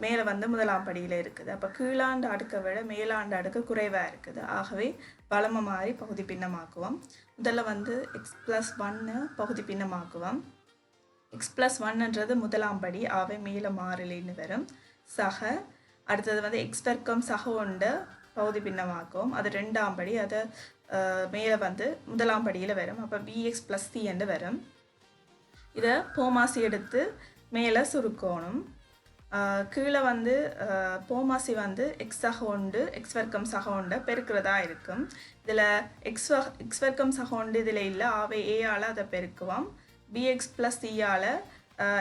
மேலே வந்து 1ஆம் படியில் இருக்குது. அப்போ கீழாண்ட அடுக்கை விட மேலாண்ட அடுக்கு குறைவாக இருக்குது. ஆகவே வலமை மாறி பகுதி பின்னமாக்குவோம். முதல்ல வந்து x+1 பகுதி பின்னமாக்குவோம். x+1ன்றது 1ஆம் படி, ஆகவே மேலே மாறிலின்னு வரும். சக அடுத்தது வந்து x வர்க்கம் சக உண்டு பகுதி பின்னமாக்குவோம். அது 2ஆம் படி, அதை மேலே வந்து 1ஆம் படியில் வரும். அப்போ bx+c என்று வரும். இதை போமாசி எடுத்து மேலே சுருக்கணும். கீழே வந்து போமாசி வந்து எக்ஸ் சக உண்டு எக்ஸ் வர்க்கம் சக உண்டு பெருக்கிறதா இருக்கும். இதில் எக்ஸ் வர்க்கம் சக உண்டு இதில் இல்லை, ஆவே ஏயால் அதை பெருக்குவோம். bx+c-ஆல்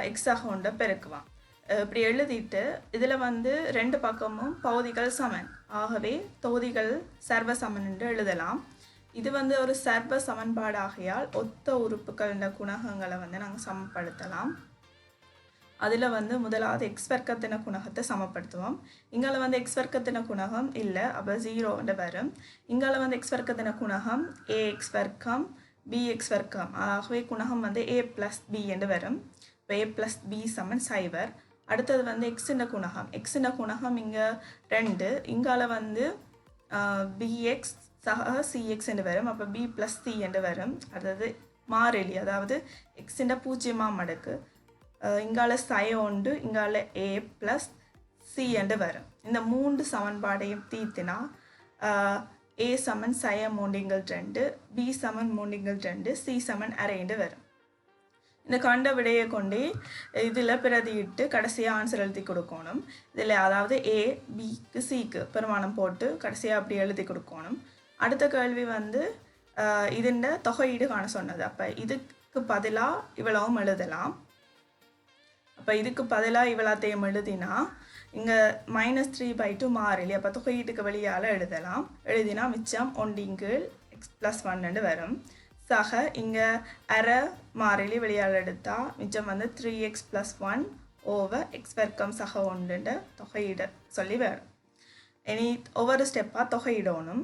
எக்ஸ் சக உண்டை பெருக்குவோம். இப்படி எழுதிட்டு இதில் வந்து 2 பக்கமும் பகுதிகள் சமன், ஆகவே தொகுதிகள் சர்வ சமன் என்று எழுதலாம். இது வந்து ஒரு சர்வ சமன்பாடாகையால் ஒத்த உறுப்புகளின் குணகங்களை வந்து நாங்கள் சமப்படுத்தலாம். அதில் வந்து முதலாவது எக்ஸ் வர்க்கத்தின குணகத்தை சமப்படுத்துவோம். இங்கால வந்து எக்ஸ் வர்க்கத்தின குணகம் இல்லை, அப்போ 0 வரும். இங்கால வந்து எக்ஸ் வர்க்கத்தின குணகம் ax வர்க்கம் bx வர்க்கம், ஆகவே குணகம் வந்து a+b என்று வரும். இப்போ a+b = 0. அடுத்தது வந்து எக்ஸின் குணகம், எக்ஸின் குணகம் இங்கே 2, இங்கால வந்து bx சக cx என்று வரும். அப்போ b+c என்று வரும். அடுத்தது மாறிலி, அதாவது எக்ஸின் 0ஆம் அடுக்கு, இங்கால உண்டு, இங்கால a+c என்று வரும். இந்த 3 சமன்பாடையும் தீர்த்தினா a = 3/2, b = 3/2, c = ½ வரும். இந்த கண்ட விடையை கொண்டு இதில் பிரதியிட்டு கடைசியாக ஆன்சர் எழுதி கொடுக்கணும். இதில் அதாவது a bக்கு cக்கு பெருமானம் போட்டு கடைசியாக அப்படி எழுதி கொடுக்கணும். அடுத்த கேள்வி வந்து இதன் தொகையீடு காண சொன்னது. அப்போ இதுக்கு பதிலாக இவ்வளவும் எழுதலாம். அப்போ இதுக்கு பதிலாக இவ்வளோத்தையும் எழுதினா இங்கே -3/2 மாறிலி, அப்போ தொகையீட்டுக்கு வெளியால் எழுதலாம். எழுதினா மிச்சம் 1 x+1 வரும். சக இங்கே அரை மாறிலி வெளியால் எடுத்தால் மிச்சம் வந்து 3x+1 / x வர்க்கம் சக 1 தொகையிட சொல்லி வரும். இனி ஒவ்வொரு ஸ்டெப்பாக தொகையிடணும்.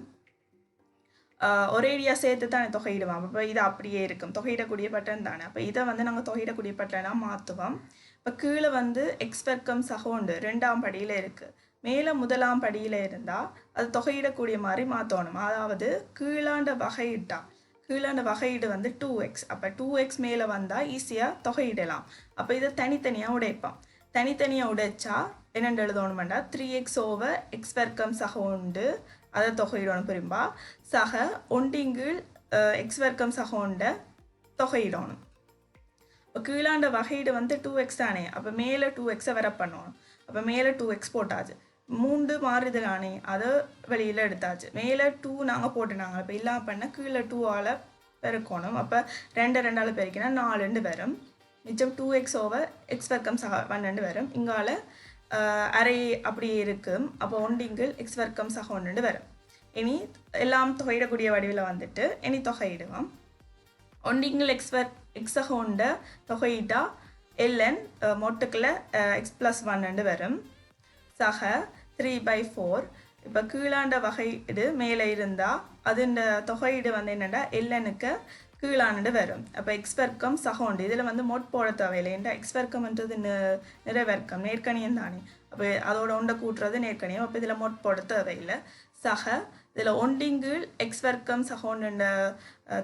ஒரேடியாக சேர்த்து தானே தொகையிடுவோம். அப்போ இது அப்படியே இருக்கும், தொகையிடக்கூடிய பட்டன் தானே. அப்போ இதை வந்து நாங்கள் தொகையிடக்கூடிய பட்டனாக மாற்றுவோம். இப்போ கீழே வந்து எக்ஸ் வர்க்கம் சக 1 2ஆம் படியில் இருக்குது, மேலே 1ஆம் படியில் இருந்தால் அது தொகையிடக்கூடிய மாதிரி மாற்றணும். அதாவது கீழாண்ட வகையீடு வந்து 2x. அப்போ 2x மேலே வந்தால் ஈஸியாக தொகையிடலாம். அப்போ இதை தனித்தனியாக உடைப்போம். தனித்தனியாக உடைச்சா என்னென்று எழுதணுமெண்டா 3x / x வர்க்கம் சக 1 அதை தொகையிடணும். பெரும்பா சக 1 x வர்க்கம் சக 1 தொகையிடணும். இப்போ கீழாண்ட வகையீடு வந்து 2x தானே, அப்போ மேலே 2x வர பண்ணணும். அப்போ மேலே 2x போட்டாச்சு. 3 மாறுதலானே, அதை வெளியில் எடுத்தாச்சு. மேலே 2 நாங்கள் போட்டுனாங்க, இப்போ இல்லாமல் பண்ண கீழே 2ஆல் பெருக்கணும். அப்போ 2 பெருக்கினா 4 வரும். மிச்சம் 2x / x வர்க்கம் சக 1 வரும். இங்கால அரை அப்படியே இருக்கும். அப்போ 1 x வர்க்கம் சக 1 வரும். இனி எல்லாம் தொகையிடக்கூடிய வடிவில் வந்துட்டு இனி தொகையிடுவோம். 1 x சக 1 தொகையிட்டா ln மொட்டுக்குள்ள x+1 வரும். சக 3/4. இப்போ கீழாண்ட வகையீடு மேலே இருந்தால் அது இந்த தொகையீடு வந்து என்னென்னா lnக்கு கீழாண்டு வரும். அப்போ எக்ஸ் வர்க்கம் சக 1 இதில் வந்து மொட் போட தேவையில்லை. ஏன்டா எக்ஸ் வர்க்கம்ன்றது நிறைவர்க்கம் நேர்கணியம் தானே, அப்போ அதோட ஒன்றை கூட்டுறது நேர்கணியம். அப்போ இதில் மொட் போட தேவையில்லை. சக இதில் 1 x வர்க்கம் சக 1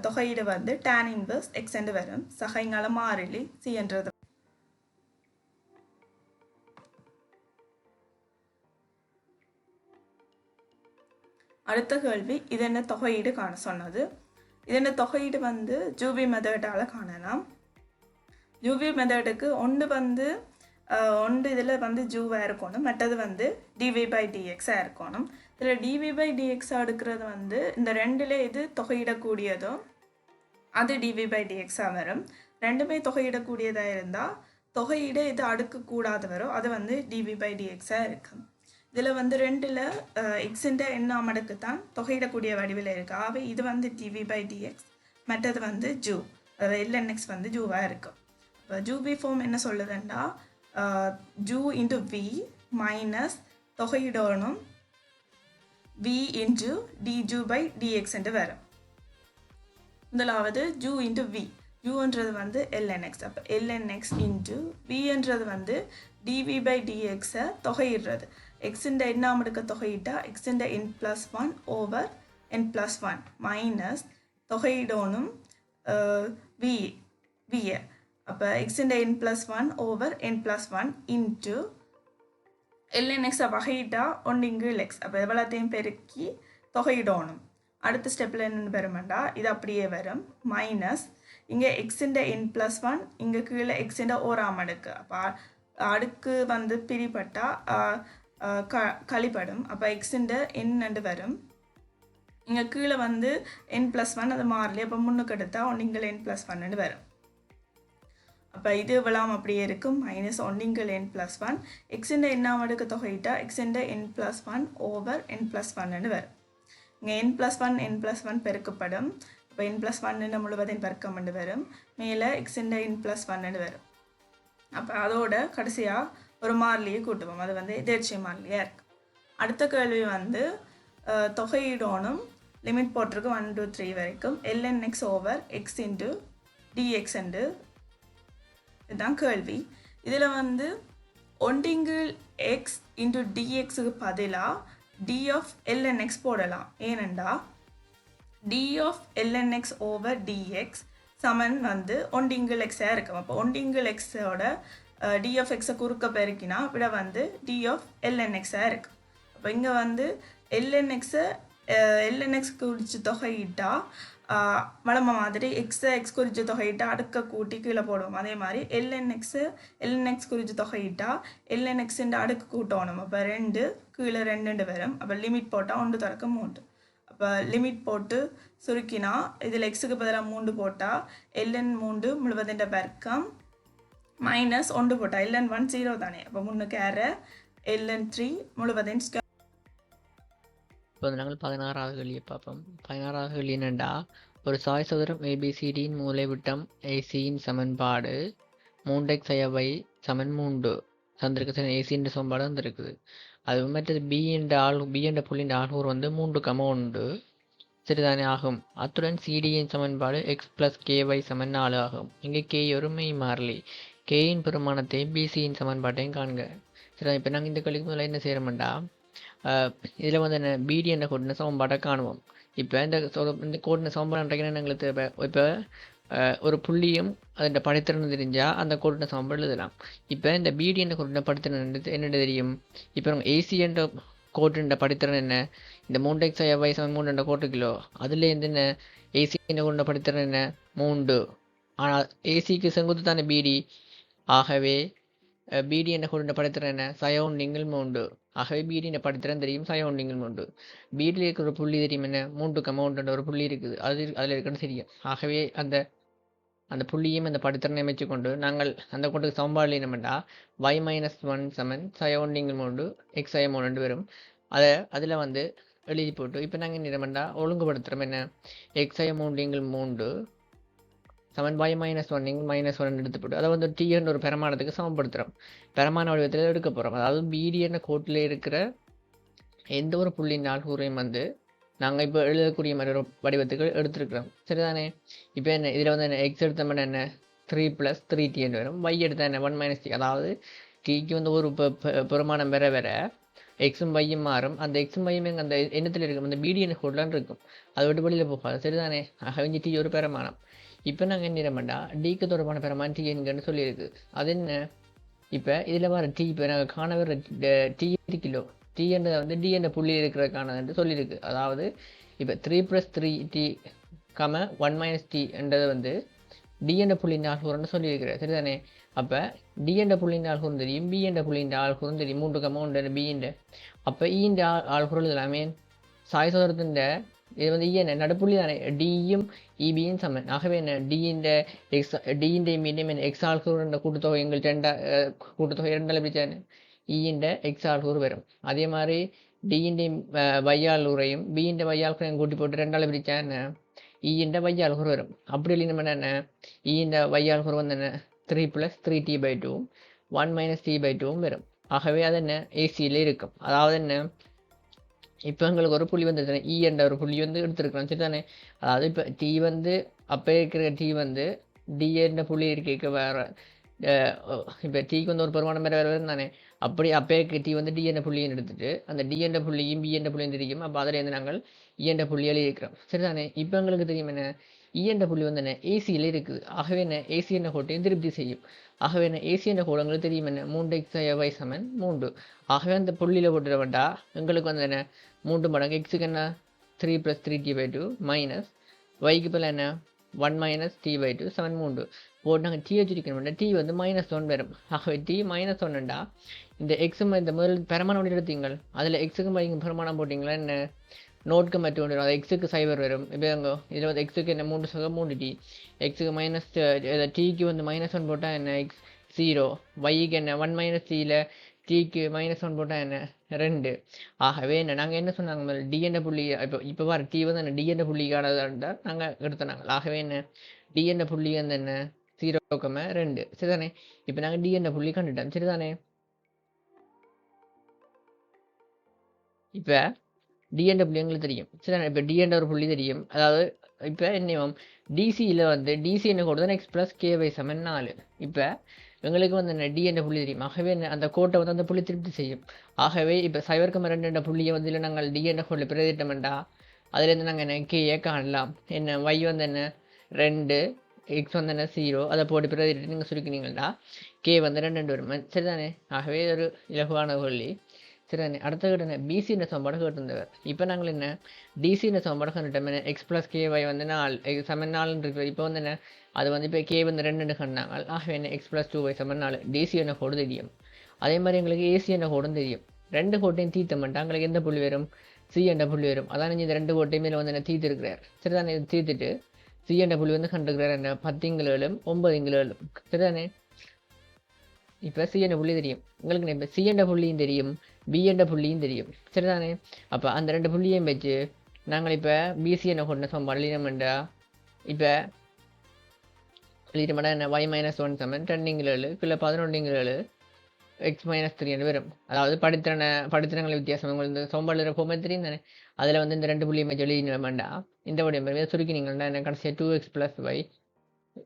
தொகையீடு வந்து tan இன்வர்ஸ் x என்று வரும். சக இங்கால மாறிலி c என்றது. அடுத்த கேள்வி இது என்ன தொகையீடு காண சொன்னது. இதோட தொகையீடு வந்து ஜூபி மெத்தடால் காணலாம். ஜூபி மெத்தடுக்கு ஒன்று இதில் வந்து ஜூவாக இருக்கணும், மற்றது வந்து dv/dx இருக்கணும். இதில் dv/dx எடுக்கிறது வந்து இந்த 2ல் எது தொகையிடக்கூடியதோ அது dv/dx வரும். ரெண்டுமே தொகையிடக்கூடியதாக இருந்தால் தொகையீடு எது அடுக்கக்கூடாது வரும், அது வந்து dv/dx இருக்கும். இதில் வந்து 2ல் எக்ஸிൻ്റെ எண்ணாம் அடுக்கு தான் தொகையிடக்கூடிய வடிவில் இருக்குது. ஆகவே இது வந்து dv/dx, மற்றது வந்து ஜூ, அதாவது lnx வந்து ஜூவாக இருக்கும். இப்போ ஜூபி ஃபார்ம் என்ன சொல்லுதுன்னா ஜூ × v மைனஸ் தொகையிடணும் v into dju by dx என்று வரும். முதலாவது ju இன்டு v. juன்றது வந்து lnx. அப்போ lnx இன்டு vன்றது வந்து dv பை dx தொகையிடுறது. xன்ற எண்ணாம் எடுக்க தொகையிட்டா xன்ற n plus 1 over n plus 1 minus தொகையிடணும் v. அப்போ xன்ற n plus 1 over n plus 1 into lnx வகையிட்டா ஒன்றிங்கு x. அப்போ எவ்வளோத்தையும் பெருக்கி தொகையிடணும். அடுத்த ஸ்டெப்பில் என்னென்னு வருமெண்டா இது அப்படியே வரும் மைனஸ் இங்கே எக்ஸிൻ്റെ n + 1 இங்கே கீழே எக்ஸிൻ്റെ ஓராம் அடுக்கு. அப்போ அடுக்கு வந்து பிரிப்பட்டால் கழிப்படும். அப்போ எக்ஸிൻ്റെ n வரும். இங்கே கீழே வந்து n + 1 அது மாறல. அப்போ முன்னுக்கு எடுத்தால் ஒன்றிங்கள் n + 1 வரும். அப்போ இது இவ்வளவு அப்படியே இருக்கும் மைனஸ் ஒன்றிங்கள் n + 1 எக்ஸிൻ്റെ எண்ணாம் அடுக்கு தொகையிட்டா எக்ஸிൻ്റെ n + 1 ஓவர் n + 1 வரும். இங்கே n + 1 n + 1 பெருக்கப்படும். இப்போ n + 1 முழுவதையும் பெருக்கம் வரும். மேலே எக்ஸிൻ്റെ n + 1 வரும். அப்போ அதோட கடைசியாக ஒரு மாறிலியை கூட்டுவோம். அது வந்து எதிர்ச்சி மாறிலியாக இருக்கு. அடுத்த கேள்வி வந்து தொகையிடணும் லிமிட் போட்டிருக்கு 1 to 3 வரைக்கும் lnx over x into dx என்று இதுதான் கேள்வி. இதில் வந்து ஒன்றிங்கில் x இன்டு dxக்கு பதிலாக d of lnx போடலாம். ஏனெண்டா d of lnx over dx சமன் வந்து ஒன்றிங்கில் எக்ஸாக இருக்கும். அப்போ ஒன்றிங்கில் எக்ஸோட d of x குறுக்க பெருக்கினா விட வந்து d of lnxாக இருக்கு. அப்போ இங்கே வந்து lnx குறித்து தொகையிட்டா வளம மாதிரி x குறித்து தொகையிட்டா அடுக்க கூட்டி கீழே போடுவோம். அதே மாதிரி lnx குறித்து தொகையிட்டா lnx அடுக்கு கூட்டணும். அப்போ 2 கீழே 2 வரும். அப்போ லிமிட் போட்டால் 1 தொடக்கம் 3. அப்போ லிமிட் போட்டு சுருக்கினா இதில் எக்ஸுக்கு பதிலாக 3 போட்டால் ln 3 முழுவதின் பெருக்கம் மைனஸ் 1 போட்டால் ln 1 0 தானே. அப்போ முன்னுக்கு ln 3 முழுவதின் இப்போ நாங்கள் 16வது கேள்வியை பார்ப்போம். 16வது கேள்வி என்னென்னா ஒரு சாய் சதுரம் ஏபிசிடியின் மூலைவிட்டம் ஏசியின் சமன்பாடு 3xy சமன் 3 தந்திருக்கு. ஏசின்ற சமன்பாடு வந்திருக்குது. அது மற்றது பி என்ற புள்ளியின் ஆள்கூறு வந்து 3,1 சரிதானே ஆகும். அத்துடன் சிடியின் சமன்பாடு x + ky சமன் 4 ஆகும். இங்கே k ஒரு மெய் மாறிலி. கேயின் பெருமானத்தை பிசியின் சமன்பாட்டையும் காண்க. சரி, இப்போ நாங்கள் இந்த கேள்விக்கு முதல்ல என்ன செய்யறோம்டா இதில் வந்து என்ன பிடி என்ற கோட்டின சமன்பாட்டை காணுவோம். இப்போ இந்த கோட்டின சமன்பாடு எங்களுக்கு தேவை. இப்போ ஒரு புள்ளியும் அதோட படித்திறன் தெரிஞ்சால் அந்த கோட்டின சமன்பாடு எழுதலாம். இப்போ இந்த பிடி என்ற கோட்டின படித்திறன் என்ன தெரியும். இப்போ ஏசி என்ற கோட்டின படித்திறன் என்ன, இந்த 3xy சமன் 3 என்ற கோட்டுக்கிலோ அதுலேருந்து என்ன ஏசி என்ற கோட்டின படித்திறன் என்ன 3. ஆனால் ஏசிக்கு செங்குத்து தானே பிடி. ஆகவே பிடி என்ற கோட்டின படித்திறன் என்ன சயோண்டிங்கள் 3. ஆகவே பிடி என்ற படித்திறன் தெரியும் சயோண்டிங்கள் 3. பிடியில் இருக்கிற ஒரு புள்ளி தெரியும் என்ன 3,1 ஒரு புள்ளி இருக்குது. அதில் இருக்கிறது தெரியும். ஆகவே அந்த புள்ளியும் அந்த படித்திறனை வச்சுக்கொண்டு நாங்கள் அந்த கோட்டுக்கு சமன்பாடு என்னமெண்டா y - 1 சமன் சயோண்டிங்கள் 3 x(3) வரும். அதில் வந்து எழுதி போட்டு இப்போ நாங்கள் என்ன என்னமெண்டா ஒழுங்குபடுத்துகிறோம். என்ன x(3) சமன் y - 1 எடுத்து போட்டு அதை வந்து t என்ற ஒரு பெருமானத்துக்கு சமப்படுத்துகிறோம். பெருமான வடிவத்தில் எடுக்க போகிறோம். அதாவது பிடி என்ற கோட்டில் இருக்கிற எந்த ஒரு புள்ளியின் ஆள்கூறையும் வந்து நாங்கள் இப்போ எழுதக்கூடிய மாதிரி ஒரு வடிவத்துக்கு எடுத்துருக்கிறோம். சரிதானே. இப்போ என்ன இதில் வந்து என்ன எக்ஸ் எடுத்தோம்னா என்ன 3 + 3t என்று வரும். y எடுத்தால் என்ன 1 - t. அதாவது டிக்கு வந்து ஒரு பெருமானம் வேற எக்ஸும் வையும் மாறும். அந்த எக்ஸும் வையும் அந்த எண்ணத்தில் இருக்கும் அந்த பிடி என்ற கோட்லாம் இருக்கும். அதை விட்டு வெளியில் போகாது. சரிதானே. ஆகவே டி ஒரு பெருமானம். இப்போ நாங்கள் என்ன பண்ணா டிக்கு தொடர்பான பெருமானம் டி என்கன்னு சொல்லியிருக்கு. அது என்ன இப்போ இதில் வர டி இப்போ நாங்கள் காண வர டி கிலோ டி என்றதை வந்து டி என்ற புள்ளி இருக்கிறதுக்கானது சொல்லியிருக்கு. அதாவது இப்போ 3 + 3t 1 - t என்றதை வந்து டி என்ற புள்ளியின் ஆள்கூறுன்னு சொல்லியிருக்கிறேன். சரிதானே. அப்போ டி என்ற புள்ளியின் ஆள்கூறும் தெரியும், பி என்ற புள்ளியின் ஆள்கூறும் தெரியும். 3,1 பி என்ற. அப்போ ஈன்ற ஆள்கூறு எல்லாமே சாய் சதுரத்தின் இது வந்து என்ன நடுப்புள்ளி தானே. டியும் இபியும் சமன். ஆகவே என்ன டியின் மீண்டும் எக்ஸ் ஆள்கூறு என்ற கூட்டுத்தொகை எங்கள் கூட்டுத்தொகை 2 பிடிச்சானே ஈன்ற எக்ஸ் ஆள்கூறு வரும். அதே மாதிரி டியின் வையாளுரையும் பியின் வையாளுரையும் கூட்டி போட்டு 2 பிரிச்சா என்ன ஈன்ற வையாளுகூறு வரும். அப்படி இல்லைன்னு என்ன ஈன்ற வையாளுகூறு வந்து என்ன 3 + 3t/2 1 - t/2 வரும். ஆகவே அது என்ன ஏசியில் இருக்கும். அதாவது என்ன இப்போ எங்களுக்கு ஒரு புள்ளி வந்துருச்சு இ என்ற ஒரு புள்ளி வந்து எடுத்துருக்கோம் சரிதானே. அதாவது இப்போ டி வந்து அப்போ இருக்கிற டி வந்து டி என்ற புள்ளி இருக்க வேறு இப்போ டீக்கு வந்து ஒரு பெருமானம் வேறு வேறு தானே. அப்படி அப்போக்கு டி வந்து டி என்ற புள்ளியை எடுத்துட்டு அந்த டி என்ற புள்ளியும் பி என்ற புள்ளியும் தெரியும். அப்போ அதில் இருந்து நாங்கள் இ என்ற புள்ளி எழுதியிருக்கிறோம் சரிதானே. இப்போ எங்களுக்கு தெரியும் என்ன இ என்ற புள்ளி வந்து என்ன ஏசியில் இருக்குது. ஆகவே என்ன ஏசி என்ற கோட்டையும் திருப்தி செய்யும். ஆகவே என்ன ஏசி என்ற கோடு எங்களுக்கு தெரியும் என்ன 3x சமன் 3. ஆகவே அந்த புள்ளியில் போட்டுட வேண்டாம் எங்களுக்கு வந்து என்ன 3 மடங்கு எக்ஸுக்கு என்ன 3 + 3t/2 மைனஸ் ஒய்க்கு பதில் என்ன 1 - t/2 சமன் 3 போட்டு நாங்கள் டி வச்சிருக்கணும்னா டி வந்து -1 வரும். ஆகவே டி -1ண்டா இந்த எக்ஸும் இந்த முதல் பெருமானம் எடுத்தீங்கள் அதில் எக்ஸுக்கும் வைங்க பெருமானம் போட்டிங்களா என்ன நோட்க்கு மட்டும் வரும். அது எக்ஸுக்கு சைபர் வரும். இப்போ அங்கே இதில் வந்து எக்ஸுக்கு என்ன 3 சக 3t எக்ஸுக்கு மைனஸ் டீக்கு வந்து -1 போட்டால் என்ன எக்ஸ் 0 ஒய்க்கு என்ன 1 - tயில் டீக்கு -1 போட்டால் என்ன 2. ஆகவே என்ன நாங்கள் என்ன சொன்னாங்க டி என்ற புள்ளி இப்போ வர டி வந்து என்ன டி என்ற புள்ளிக்கானதாண்டா நாங்கள் எடுத்தோம். ஆகவே என்ன டி என்ற புள்ளி வந்து என்ன 0,2 சரிதானே. இப்போ நாங்கள் டி என்ற புள்ளி கண்டுட்டோம் சரிதானே. இப்போ டி என்ற புள்ளி எங்களுக்கு தெரியும் சரிதானே. இப்போ டி என்ற ஒரு புள்ளி தெரியும். அதாவது இப்போ என்ன டிசியில் வந்து டிசி என்ன கோடு தான் எக்ஸ் ப்ளஸ் கேவை சமன் 4. இப்போ எங்களுக்கு வந்து என்ன டி என்ற புள்ளி தெரியும். ஆகவே அந்த கோட்டை வந்து அந்த புள்ளி திருப்தி செய்யும். ஆகவே இப்போ -2 என்ற புள்ளியை வந்து இல்லை நாங்கள் டி என்ற கோட்டில் பிரதிட்டோம்டா அதுலேருந்து நாங்கள் என்ன கேயை காணலாம். என்ன ஒய் வந்து என்ன 2 எக்ஸ் வந்து என்ன 0 அதை போட்டு பிரதிட்டு நீங்கள் சுருக்கினீங்கள்டா கே வந்து 2 வரும் சரிதானே. ஆகவே ஒரு இலகுவான புள்ளி சரிதானே. அடுத்த கிட்ட பிசி என்ற சமன்பாடு கேட்டிருந்தவர். இப்போ நாங்கள் என்ன டிசி என்ற சமன்பாடு கண்டுட்டோம். என்ன எக்ஸ் ப்ளஸ் கேஒய் வந்து 4 சமன் 4 இருக்கு. இப்போ வந்து என்ன அது வந்து இப்போ கே வந்து 2 கண்டாங்க. ஆகவே என்ன எக்ஸ் ப்ளஸ் 2y சமன் 4 டிசி என்ற கோடு தெரியும். அதே மாதிரி எங்களுக்கு ஏசி என்ற கோடும் தெரியும். 2 கோட்டையும் தீர்த்தமெண்டா எங்களுக்கு எந்த புள்ளி வரும் சி என்ற புள்ளி வரும். அதான் இந்த 2 கோட்டையும் மேலே வந்து என்ன தீர்த்து இருக்கிறார் சரிதானே. இது தீர்த்துட்டு சி என்ற புள்ளி வந்து கண்டுக்கிறார் என்ன 10 9 சரிதானே. இப்போ சி என்ற புள்ளி தெரியும் உங்களுக்கு. இப்போ சி என்ற புள்ளியும் தெரியும் பி என்ற புள்ளியும் தெரியும் சரிதானே. அப்போ அந்த 2 புள்ளியையும் வச்சு நாங்கள் இப்போ பிசி என்ன கொண்ட சமன்பாடு எழுதினோம்டா இப்போ எழுதிட்டோம்டா என்ன y - 1 சமன் 2 கிலோ 11 x - 3 வரும். அதாவது படித்திறங்களை வித்தியாசம் உங்களுக்கு சமன்பாடு போமே தெரியும் தானே. அதில் வந்து இந்த 2 புள்ளியை வச்சு எழுதினோம்டா இந்த உடைய சுருக்கினீங்கன்னா என்ன கடைசியாக 2x + y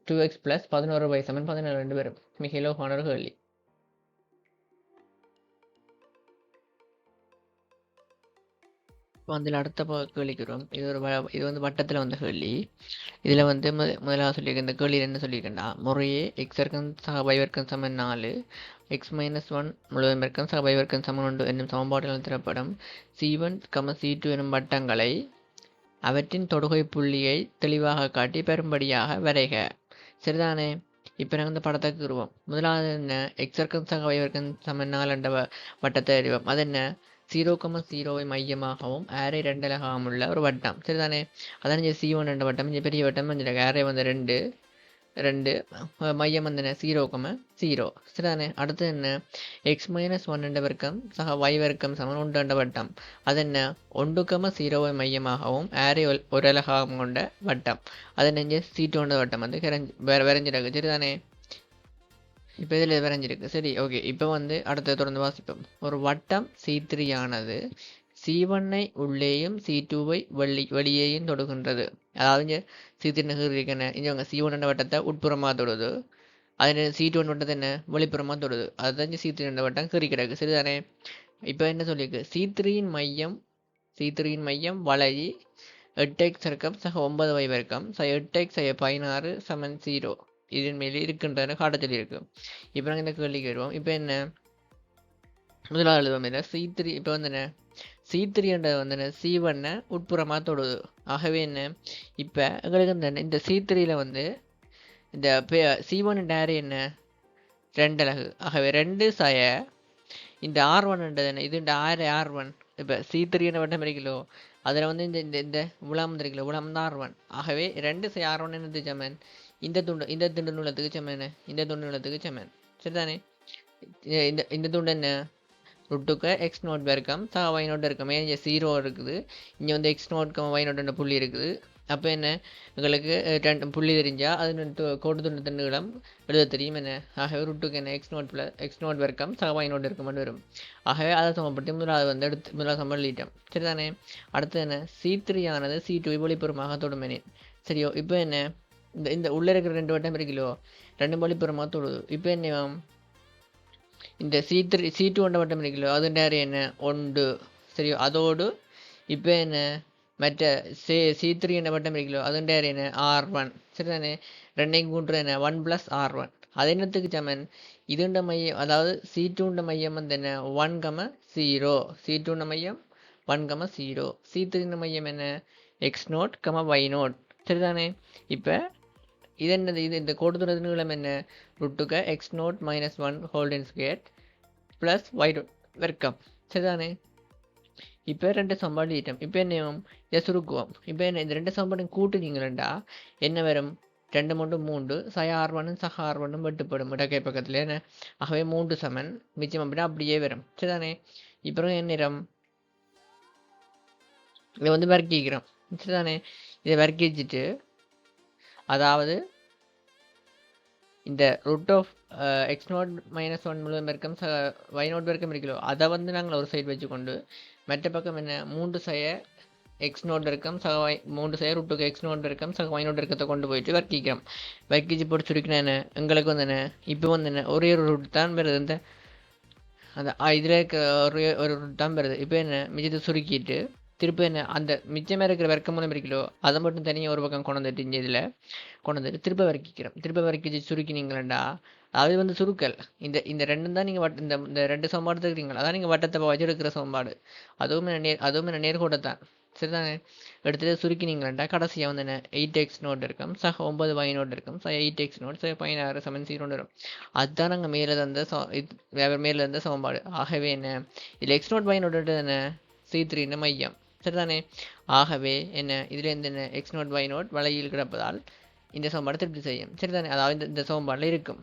2x + 11y சமன் 17 வரும். மிக இலகுவான ஒரு கேள்வி. இப்போ அதில் அடுத்த கேள்விக்கு வரும். இது வந்து வட்டத்தில் வந்த கேள்வி. இதில் வந்து முதலாவது சொல்லியிருக்க இந்த கேள்வியில் என்ன சொல்லியிருக்கேன்டா முறையே எக்ஸ் வர்க்கம் சக y வர்க்கம் சமன் 4 x - 1 முழுவதும் வர்க்கம் சக y வர்க்கம் சமன் 1 என்னும் சமன்பாடுகள் திறப்படும் C1, C2 எனும் வட்டங்களை அவற்றின் தொடுகை புள்ளியை தெளிவாக காட்டி பெரும்படியாக வரைக சரிதானே. இப்போ நாங்கள் இந்த படத்தை கூறுவோம். முதலாவது என்ன எக்ஸ் வர்க்கம் சக y வர்க்கம் சமன் 4 என்ற வட்டத்தை அறிவோம். அது என்ன 0,0 மையமாகவும் ஆரே 2 அலகாகவும் உள்ள ஒரு வட்டம் சரிதானே. அதான் C1 என்ற வட்டம் இங்கே பெரிய வட்டம் ஆரே வந்து 2 மையம் வந்து என்ன 0,0 சரிதானே. அடுத்து என்ன x - 1 என்ற வர்க்கம் சக y வர்க்கம் சமன் 1 என்ற வட்டம். அது என்ன 1,0 மையமாகவும் ஆரே 1 அலகாகவும் கொண்ட வட்டம். அது என்ன C2 என்ற வட்டம் வந்து வரைஞ்சிருக்கு சரிதானே. இப்போ இதில் வரைஞ்சிருக்கு சரி ஓகே. இப்போ வந்து அடுத்த தொடர்ந்து வாசிப்போம். ஒரு வட்டம் C3 ஆனது C1ஐ உள்ளேயும் C2ஐ வெளியேயும் தொடுகின்றது. அதாவது இங்கே C3 இருக்கேன்னு இங்கே C1 என்ற வட்டத்தை உட்புறமாக தொடுது. அது C2 வட்டத்தை என்ன வெளிப்புறமாக தொடுது. அதுதான் C3 என்ற வட்டம் கீறி கிடக்கு சரிதானே. இப்போ என்ன சொல்லியிருக்கு C3யின் மையம் வளையி 8x வர்க்கம் சக 9y வர்க்கம் 8x 16 சமன் 0 இதன் மேலே இருக்கின்றன காட்ட சொல்லியிருக்கு. இப்போ நாங்கள் இந்த கேள்விக்கு வருவோம். இப்போ என்ன முதலாவது எழுதுவோம் இல்லை C3. இப்போ வந்து என்ன C3 என்ற வந்து என்ன C1 உட்புறமாக தொடுது. ஆகவே என்ன இப்போ எங்களுக்கு இந்த C3யில் வந்து இந்த C1 ஆரே என்ன 2 அலகு. ஆகவே 2 சய இந்த R1 என்ன இது இந்த R1. இப்போ C3 என்ன வட்டம் இருக்கலோ அதில் வந்து இந்த இந்த உலாம் இருக்கல உலாம் தான் R1. ஆகவே 2 சய R1 என்னது சமன் இந்த துண்டு நூலத்துக்கு சமன் இந்த துண்டு நூலத்துக்கு சமன் சரிதானே. இந்த துண்டு என்ன ருட்டுக்கு எக்ஸ் நோட் வர்க்கம் சக ஒய் நோட் வர்க்கம். ஏன் இங்கே 0 இருக்குது, இங்கே வந்து எக்ஸ் நோட் ஒய் நோட் புள்ளி இருக்குது. அப்போ என்ன எங்களுக்கு ரெண்டு புள்ளி தெரிஞ்சால் அது கோட்டு துண்டு நீளம் எழுத தெரியும் என்ன. ஆகவே ருட்டுக்கு என்ன எக்ஸ் நோட் வர்க்கம் சக ஒய் நோட் வர்க்கம் வரும். ஆகவே அதை சமப்படுத்தி முதலாவது வந்து முதலாவது சமம் எழுதிட்டோம். சரிதானே. அடுத்து என்ன, C3 ஆனது C2 வெளிப்புறமாக தொடுமெனின். சரியோ. இப்போ என்ன, இந்த உள்ளே இருக்கிற 2 வட்டம் இருக்குல்லோ, 2 வெளிப்புறமாக தொடுது. இப்போ என்ன, இந்த C2 வட்டம் இருக்குல்லோ அது நேரம் என்ன 1. சரியோ. அதோடு இப்போ என்ன மற்ற C3 என்ற வட்டம் இருக்குல்லோ அது நேரம் என்ன R1. சரிதானே. 2 கூட்டுற என்ன 1 + R1. அது என்னத்துக்கு சமன், இதுண்ட மையம் அதாவது C2 மையம் வந்து என்ன 1,0. C2 மையம் 1,0. C3 மையம் என்ன X0, Y0. சரிதானே. இப்போ இது என்னது, இந்த கோடு தூரத்து நீளம் என்ன ருட்டுக்கு X0 - 1² ப்ளஸ் Y0 வர்க்கம். சரிதானே. இப்போ 2 சமன்பாடு ஈட்டம். இப்போ என்ன இதை சுருக்குவோம். இப்போ என்ன, இந்த 2 சமன்பாடும் கூட்டுனீங்களா என்ன வரும், 2 3 3 சக R1 சக R1 வெட்டுப்படும் இடக்கை பக்கத்தில் என்ன. ஆகவே 3 சமன் மிச்சம் அப்படின்னா அப்படியே வரும். சரிதானே. இப்போ என்ன நிறம், இதை வந்து வர்க்கிக்கிறோம். சரிதானே. இதை வர்க்கிச்சிட்டு அதாவது இந்த ரூட் ஆஃப் X0 - 1 முழுவதும் வர்க்கம் Y0 வர்க்கம் இருக்கிறோ அதை வந்து நாங்கள் ஒரு சைடு வச்சுக்கொண்டு மற்ற பக்கம் என்ன 3 சய X0 வர்க்கம் சக 3 சய ரூட்டுக்கு X0 வர்க்கம் சக Y0 வர்க்கத்தை கொண்டு போயிட்டு வர்க்கிக்கிறோம். வர்க்கிச்சு போட்டு சுருக்கினா என்ன எங்களுக்கு வந்து என்ன இப்போ வந்து என்ன ஒரே ஒரு ரூட் தான் வருது. இந்த அந்த இதில் இருக்க ஒரு ரூட் தான் வருது. இப்போ என்ன மிச்சத்தை சுருக்கிட்டு திருப்பி என்ன அந்த மிச்சமாக இருக்கிற வர்க்கம் மூலம் இருக்கலோ அதை மட்டும் தனியாக ஒரு பக்கம் கொண்டு வந்துட்டு இங்கே இதில் கொண்டு வந்துட்டு திருப்ப வர்க்கிக்கிறோம். திருப்ப வர்க்கிச்சு சுருக்கினீங்களா அது வந்து சுருக்கல். இந்த ரெண்டும் தான் நீங்கள் இந்த 2 சமன்பாடு இருக்கிறீங்களா அதான் நீங்கள் வட்டத்தை வச்சு எடுக்கிற சமன்பாடு. அதுவும் என்ன நேர்கோட்டை தான். சரிதானே. எடுத்துகிட்டு சுருக்கினீங்களா கடைசியாக வந்து என்ன 8x0 இருக்கும் சக 9 y0 இருக்கும் சக 8x0 சக 16 சமன் 0 வரும். அதுதான் நாங்கள் மேலே இருந்த சமன்பாடு. ஆகவே என்ன இதில் X0 y0 என்ன C3 மையம். சரிதானே. ஆகவே என்ன இதில் இருந்து என்ன X0 y0 வலையில் கிடப்பதால் இந்த சமன்பாடு திருப்தி செய்யும். சரிதானே. அதாவது இந்த சமன்பாடில் இருக்கும்.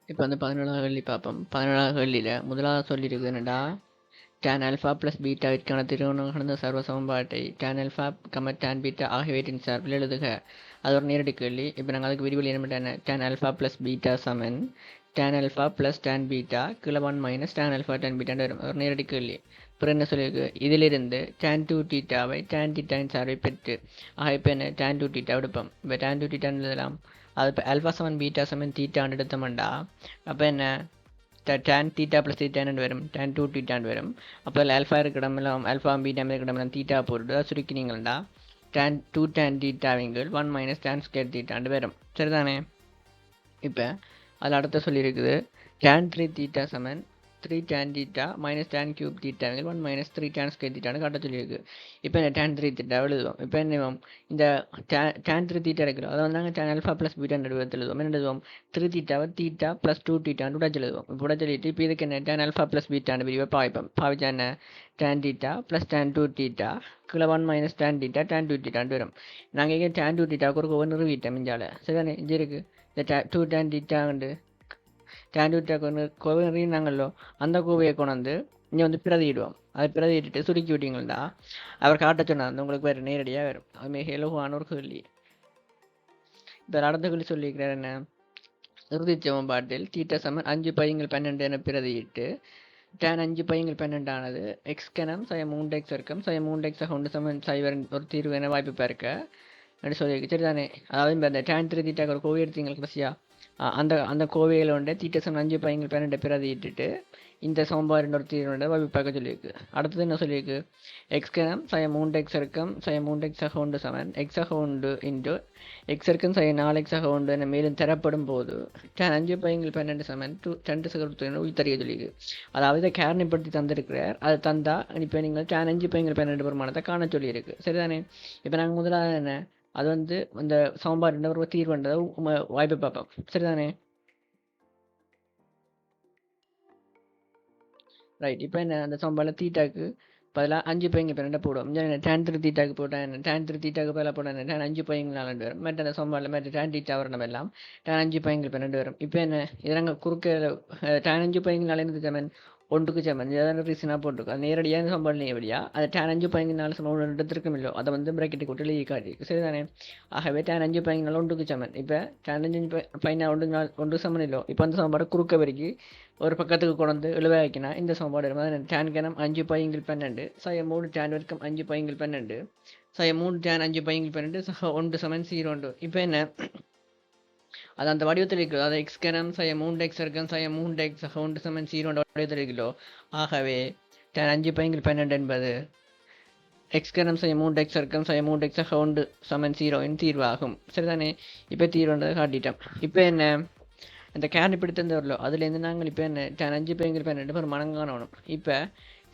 இப்போ வந்து 17ஆவது கேள்வி பார்ப்போம். 17ஆவது கேள்வியில் முதலாவது சொல்லியிருக்கு என்னடா, tan ஆல்ஃபா ப்ளஸ் பீட்டாவிற்கான திருவண்ண சர்வ சமன்பாட்டை tan ஆல்ஃபா tan பீட்டா ஆகியவற்றின் சார்பில் எழுதுக. அது ஒரு நேரடி கேள்வி. இப்போ நாங்கள் அதுக்கு விரிவில் என்ன பண்ணேன், tan ஆல்ஃபா ப்ளஸ் பீட்டா சமன் tan alpha plus tan beta கீழே 1 - tan ஆல்ஃபா tan பீட்டான்னு வரும். ஒரு நேரடி கேள்வி. அப்புறம் என்ன சொல்லியிருக்கு, இதிலிருந்து tan 2 தீட்டாவை tan தீட்டாவின் சார்பை பெற்று இப்போ என்ன tan 2 தீட்டா எடுப்போம். இப்போ tan 2 தீட்டான்னு எழுதலாம். அது இப்போ ஆல்ஃபா சமன் பீட்டா சமன் தீட்டான்னு எடுத்தோம்டா அப்போ என்ன tan தீட்டா ப்ளஸ் தீட்டான்னு வரும், tan 2 தீட்டான்னு வரும். அப்போ ஆல்ஃபா இருக்கிறமெல்லாம் ஆல்ஃபா பீட்டா இருக்கிறமெல்லாம் தீட்டா போட்டு சுருக்கினீங்களா tan 2 tan தீட்டாவிங்கள் 1 - tan ஸ்கொயர் தீட்டான்னு வரும். சரிதானே. இப்போ அதில் அடுத்த சொல்லியிருக்குது tan 3 தீட்டா சமன் 3 tan தீட்டா tan கியூப் தீட்டாவிங்கள் 1 - 3 tan ஸ்கொயர் தீட்டான்னு காட்ட சொல்லியிருக்கு. இப்போ என்ன tan 3 தீட்டா எழுதுவோம். இப்போ என்ன இந்த tan 3 தீட்டா இருக்கிறோம் அதை வந்து நாங்கள் tan ஆல்ஃபா ப்ளஸ் பீட்டா நடுவத்தில் எழுதுவோம். என்ன எழுதுவோம், 3 தீட்டாவை தீட்டா ப்ளஸ் 2 தீட்டான்னு உடச்சு எழுதுவோம். இப்போ உடச்சு எழுதிட்டு இப்போ இதுக்கு என்ன tan ஆல்ஃபா ப்ளஸ் பீட்டான்னு பிரிவை பாவிச்சா என்ன tan theta plus tan 2 theta கீழே 1 - tan தீட்டா tan 2 தீட்டான்னு வரும். நாங்கள் இங்கே tan 2 தீட்டாவுக்கு ஒரு கோவை நிறுவிட்டோம். இஞ்சால சரிதானே. இங்கே இருக்குது இந்த 2 tan தீட்டாண்டு tan 2 தீட்டாக்கு கோவை நிறுவினாங்களோ அந்த கோவையை கொண்டு வந்து இங்கே வந்து பிரதியிடுவோம். அதை பிரதியிட்டு சுருக்கி விட்டீங்களா அவர் காட்ட சொன்னார் உங்களுக்கு வேறு நேரடியாக வரும். அது மிக இலகுவான ஒரு கேள்வி. இப்போ அடுத்த கேள்வி சொல்லியிருக்கிறார் என்ன, இறுதி சமன்பாட்டில் தீட்டா சமன் 5π/12 என பிரதியிட்டு tan 5π/12 ஆனது எக்ஸ் கணம் சய 3x வர்க்கம் சய 3x ஒன்று சமன் சைவர் ஒரு தீர்வு என வாய்ப்பு பார்க்க அப்படி சொல்லியிருக்கு. சரிதானே. அதாவது இப்போ அந்த tan 3 தீட்டாக்கு ஒரு கோவை எடுத்தீங்க கடைசியா அந்த கோவையில் ஒன்று தீட்டா சமன் 5π/12 பிரதியிட்டு இந்த சமன்பாடு ஒரு தீர்வு வாய்ப்பு பார்க்க சொல்லியிருக்கு. அடுத்தது என்ன சொல்லியிருக்கு, எக்ஸ் கணம் சய 3x வர்க்கம் சய 3x ஒன்று சமன் x ஒன்று இன்ட்டு எக்ஸ் வர்க்கம் சய 4x ஒன்று என மேலும் தரப்படும் போது tan 5π/12 சமன் 2 உயிர்த்தறிய சொல்லியிருக்கு. அதாவது இதை காரணிப்படுத்தி தந்திருக்கிறார். அது தந்தா இப்போ நீங்கள் tan 5π/12 பெருமானத்தை காண சொல்லியிருக்கு. சரிதானே. இப்போ நாங்கள் முதலாவது என்ன அது வந்து இந்த சமன்பாடு ஒரு தீர்வுன்றதை வாய்ப்பு பார்ப்போம். சரிதானே. ரைட். இப்போ என்ன அந்த சமன்பாடில் தீட்டாக்கு பதிலாக 5 பையங்க இப்போ போடுவோம் டேன் 3 தீட்டாக்கு போட்டால் டேன் 3 தீட்டாக்கு பதிலாக போட்டால் டேன் 5 பையங்க 4 வரும் மற்ற அந்த சம்பாடில் மற்ற டேன் தீட்டா வரணும் எல்லாம் டேன் 5 பையங்க 12 வரும் இப்போ என்ன இதை நாங்கள் குறுக்க டேன் 5 பையங்க 4 என்னது சமன் ஒன்றுக்கு சமன் ஏதாவது ரீசனாக போட்டிருக்கோம் அது நேரடியாக இந்த சம்பாடில் எப்படியா அது டேன் 5 பையங்க 4 சமம் ஒன்று எடுத்திருக்கும் இல்லையோ அதை வந்து பிராக்கெட்டு கூட்டி எழுதி காட்டிருக்கு சரிதானே ஆகவே டேன் 5 பையங்க 4 ஒன்றுக்கு சமன் இப்போ டேன் 5 பையனா ஒன்று சமன் இல்லோ இப்போ அந்த சம்பாடை குறுக்க வரைக்கும் ஒரு பக்கத்துக்கு கொண்டு வந்து எழுவாக்கினா இந்த சமன்பாடு வரும் டேன் கணம் 5 பையங்கள் 12 சய 3 டேன் வர்க்கம் 5 பையங்கள் 12 சய 3 டேன் 5 பையங்கள் 12 சக 1 சமன் 0 இப்போ என்ன அது அந்த வடிவத்தில் இருக்குது அதாவது எக்ஸ் கணம் சய 3 எக்ஸ் வர்க்கம் சய 3 எக்ஸ் சக 1 சமன் 0 வடிவத்தில் இருக்கிறோ ஆகவே டேன் 5 பையங்கள் 12 என்பது எக்ஸ் கணம் சய 3 எக்ஸ் வர்க்கம் சய 3 எக்ஸ் சக 1 சமன் 0 இன் தீர்வாகும் சரிதானே இப்போ தீர்வுன்றதை காட்டிட்டோம் இப்போ என்ன இந்த கேன் இப்படி தந்துடலோ அதுலேருந்து நாங்கள் இப்போ என்ன டேன் 5 பையங்கள் 12 ஒரு மடங்கானவணும் இப்போ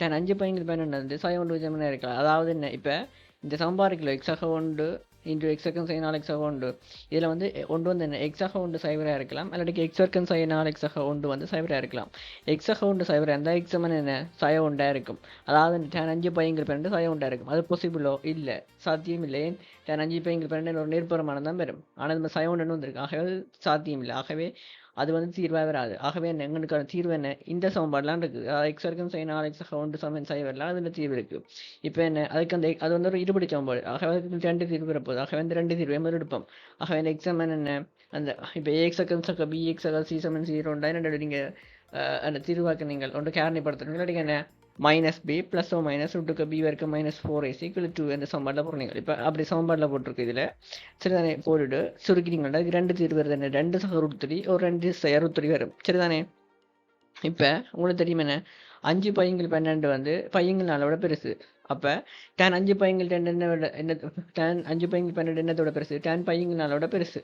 டேன் 5 பையங்கள் 12 வந்து சய 1 சமனாக இருக்கலாம் அதாவது என்ன இப்போ இந்த சம்பாதிக்கலோ எக்ஸாக 1 இன்டு எக்ஸ் வர்க்கம் சை 4 எக்ஸாக 1 இதில் வந்து ஒன்று வந்து என்ன எக்ஸாக 1 சைவராக இருக்கலாம் இல்லாட்டி எக்ஸ் வர்க்கம் சை 4 எக்ஸாக 1 வந்து சைவராக இருக்கலாம் எக்ஸாக 1 சைவராக இருந்தால் எக்ஸ் சமன் என்ன சய 1 இருக்கும் அதாவது டேன் 5 பையங்கள் 12 சய 1 இருக்கும் அது பாசிபிளோ இல்லை சாத்தியம் இல்லை ஏன் டேன் 5 பையங்கள் 12 ஒரு நேர்புறமானது தான் வரும் ஆனால் நம்ம சய 1 வந்திருக்கு ஆகவே சாத்தியம் இல்லை ஆகவே அது வந்து தீர்வாக வராது ஆகவே என்ன எங்களுக்கான தீர்வு என்ன இந்த சமன்பாடுலாம் இருக்குது எக்ஸ் வர்க்கம் சை 4 எக்ஸாக 1 சமன் சை வரலாம் அதில் தீர்வு இருக்குது இப்போ என்ன அதுக்கு அந்த அது வந்து ஒரு இருபடி சமன்பாடு ஆகவே அதுக்கு 2 தீர்வு வரப்போகுது ஆகவே அந்த 2 தீர்வை முதல் எடுப்போம் ஆகவே அந்த எக்ஸ் சமன் என்ன அந்த இப்போ ஏஎக்ஸ் வர்க்கம் சக பி எக்ஸ் சக சி சமன் 0 என்னோட நீங்கள் அந்த தீர்வாக்க நீங்கள் ஒன்று காரணிப்படுத்தணும் இல்லாட்டி என்ன மைனஸ் பி ப்ளஸ் ஓ மைனஸ் ரூட்டுக்கு பி வரைக்கும் -4ac = 2 இந்த சமன்பாட்டில் போடுறீங்க இப்போ அப்படி சமன்பாட்டில் போட்டிருக்கு இதில் சரிதானே போட்டுட்டு சுருக்கிட்டீங்கன்னா இது 2 தீர்வு வருது என்ன 2 சக √3 ஒரு 2 சய √3 வரும் சரிதானே இப்போ உங்களுக்கு தெரியுமா என்ன 5 பையங்கள் 12 வந்து பையங்கள் 4 விட பெருசு அப்போ டேன் 5 பையங்கள் 2 என்ன டேன் 5 பையங்கள் 12 என்னத்தோட பெருசு டேன் பையங்கள் 4 விட பெருசு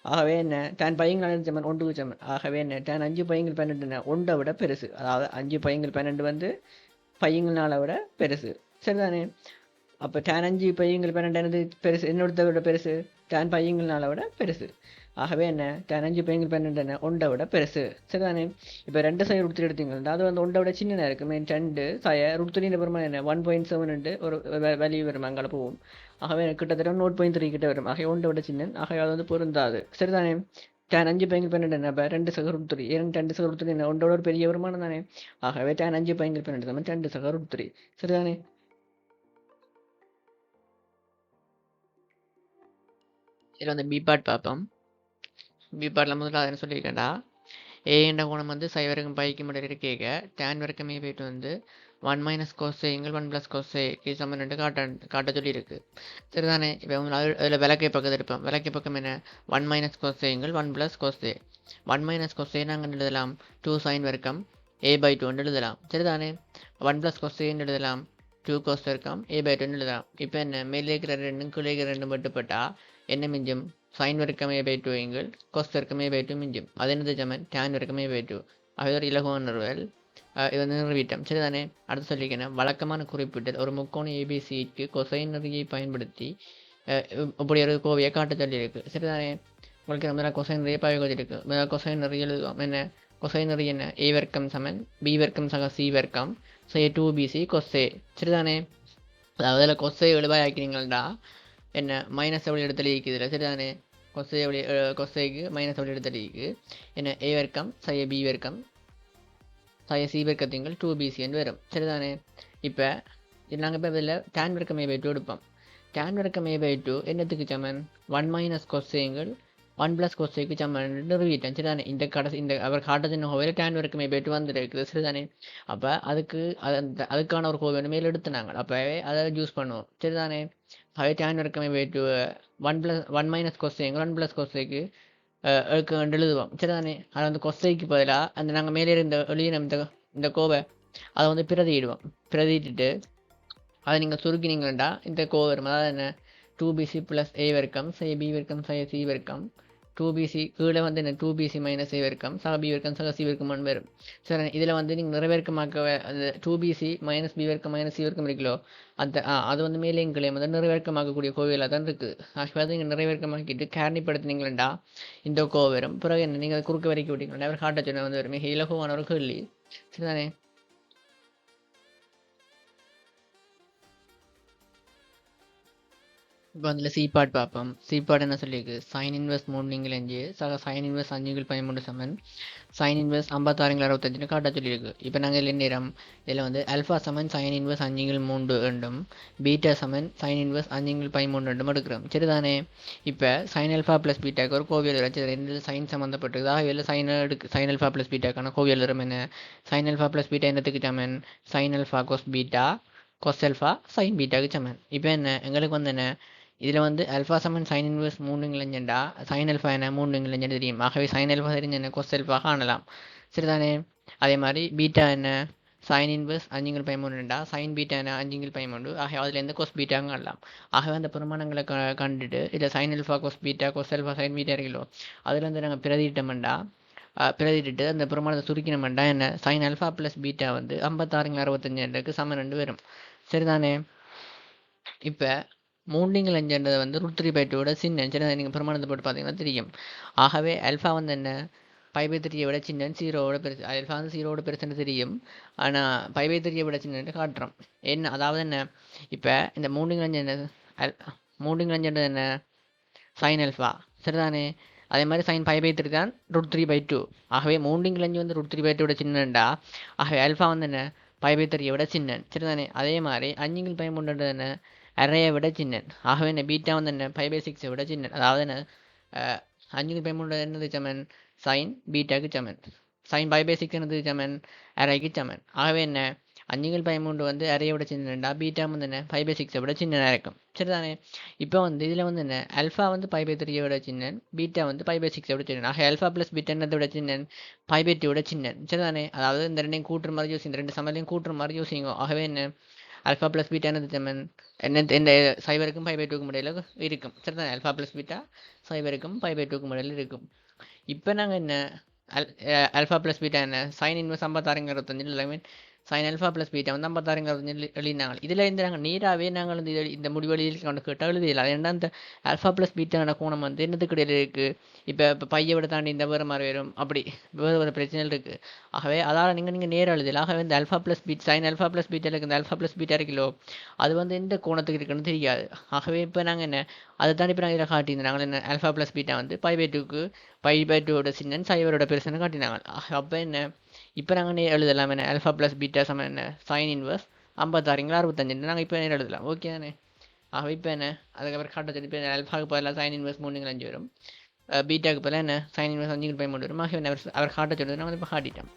ஆகவே என்ன டேன் பையங்கள் 4 சமன் 1க்கு சமன் ஆகவே என்ன டேன் 5 பையங்கள் 12 1 விட பெருசு அதாவது 5 பையங்கள் 12 வந்து பையங்கள் 4 விட பெருசு சரிதானே அப்போ டேன் 5 பையங்கள் 12 என்னது பெருசு என்னோட விட பெருசு டேன் பையங்கள் 4 விட பெருசு ஆகவே என்ன டேன் 5 பையங்கள் 12 என்ன 1 விட பெருசு சரிதானே இப்போ 2 சய √3 எடுத்தீங்கன்னா அது வந்து 1 விட சின்னதாக இருக்குது மீன் 2 சய √3 பெருமாள் என்ன 1.7 ஒரு வேல்யூ வரும் அங்கே போகும் ஆகவே கிட்டத்தட்ட 0.3 கிட்ட வரும் ஆகவே 1 விட சின்ன ஆகவே அது வந்து பொருந்தாது சரிதானே டேன் 5 பையங்கள் 12 என்ன இப்போ 2 சக √3 2 சக √3 என்ன 1 ஒரு பெரிய வருமானம் தானே ஆகவே டேன் 5 பையங்கள் 12 சமன் 2 சக √3 சரிதானே இதில் வந்து பி பார்ட் பார்ப்போம் பி பார்ட்டில் முதல்ல என்ன சொல்லியிருக்கேன்டா ஏ என்ற கோணம் வந்து சை வரைக்கும் பைக்கு மட்டும் இருக்கேக்க டேன் வரைக்குமே போயிட்டு வந்து 1 - cos எங்கள் 1 + cos சமன் ரெண்டு காட்ட சொல்லியிருக்கு சரிதானே இப்போ அதில் விளக்கை பக்கத்தில் இருப்போம் விளக்கை பக்கம் என்ன 1 - cos எங்கள் 1 + cos 1 - cos நாங்கள் எழுதலாம் 2 sin வர்க்கம் a/2 எழுதலாம் சரிதானே 1 + cos எழுதலாம் 2 cos வர்க்கம் a/2 எழுதலாம் இப்போ என்ன மேலே இருக்கிற 2 கீழே இருக்கிற 2 மட்டுப்பட்டா என்ன மிஞ்சும் sin வர்க்கம் a/2 எங்கள் cos வர்க்கம் a/2 மிஞ்சும் அது என்னது சமன் tan வர்க்கம் a/2 அது ஒரு இலகுவான நிறுவல் இது வந்து நிறுவிட்டோம் சரிதானே அடுத்து சொல்லிக்கிறேன் வழக்கமான குறிப்பிட்டல் ஒரு முக்கோண ஏபிசிக்கு கொசைன் நெறியை பயன்படுத்தி இப்படி ஒரு கோவையை காட்ட சொல்லியிருக்கு சரிதானே உங்களுக்கு நம்ம கொசைன் நிறைய பயன்படுத்தியிருக்கு கொசைன் நிறைய எழுதுவோம் என்ன கொசைன் நிறைய என்ன a வர்க்கம் சமன் b வர்க்கம் சக c வர்க்கம் ஸோ 2bc கொசே சரிதானே அதாவது அதில் கொசை எழுவாய் ஆக்கிறீங்கள்டா என்ன மைனஸ் எவ்வளோ எடுத்தலிக்குதுல சரிதானே கொசைக்கு மைனஸ் எவ்வளோ எடுத்தலிக்கு என்ன a வர்க்கம் சய b வர்க்கம் சய சி வர்க்கத்திங்கள் 2bc என்று வரும் சரிதானே இப்போ நாங்கள் இப்போ இதில் டேன் வர்க்கம் a/2 எடுப்போம் டேன் வர்க்கம் a/2 என்னத்துக்கு சமன் 1 - cos எங்கள் 1 + cos சமன் நிறுவிட்டேன் சரிதானே இந்த அவர் காட்டத்தின் கோவையில் டேன் வர்க்கம் a/2 வந்துருக்குது சரிதானே அப்போ அதுக்கான ஒரு கோவை மேலே எடுத்து நாங்கள் அப்போவே அதை யூஸ் பண்ணுவோம் சரிதானே அவை டேன் வர்க்கம் a/2 1 - cos எங்கள் 1 + cos எழுதுவோம் சரிதானே அதை வந்து கொசைக்கு பதிலாக அந்த நாங்கள் மேலே இருந்த எழுதின இந்த கோவை அதை வந்து பிரதியிட்டுட்டு அதை நீங்கள் சுருக்கினீங்கள்டா இந்த கோவை வரும் அதாவது என்ன 2bc + a வர்க்கம் சய b வர்க்கம் சய c வர்க்கம் 2bc கீழே வந்து என்ன 2bc - a வர்க்கம் சக b வர்க்கம் சக c வர்க்கம் வரும் சரி இதில் வந்து நீங்கள் நிறைவேற்கமாக்க அந்த 2bc - b வர்க்கம் - c வர்க்கம் இருக்குல்லோ அது வந்து மேலே கீழே வந்து நிறைவேற்கமாக்கக்கூடிய கோவையில் தான் இருக்குது ஆக்சுவலாக நீங்கள் நிறைவேற்கமாக்கிட்டு காரணிப்படுத்தினீங்களா இந்த கோவை வரும் பிறகு என்ன நீங்கள் அதை குறுக்க வரைக்கும் விட்டீங்களா அவர் காட்ட சொன்ன வந்து வரும் மிக இலகுவான ஒரு கேள்வி சரிதானே இப்போ அதில் சீபாட் பார்ப்போம். சீபாட் என்ன சொல்லியிருக்கு? சைன் இன்வெர்ஸ் 3 சைன் இன்வெர்ஸ் 5 சமன் சைன் இன்வெர்ஸ் 56 காட்ட சொல்லியிருக்கு. இப்போ நாங்கள் இதில் நேரம் இதில் வந்து அல்ஃபா சமன் சைன் இன்வெர்ஸ் 5 ரெண்டும் பீட்டா சமன் சைன் இன்வெர்ஸ் 5 ரெண்டும் எடுக்கிறோம். சரிதானே? இப்போ சைன் அல்ஃபா ப்ளஸ் பீட்டாக்கு ஒரு கோவியல் வச்சு ரெண்டு சைன் சம்மந்தப்பட்டது. இதில் சைன் அல்ஃபா ப்ளஸ் பீட்டாக்கான கோவியல் வரும் என்ன? சைன் அல்ஃபா ப்ளஸ் பீட்டா என்னத்துக்கு சமன்? Sine alpha cos beta cos alpha sine பீட்டாக்கு சமன். இப்போ என்ன எங்களுக்கு வந்து என்ன இதில் வந்து அல்ஃபா சமன் சைன் இன்வெர்ஸ் 3 சைன் அல்ஃபா என்ன 3 தெரியும். ஆகவே சைன் அல்ஃபா தெரிஞ்ச என்ன கொஸ் அல்ஃபா காணலாம். சரிதானே? அதே மாதிரி பீட்டா என்ன சைன் இன்வெர்ஸ் 5 சைன் பீட்டா என்ன 5 ஆகவே அதுலேருந்து கொஸ் பீட்டாங்க காணலாம். ஆகவே அந்த பிரமாணங்களை கண்டுட்டு இதில் sine alpha cos beta cos alpha sine beta இருக்கலோ அதில் வந்து நாங்கள் பிரதிட்டோம்டா பிரதிட்டு அந்த பிரமாணத்தை சுருக்கினோம்டா என்ன சைன் அல்ஃபா ப்ளஸ் பீட்டா வந்து 56 சமன் 2 வரும். சரிதானே? இப்போ 3 வந்து √3/2 சின்ன. சரி, நீங்கள் பிரமாணத்தை போட்டு பார்த்தீங்கன்னா தெரியும். ஆகவே அல்ஃபா வந்து என்ன π/3 விட சின்ன 0 பெருசு. அல்ஃபா வந்து 0 பெருசுன்னு தெரியும். ஆனால் π/3 விட சின்னன்னு காட்டுறோம். என்ன அதாவது என்ன இப்போ இந்த 3 என்ன 3 என்ன சைன் அல்ஃபா. சரிதானே? அதே மாதிரி சைன் π/3 தான் √3/2. ஆகவே 3 வந்து √3/2 விட சின்னண்டா ஆகவே அல்ஃபா வந்து என்ன π/3 விட சின்ன. சரிதானே? அதே மாதிரி 5 என்ன அரையை விட சின்னன். ஆகவே என்ன பீட்டா வந்து என்ன 5/6 விட சின்னன். அதாவது என்ன 5 என்னது சமன் சைன் பீட்டாக்கு சமன். சைன் 5/6 என்னது சமன் அரைக்கு சமன். ஆகவே என்ன 5 வந்து அரையை விட சின்னண்டா பீட்டா வந்து என்ன 5/6 விட சின்னனாக இருக்கும். சரிதானே? இப்போ வந்து இதில் வந்து என்ன அல்ஃபா வந்து 5/3 விட சின்னன் பீட்டா வந்து 5/6 விட சின்னன். ஆக அல்ஃபா ப்ளஸ் பீட்டா என்னதை விட சின்னன் 5/2 விட சின்னன். சரிதானே? அதாவது இந்த ரெண்டையும் கூட்டுற மாதிரி யோசிங்க, ரெண்டு சமலையும் கூட்டுற மாதிரி யோசிங்க. ஆகவே என்ன அல்ஃபா ப்ளஸ் பீட்டா என்னது சமன் இந்த சைபருக்கும் 5/2க்கும் இடையில இருக்கும். சரிதான்? அல்ஃபா ப்ளஸ் பீட்டா சைபருக்கும் 5/2க்கும் இடையில இருக்கும். இப்போ நாங்கள் என்ன அல்ஃபா ப்ளஸ் பீட்டா என்ன sign inverse 56 sign alpha plus beta வந்து 56 எழுதினாங்க. இதில் இந்த நாங்கள் நீராகவே நாங்கள் வந்து இந்த முடிவெளியில் கொண்டு கேட்டால் எழுதிடலாம். அது என்ன அந்த அல்ஃபா ப்ளஸ் பீட்டான கோணம் வந்து என்னத்துக்கு இடையில இருக்குது? இப்போ பையை விட தாண்டி இந்த வேறு மாதிரி வரும். அப்படி வேறு பிரச்சனைகள் இருக்குது. ஆகவே அதால் நீங்கள் நேரம் எழுதலாம். ஆகவே இந்த alpha plus beta sine alpha plus பீட்டாவில் இந்த அல்ஃபா ப்ளஸ் பீட்டா இருக்கலோ அது வந்து எந்த கோணத்துக்கு இருக்குன்னு தெரியாது. ஆகவே இப்போ நாங்கள் என்ன அதை தாண்டி இப்போ நாங்கள் இதில் காட்டியிருந்தோம். நாங்கள் என்ன அல்ஃபா ப்ளஸ் பீட்டா வந்து π/2வோட சின்னன் சைவரோட பெருசுன்னு காட்டினாங்க. அப்போ என்ன இப்போ நாங்கள் எழுதலாம் என்ன அல்ஃபா ப்ளஸ் பீட்டா சமன் என்ன சைன் இன்வெர்ஸ் 56 நாங்கள் இப்போ எழுதலாம். ஓகே தானே? ஆகவே இப்போ என்ன அதுக்கப்புறம் காட்ட சொல்லி இப்போ அல்ஃபாவுக்கு பதிலாக சைன் இன்வெர்ஸ் 3 வரும். பீட்டாவுக்கு பதிலாக என்ன சைன் இன்வெர்ஸ் 5 வரும். ஆகவே அவர் காட்ட சொல்லுறது நாங்கள் இப்போ காட்டிட்டோம்.